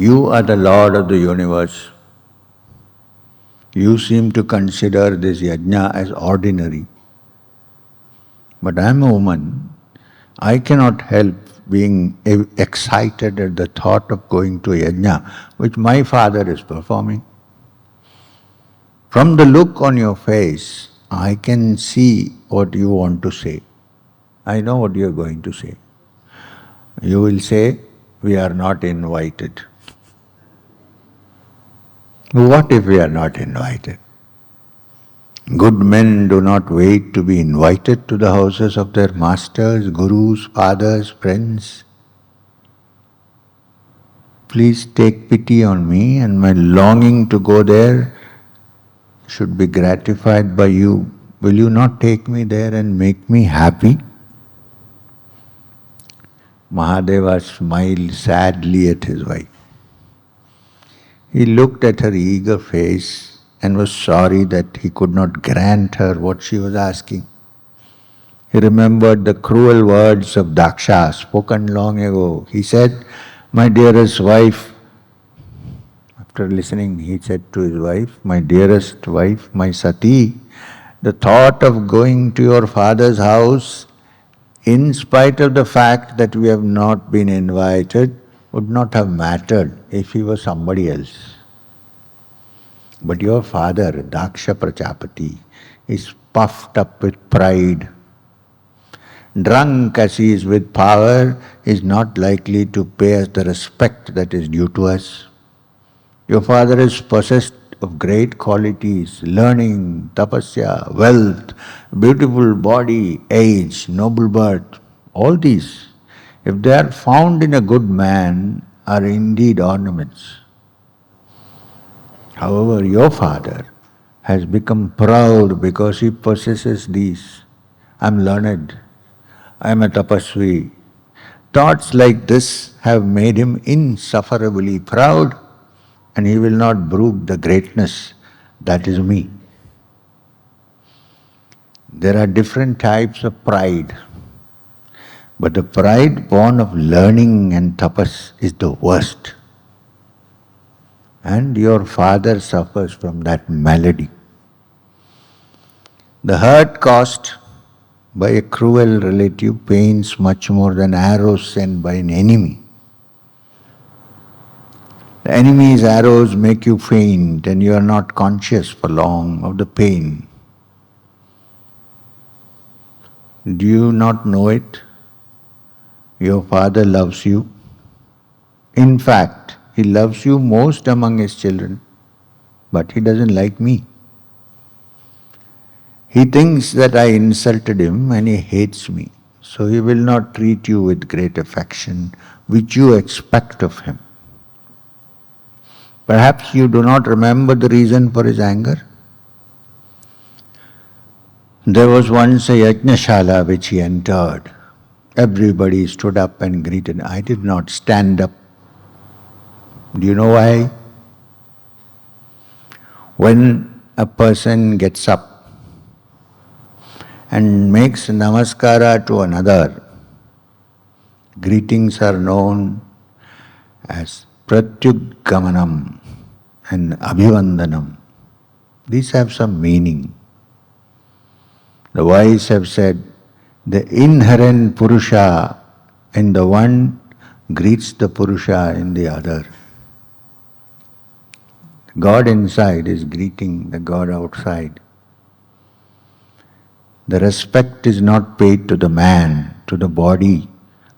Speaker 1: You are the Lord of the universe. You seem to consider this yajna as ordinary. But I am a woman. I cannot help being excited at the thought of going to a yajna which my father is performing. From the look on your face, I can see what you want to say. I know what you are going to say. You will say, "We are not invited." What if we are not invited? Good men do not wait to be invited to the houses of their masters, gurus, fathers, friends. Please take pity on me, and my longing to go there should be gratified by you. Will you not take me there and make me happy? Mahadeva smiled sadly at his wife. He looked at her eager face and was sorry that he could not grant her what she was asking. He remembered the cruel words of Daksha spoken long ago. He said, "My dearest wife," after listening, he said to his wife, "My dearest wife, my Sati, the thought of going to your father's house, in spite of the fact that we have not been invited, would not have mattered if he was somebody else. But your father, Daksha Prajapati, is puffed up with pride. Drunk as he is with power, is not likely to pay us the respect that is due to us. Your father is possessed of great qualities, learning, tapasya, wealth, beautiful body, age, noble birth. All these, if they are found in a good man, are indeed ornaments. However, your father has become proud because he possesses these. I am learned. I am a tapasvi. Thoughts like this have made him insufferably proud, and he will not brook the greatness that is me." There are different types of pride, but the pride born of learning and tapas is the worst. And your father suffers from that malady. The hurt caused by a cruel relative pains much more than arrows sent by an enemy. The enemy's arrows make you faint and you are not conscious for long of the pain. Do you not know it? Your Father loves you. In fact, He loves you most among His children, but He doesn't like me. He thinks that I insulted Him and He hates me, so He will not treat you with great affection, which you expect of Him. Perhaps you do not remember the reason for His anger? There was once a Yagnya which He entered. Everybody stood up and greeted. I did not stand up. Do you know why? When a person gets up and makes namaskara to another, greetings are known as pratyugamanam and abhivandanam. These have some meaning. The wise have said, the inherent Purusha in the one greets the Purusha in the other. God inside is greeting the God outside. The respect is not paid to the man, to the body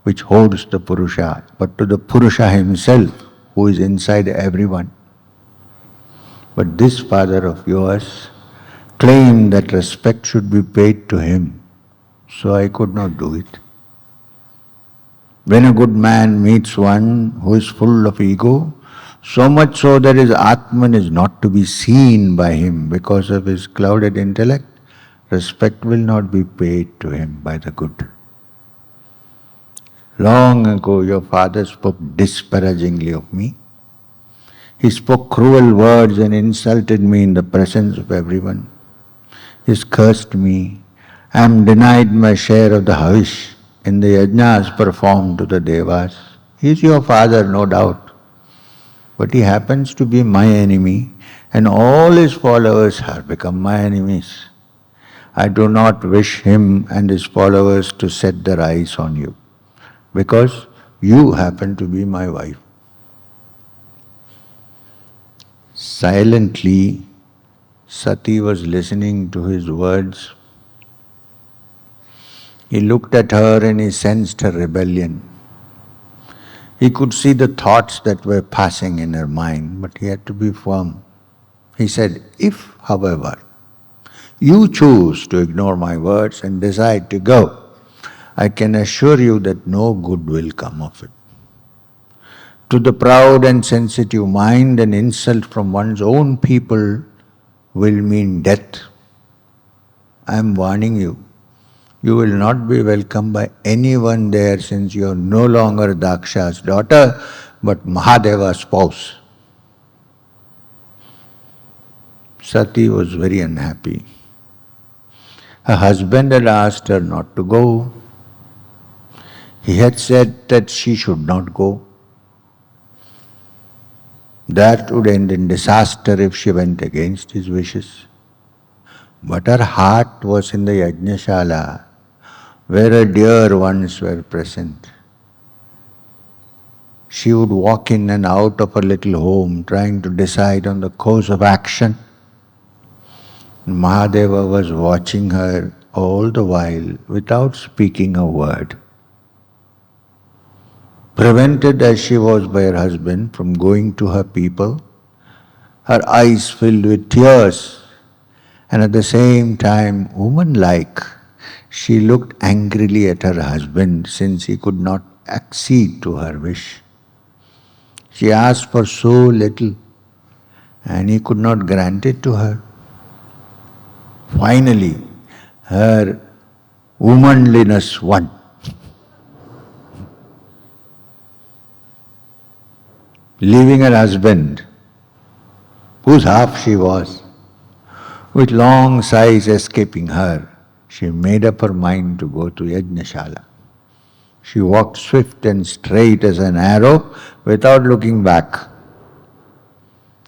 Speaker 1: which holds the Purusha, but to the Purusha himself who is inside everyone. But this father of yours claimed that respect should be paid to him, so I could not do it. When a good man meets one who is full of ego, so much so that his Atman is not to be seen by him because of his clouded intellect, respect will not be paid to him by the good. Long ago your father spoke disparagingly of me. He spoke cruel words and insulted me in the presence of everyone. He has cursed me. I am denied my share of the havish in the yajnas performed to the devas. He is your father, no doubt. But he happens to be my enemy, and all his followers have become my enemies. I do not wish him and his followers to set their eyes on you, because you happen to be my wife. Silently, Sati was listening to his words. He looked at her and he sensed her rebellion. He could see the thoughts that were passing in her mind, but he had to be firm. He said, if, however, you choose to ignore my words and decide to go, I can assure you that no good will come of it. To the proud and sensitive mind, an insult from one's own people will mean death. I am warning you. You will not be welcomed by anyone there, since you are no longer Daksha's daughter, but Mahadeva's spouse. Sati was very unhappy. Her husband had asked her not to go. He had said that she should not go. That would end in disaster if she went against his wishes. But her heart was in the Yajnashala, where her dear ones were present. She would walk in and out of her little home trying to decide on the course of action. Mahadeva was watching her all the while without speaking a word. Prevented as she was by her husband from going to her people, her eyes filled with tears, and at the same time, woman-like, she looked angrily at her husband since he could not accede to her wish. She asked for so little, and he could not grant it to her. Finally, her womanliness won. Leaving her husband, whose half she was, with long sighs escaping her, she made up her mind to go to Yajnashala. She walked swift and straight as an arrow without looking back.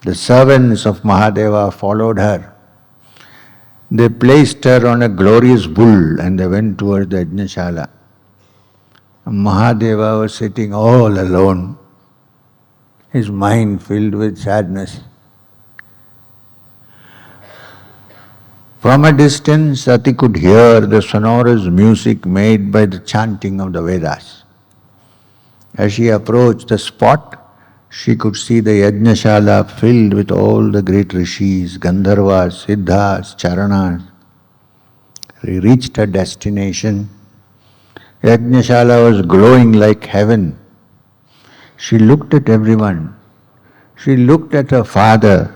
Speaker 1: The servants of Mahadeva followed her. They placed her on a glorious bull and they went towards the Yajnashala. Mahadeva was sitting all alone. his mind filled with sadness. From a distance, Sati could hear the sonorous music made by the chanting of the Vedas. As she approached the spot, she could see the Yagnyashala filled with all the great rishis, Gandharvas, Siddhas, Charanas. She reached her destination. Yagnyashala was glowing like heaven. She looked at everyone. She looked at her father.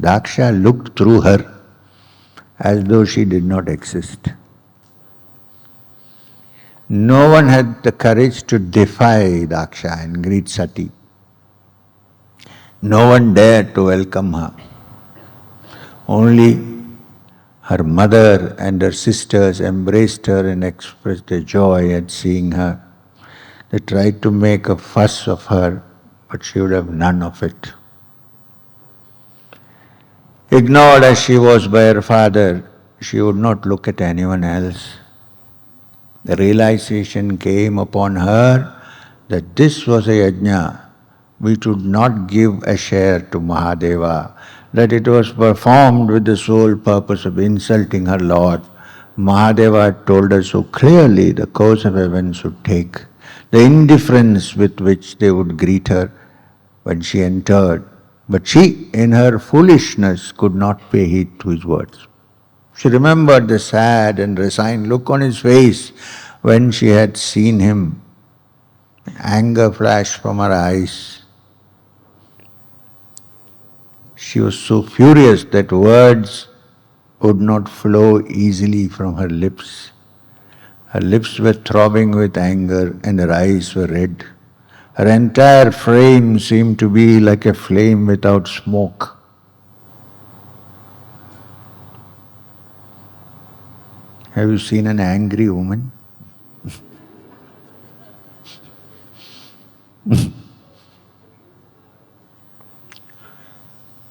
Speaker 1: Daksha looked through her as though she did not exist. No one had the courage to defy Daksha and greet Sati. No one dared to welcome her. Only her mother and her sisters embraced her and expressed their joy at seeing her. They tried to make a fuss of her, but she would have none of it. Ignored as she was by her father, she would not look at anyone else. The realization came upon her that this was a yajna. We should not give a share to Mahadeva, that it was performed with the sole purpose of insulting her Lord. Mahadeva had told her so clearly the course of events would take, the indifference with which they would greet her when she entered. But she, in her foolishness, could not pay heed to his words. She remembered the sad and resigned look on his face when she had seen him. Anger flashed from her eyes. She was so furious that words would not flow easily from her lips. Her lips were throbbing with anger and her eyes were red. Her entire frame seemed to be like a flame without smoke. Have you seen an angry woman?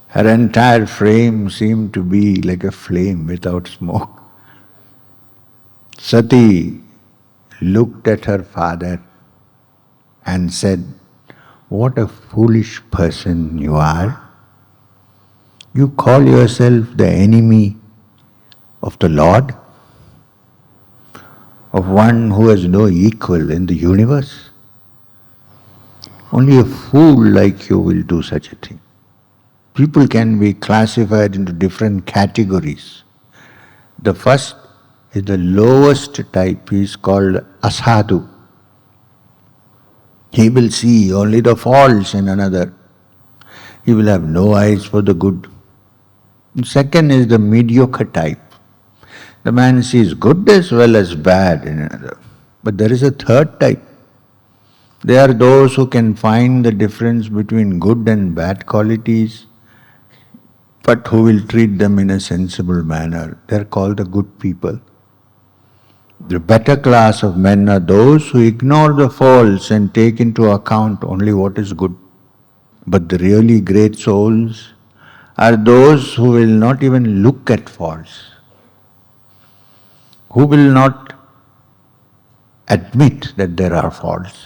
Speaker 1: Her entire frame seemed to be like a flame without smoke. Sati looked at her father and said, "What a foolish person you are. You call yourself the enemy of the Lord, of one who has no equal in the universe. Only a fool like you will do such a thing." People can be classified into different categories. The first is the lowest type. He is called asadhu. He will see only the faults in another. He will have no eyes for the good. The second is the mediocre type. The man sees good as well as bad in another. But there is a third type. They are those who can find the difference between good and bad qualities, but who will treat them in a sensible manner. They are called the good people. The better class of men are those who ignore the faults and take into account only what is good. But the really great souls are those who will not even look at faults, who will not admit that there are faults.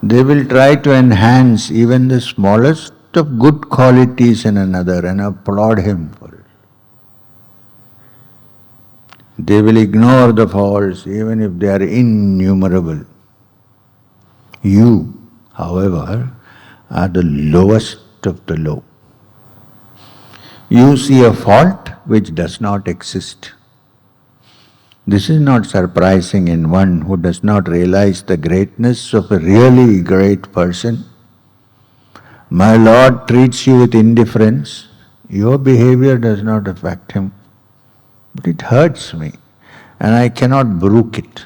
Speaker 1: They will try to enhance even the smallest of good qualities in another and applaud him for it. They will ignore the faults even if they are innumerable. You, however, are the lowest of the low. You see a fault which does not exist. This is not surprising in one who does not realize the greatness of a really great person. My Lord treats you with indifference. Your behavior does not affect him, but it hurts me, and I cannot brook it.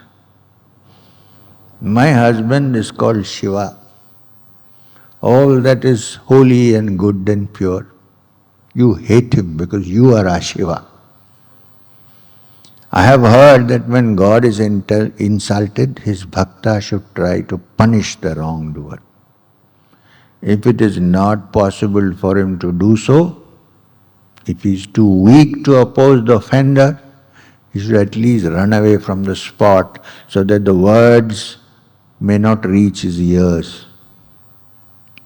Speaker 1: My husband is called Shiva. All that is holy and good and pure. You hate him because you are Ashiva. I have heard that when God is insulted, his bhakta should try to punish the wrongdoer. If it is not possible for him to do so, if he is too weak to oppose the offender, he should at least run away from the spot so that the words may not reach his ears.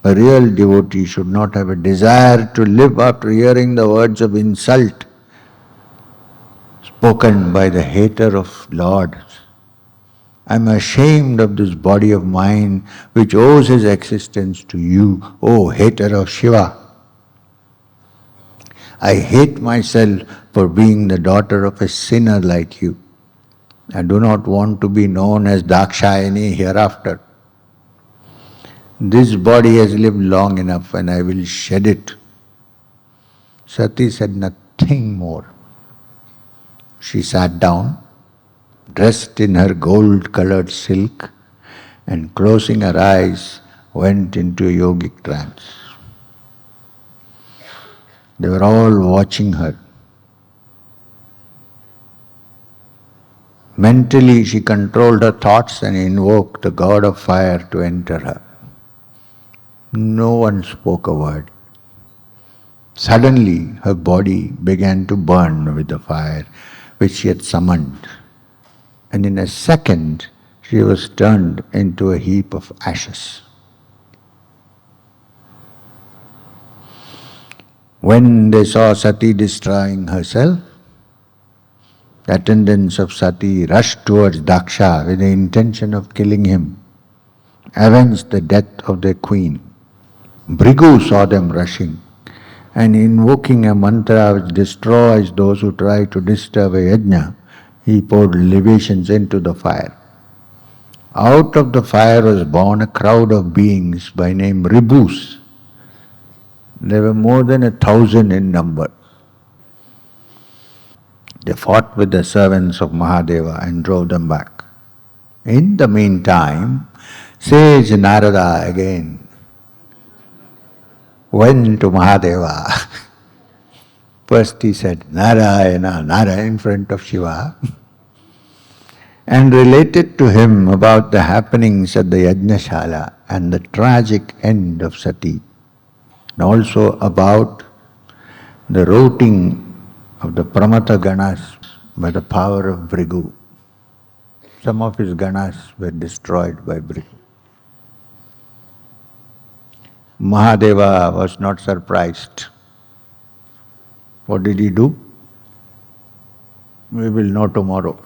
Speaker 1: A real devotee should not have a desire to live after hearing the words of insult spoken by the hater of Lord. I am ashamed of this body of mine which owes his existence to you, O hater of Shiva. I hate myself for being the daughter of a sinner like you. I do not want to be known as Daksha any hereafter. This body has lived long enough and I will shed it. Sati said nothing more. She sat down, dressed in her gold-colored silk, and closing her eyes, went into a yogic trance. They were all watching her. Mentally, she controlled her thoughts and invoked the god of fire to enter her. No one spoke a word. Suddenly, her body began to burn with the fire which she had summoned, and in a second, she was turned into a heap of ashes. When they saw Sati destroying herself, the attendants of Sati rushed towards Daksha with the intention of killing him, avenge the death of their queen. Bhrigu saw them rushing, and invoking a mantra which destroys those who try to disturb a yajna, he poured libations into the fire. Out of the fire was born a crowd of beings by name Ribus. There were more than 1,000 in number. They fought with the servants of Mahadeva and drove them back. In the meantime, sage Narada again went to Mahadeva. First he said, Narayana, Narayana in front of Shiva, and related to him about the happenings at the Yajnashala and the tragic end of Sati, and also about the routing of the Pramata Ganas by the power of Bhrigu. Some of his Ganas were destroyed by Bhrigu. Mahadeva was not surprised. What did he do? We will know tomorrow.